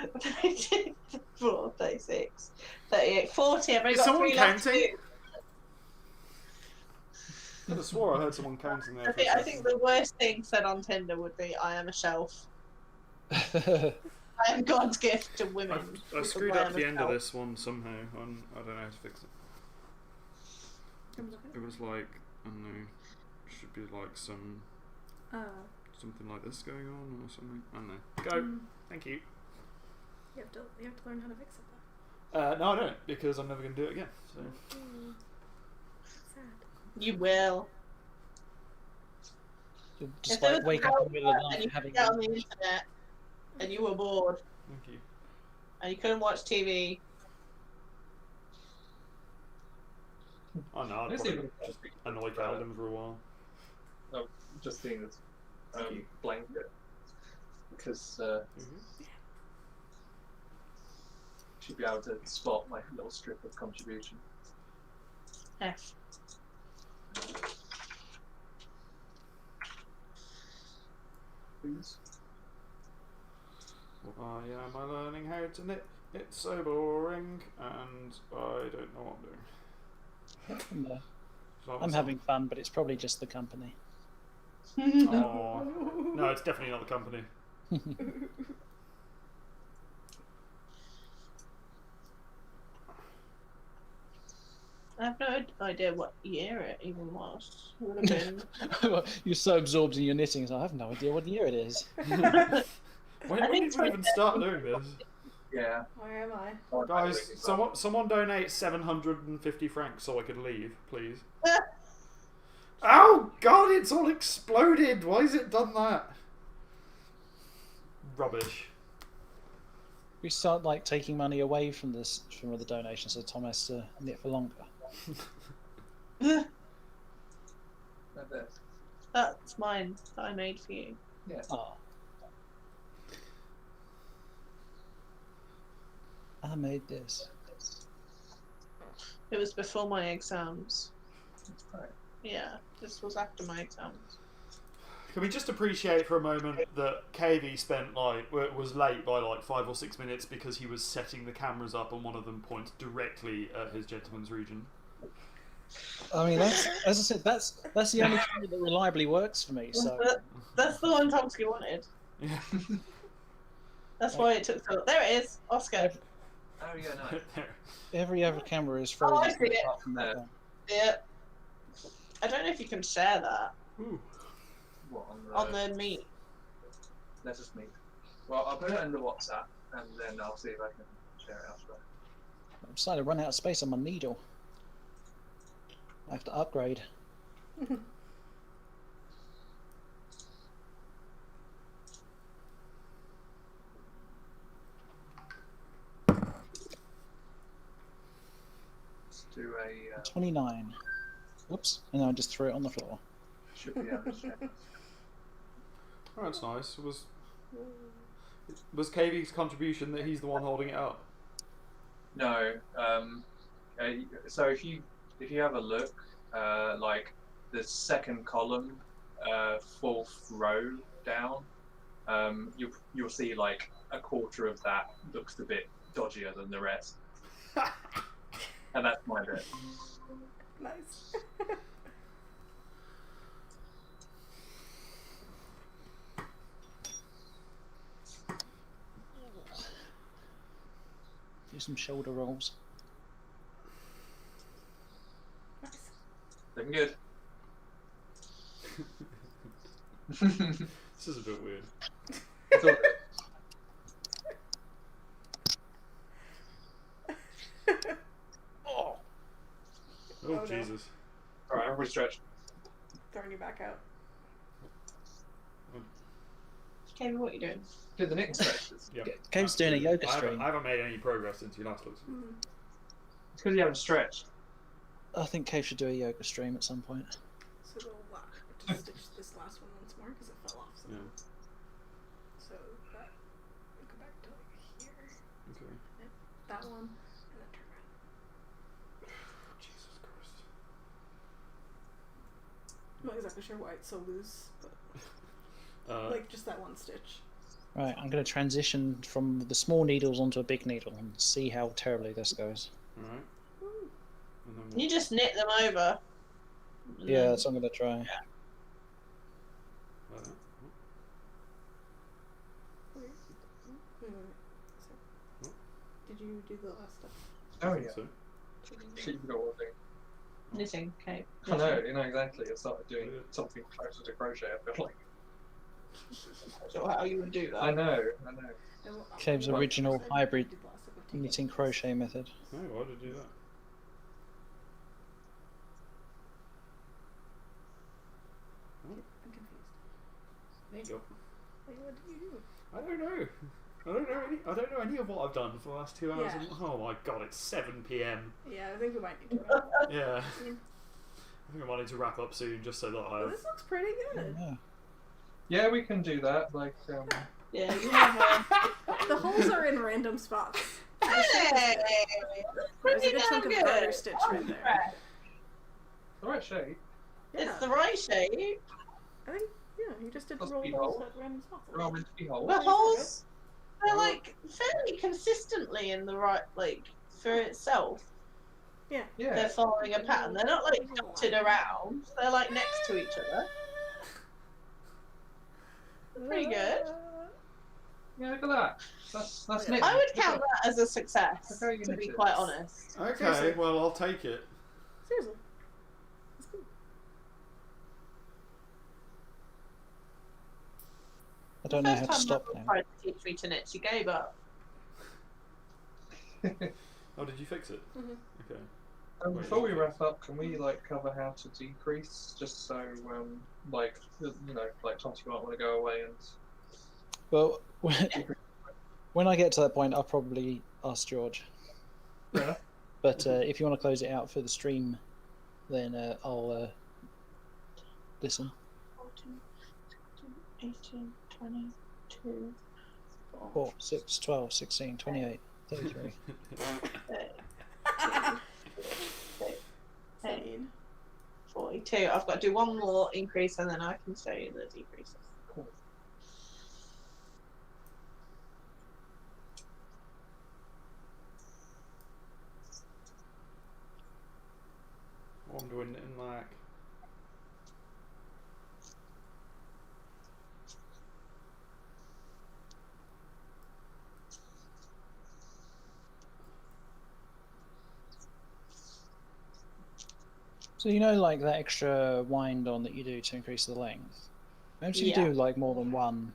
34, 36, 38, 40. I've only Is got someone 3 left to counting? do. I could have swore I heard someone counting there I for a think, I second. think the worst thing said on Tinder would be, I am a shelf. I am God's gift to women. I screwed up the end of this one somehow. I don't know how to fix it. It was like, I don't know, should be like something like this going on or something. I don't know. Go. Thank you. You have to learn how to fix it No, I don't, because I'm never going to do it again. So. Sad. You will. You'll just If there like was wake a up in the middle of the world night and you having could get on the internet and you were bored Thank you. and you couldn't watch TV. Oh no, I'd Let's see if probably we can just speak annoy about Calvin for a while. just seeing this blanket because she'd be able to spot my little strip of contribution. F. Please. Why am I learning how to knit? It's so boring, and I don't know what I'm doing. No. So I'm having fun, but it's probably just the company. Oh. No, it's definitely not the company. I have no idea what year it even was. It would have been. You're so absorbed in your knitting, so I have no idea what year it is. When did we even start doing this? Yeah. Where am I? Guys, someone donate 750 francs so I could leave, please. Oh god, it's all exploded! Why has it done that? Rubbish. We start like taking money away from the donations, so Tom has to knit for longer. That's mine that I made for you. Yeah. Oh. I made this. It was before my exams. That's right. Yeah, this was after my exams. Can we just appreciate for a moment that KV was late by like 5 or 6 minutes because he was setting the cameras up and one of them points directly at his gentleman's region? I mean, as I said, that's the only camera that reliably works for me. So That's the one Tomsky wanted. Yeah. That's why it took so long. There it is, Oscar. Oh yeah, no. every other camera is Oh, I frozen see it. apart from that one. Yeah. I don't know if you can share that Ooh. What, on the meet. Let's just meet. Well, I'll put it in the WhatsApp and then I'll see if I can share it elsewhere. I'm starting to run out of space on my needle. I have to upgrade. Let's do a 29. Whoops. And then I just threw it on the floor. should be able to share. Oh, that's nice. Was KV's contribution that he's the one holding it up? No. So if you have a look, like the second column, fourth row down, you'll see like a quarter of that looks a bit dodgier than the rest, and that's my bit. Nice. Do some shoulder rolls. Nice. Looking good. This is a bit weird. It's all good. Oh. Oh, no. Jesus. All right, everybody stretch. Throwing you back out. Okay, what are you doing? Do the next stretches. Yeah. Cave's doing a yoga I stream. haven't made any progress since you last looked. It's because you haven't stretched. I think Cave should do a yoga stream at some point. So we'll just stitch this last one once more because it fell off. So, Yeah. so that we'll go back to like here. Okay. Yep, that one, and then turn around. Jesus Christ. I'm not exactly sure why it's so loose, but like just that one stitch. Right, I'm going to transition from the small needles onto a big needle and see how terribly this goes. Alright. And then You just knit them over. Yeah, that's what I'm going to try. like that. Wait. So, did you do the last stuff? Oh I think yeah. so. Keep got one thing. Knitting, okay. I know, exactly. I started doing something closer to crochet, I feel like. So how you would do that? I know. Cave's original hybrid knitting crochet method. No, why did you do that? I'm confused. There you go. Wait, what did you do? I don't know. I don't know any of what I've done for the last 2 hours. Yeah. And, oh my god, it's 7 p.m. Yeah, I think we might need to wrap. Yeah. I think I might need to wrap up soon just so that I Well, have. this looks pretty good. Yeah. Yeah, we can do that. Like, Yeah, you have The holes are in random spots. Hey! There's a Pretty good damn chunk of good. garter stitch right there. the right shape. It's the right shape. I think, yeah, you just did Must roll be holes holes. at random spots. They're all meant to be holes. The holes are like fairly consistently in the right, like for itself. Yeah. Yeah. They're following a pattern. They're not like dotted around. They're like next to each other. Pretty good. Yeah, look at that. That's knit. I would count that as a success, Look how you to knit be it. quite honest. Okay, Seriously. well, I'll take it. Seriously. That's cool. I don't know how First to time stop Mum now. tried to teach me to knit, she gave up. Oh, did you fix it? Mm-hmm. Okay. Before we wrap up, can we like cover how to decrease, just so like like Tomty might want to go away and. Well, when I get to that point, I'll probably ask George. Fair enough. But if you want to close it out for the stream, then I'll listen. 14, 16, 18, 22, 4, 6, 12, 16, 28, 33. 18, 42. I've got to do one more increase and then I can show you the decreases. Cool. What I'm doing in like. So you know, like that extra wind on that you do to increase the length. Maybe you Yeah. do like more than one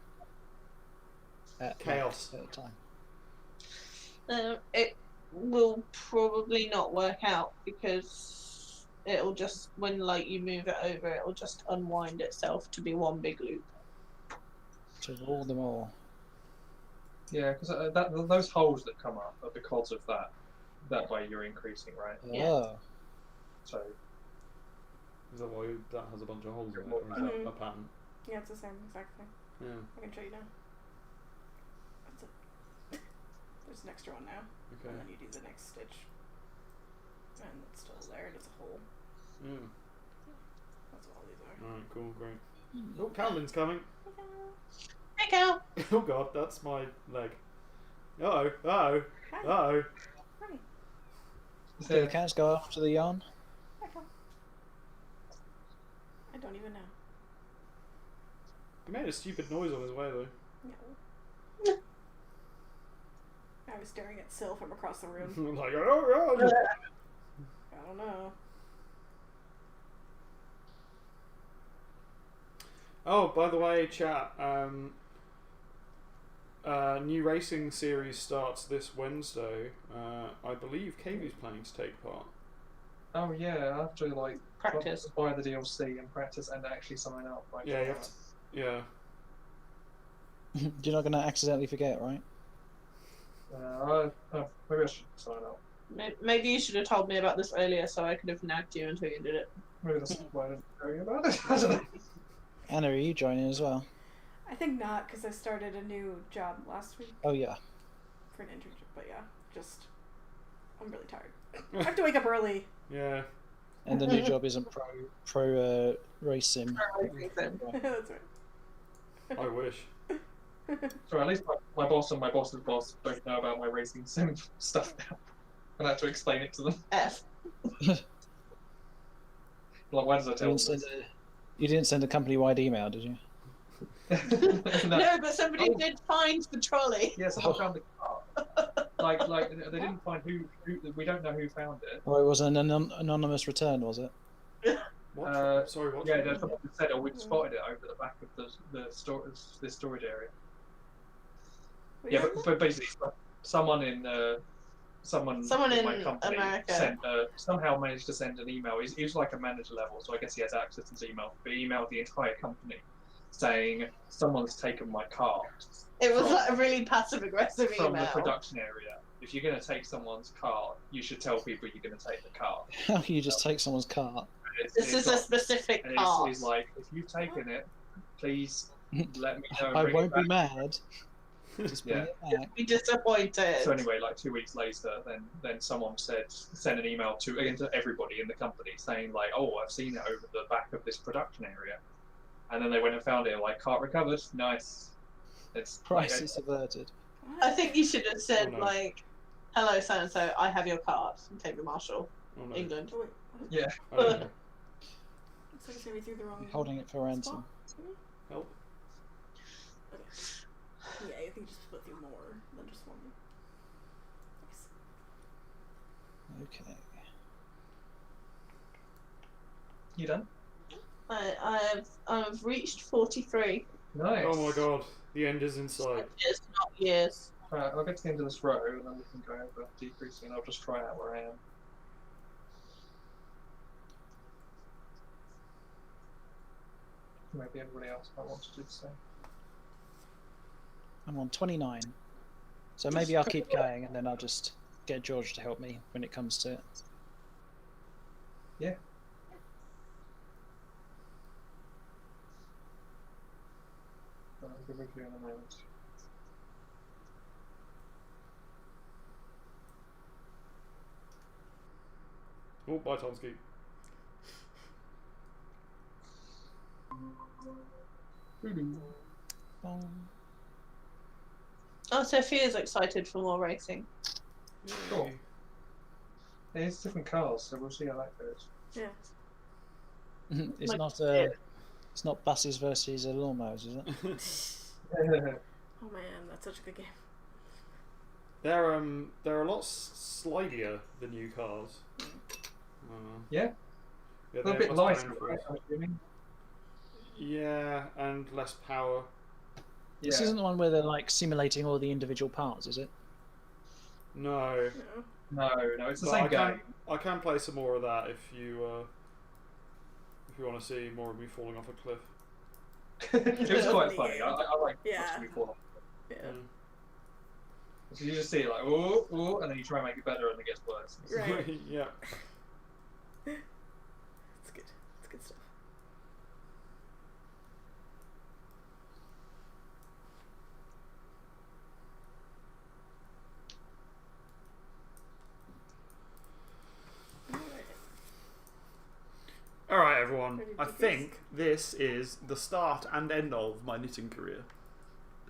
at Chaos. at a time. It will probably not work out because it'll just, when like you move it over, it'll just unwind itself to be one big loop. To rule them all. Yeah, because those holes that come up are because of that. That way you're increasing, right? Yeah. Oh. So Is that why that has a bunch of holes in it? Or is that Mhm. a pattern? Yeah, it's the same exact thing. Yeah. I can show you now. That's it. There's an extra one now. Okay. And then you do the next stitch. And it's still there, and it's a hole. Yeah. That's what all these are. Alright, cool, great. Oh, Calvin's coming. Hey, Cal. Oh god, that's my leg. Uh-oh, uh-oh, Hi. uh-oh. Hi. Do the cats go after the yarn? Hi, Cal. I don't even know. He made a stupid noise on his way though. No. I was staring at Syl from across the room. I'm like, oh god! I don't know. Oh, by the way, chat, new racing series starts this Wednesday. I believe Kaylee's planning to take part. oh yeah, I have to like Practice. buy the DLC and practice and actually sign up. Like, Yeah, you have to, yeah. You're not going to accidentally forget, right? Maybe I should sign up. Maybe you should have told me about this earlier so I could have nagged you until you did it. Maybe that's why I didn't tell you about it. I don't know. Anna, are you joining as well? I think not, because I started a new job last week Oh yeah. for an internship. But yeah, just I'm really tired. I have to wake up early. Yeah. And the new job isn't pro race sim. That's right. I wish. So at least my boss and my boss's boss both know about my racing sim stuff now. And I have to explain it to them. F. Like, why does I tell them You didn't send a company-wide email, did you? this? No, but somebody did find the trolley. Yeah, someone found the car. Like they didn't find who. We don't know who found it. Oh, it was an anonymous return, was it? What? Sorry, what? Yeah, someone said, "Oh, we spotted it over the back of the storage area." Yeah, but basically, someone in my company America somehow managed to send an email. He was like a manager level, so I guess he has access to his email. But he emailed the entire company saying someone's taken my car. It was like a really passive-aggressive From email. the production area. If you're going to take someone's car, you should tell people you're going to take the car. How you just take someone's car? This is a specific part. He's like, if you've taken it, please let me know. I won't be mad. Just bring it back. Be disappointed. So anyway, like 2 weeks later, then someone sent an email to everybody in the company saying like, oh, I've seen it over the back of this production area, and then they went and found it. Like, cart recovered. Nice. It's Crisis averted. I think you should have said Oh, no. like, "Hello, so and so. I have your card from Taylor Marshall, Oh, no. England." Oh, wait, what? Yeah. I don't know. Looks like I sent me through the wrong. Holding it for ransom. spot. Help. Okay. Yeah, I think just split through more than just one. Nice. Okay. You done? I've reached 43. Nice. Oh my god, the end is in sight. It's not years. Right, I'll get to the end of this row and then we can go over decreasing. And I'll just try out where I am. Maybe everybody else might want to do the same. I'm on 29. So maybe I'll keep going and then I'll just get George to help me when it comes to it. Yeah. I'll be with you in a moment. Oh, bye, Tomsky. Oh, Sophia's excited for more racing. Cool. Yay. Yeah, it's different cars, so we'll see how that goes. Yeah. It's Like, not yeah. it's not buses versus lawnmowers, is it? Oh man, that's such a good game. They're a lot slidier than new cars. Yeah. Yeah, A they're bit less lighter, downforce. right? I'm assuming. Yeah, and less power. This Yeah. isn't the one where they're like simulating all the individual parts, is it? No. No. No, it's the But same I game. can play some more of that if you want to see more of me falling off a cliff. It was quite Funny funny. game. I like Yeah. watching you fall off. Yeah. Mm. So you just see it like, oh, oh, and then you try and make it better and it gets worse. Right. Yeah. It's good. It's good stuff. Alright. All right, everyone. Ready to I do this? think this is the start and end of my knitting career.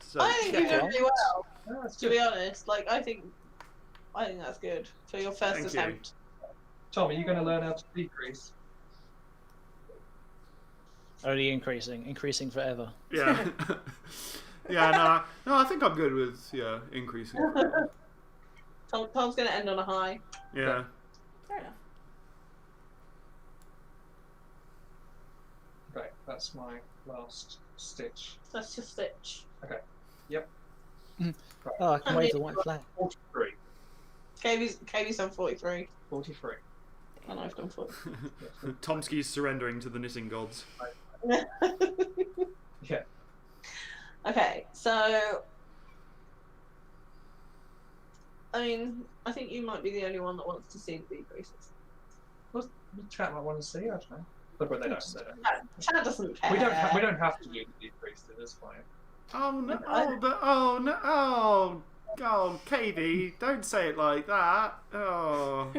So I think you check did it. really well, Yeah, that's to good. be honest. Like, I think that's good for your first Thank you. attempt. Tom, are you going to learn how to decrease? Only increasing forever. Yeah. Yeah. No. I think I'm good with increasing. Tom's going to end on a high. Yeah. Fair enough. Okay, that's my last stitch. That's your stitch. Oh, I can wave the white flag. 43. Katie's done 43. 43. And I've done 40. Tomsky's surrendering to the knitting gods. Yeah. Okay, so I mean, I think you might be the only one that wants to see the decreases. The chat might want to see, I don't know. But they don't. Chad doesn't care. We don't have to do the decrease, it is fine. Oh no! Oh no! Oh, Katie, don't say it like that. Oh,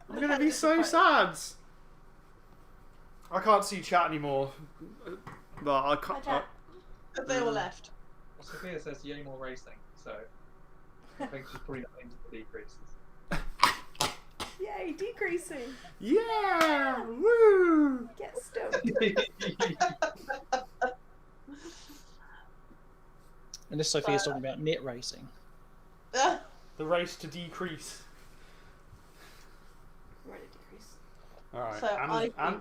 I'm gonna be so sad. I can't see chat anymore. But I can't. Hi, chat. But they all left. Well, Sophia says yay more racing, so I think she's probably not into the decreases. Yay, decreasing. Yeah! Woo! Get stoked. And this Sophia's talking about knit racing. The race to decrease. Ready to decrease. Alright, So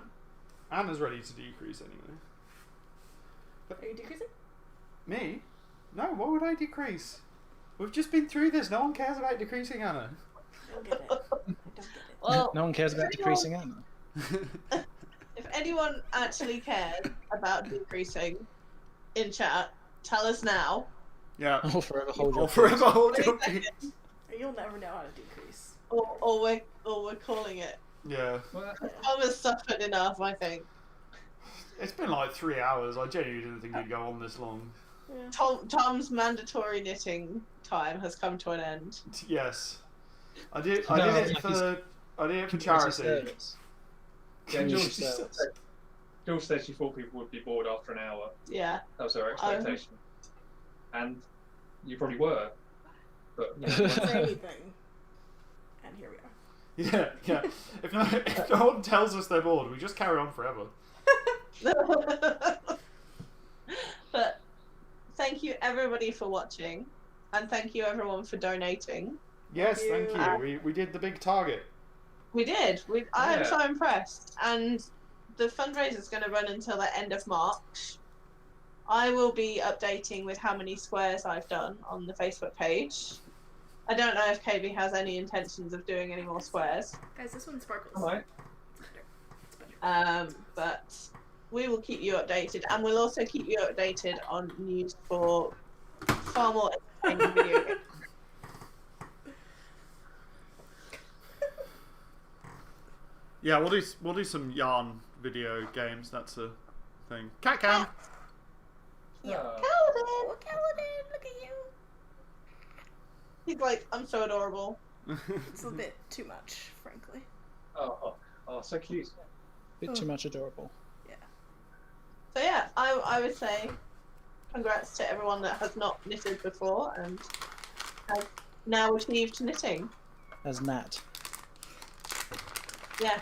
Anna's ready to decrease anyway. Are you decreasing? Me? No, why would I decrease? We've just been through this. No one cares about decreasing, Anna. I don't get it. I don't get it. Well, No one cares about decreasing Anna. if anyone actually cares about decreasing in chat, tell us now. Yeah. Or forever hold your Or forever hold your 30 peace. seconds, You'll never know how to decrease. or we're calling it. Yeah. Well, Tom has suffered enough, I think. It's been like 3 hours. I genuinely didn't think you'd go on this long. Yeah. Tom's mandatory knitting time has come to an end. Yes. I did No, it like for Community charity. service. yeah, Community George service. said she thought people would be bored after an hour. Yeah. That was her expectation. And you probably were. But you know, Say anything. And here we are. Yeah, yeah. If no one tells us they're bored, we just carry on forever. But thank you everybody for watching, and thank you everyone for donating. Yes, Thank thank you. you. We did the big target. We did. I am Yeah. so impressed. And the fundraiser is going to run until the end of March. I will be updating with how many squares I've done on the Facebook page. I don't know if KB has any intentions of doing any more squares, Guys, this one sparkles. alright. It's better. but we will keep you updated, and we'll also keep you updated on news for far more entertaining video games. Yeah, we'll do some yarn video games. That's a thing. Cat cam. Yeah. Oh. Kaladin! Look, Kaladin, look at you. He's like, I'm so adorable. It's a bit too much, frankly. Oh, so cute. Bit too much adorable. So yeah, I would say congrats to everyone that has not knitted before and has now achieved knitting. As Nat. Yeah.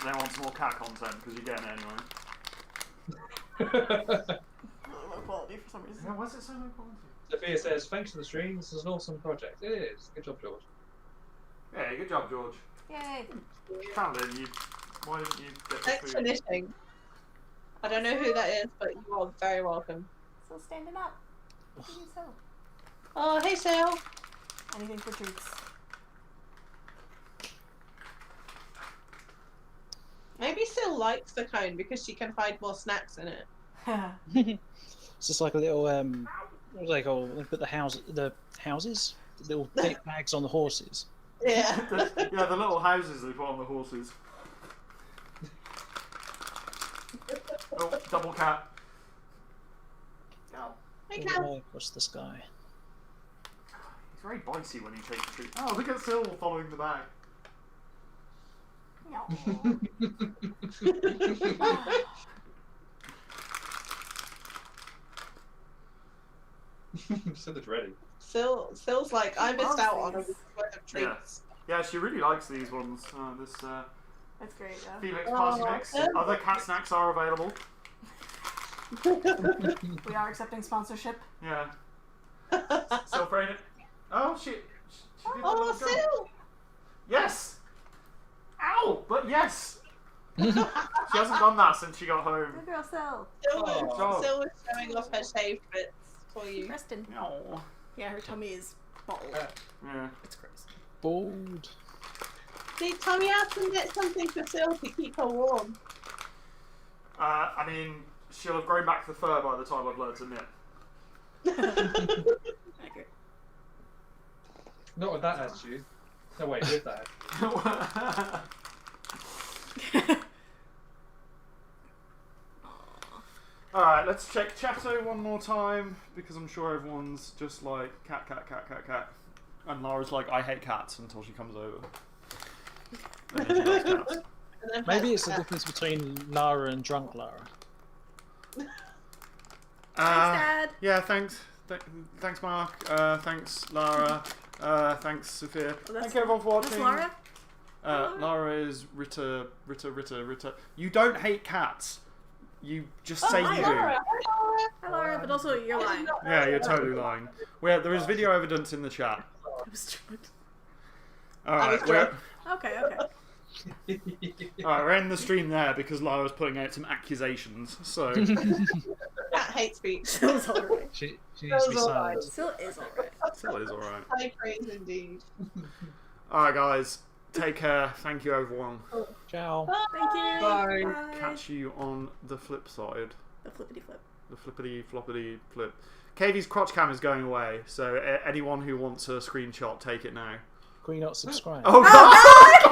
They want some more cat content because you're getting it anyway. Really low quality for some reason. Yeah, why's it so low quality? Sophia says, thanks for the stream, this is an awesome project. It is. Good job, George. Yeah, good job, George. Yay. Calvin, why didn't you get the Thanks for food? knitting. I don't know who that is, but you are very welcome. Still standing up. Look at you, so. Oh, hey, Sale. Anything for treats. Maybe Sil likes the cone because she can hide more snacks in it. It's just like a little what do they call? They put the houses, the little big bags on the horses. Yeah. Yeah, the little houses they put on the horses. Oh, double cat. Go. Hey, All the Cal. way across the sky. He's very bitey when he takes the treat. Oh, look at Syl following the bag. No. Said it's ready. Sil's like, I missed out on a Loves these. week's worth of treats. Yeah, she really likes these ones. This That's great, yeah. Felix Party Oh, Mix. yeah. Other cat snacks are available. We are accepting sponsorship. Yeah. Still afraid it. Oh shit. She did the Oh, little jump. Sil! Yes! Ow! But yes! She hasn't done that since she got home. Good girl, Sil. Sil Oh. was, Sil was showing off her shaved bits for you. Preston. No. Yeah, her tummy is bald. Yeah. It's gross. Bald. See, Tommy has to get something for Sil to keep her warm. I mean, she'll have grown back the fur by the time I've learned to knit. Accurate. Not with that attitude. No, wait, with that. Alright, let's check Chatto one more time because I'm sure everyone's just like cat, cat, cat, cat, cat. And Lara's like, I hate cats until she comes over. And then she loves cats. And then Maybe her- it's the difference between Lara and drunk Lara. Dad. Yeah, thanks. Thanks, Mark. Thanks, Lara. Thanks, Sophia. Thank you everyone for watching. Lara? Lara is Ritter. You don't hate cats. You just say you do. Laura. Hi, Lara, but also you're lying. Yeah, you're totally lying. There is video evidence in the chat. I was drugged. Alright, Okay. we're ending the stream there because Lara's putting out some accusations. So Cat hate speech. Still's alright. She needs to be Those are silent. Still is alright. still is alright. High praise indeed. Alright, guys. Take care. Thank you, everyone. Ciao. Thank you. Bye. Catch you on the flip side. The flippity flip. The flippity floppity flip. KV's crotch cam is going away, so anyone who wants a screenshot, take it now. Can we not subscribe? Oh god!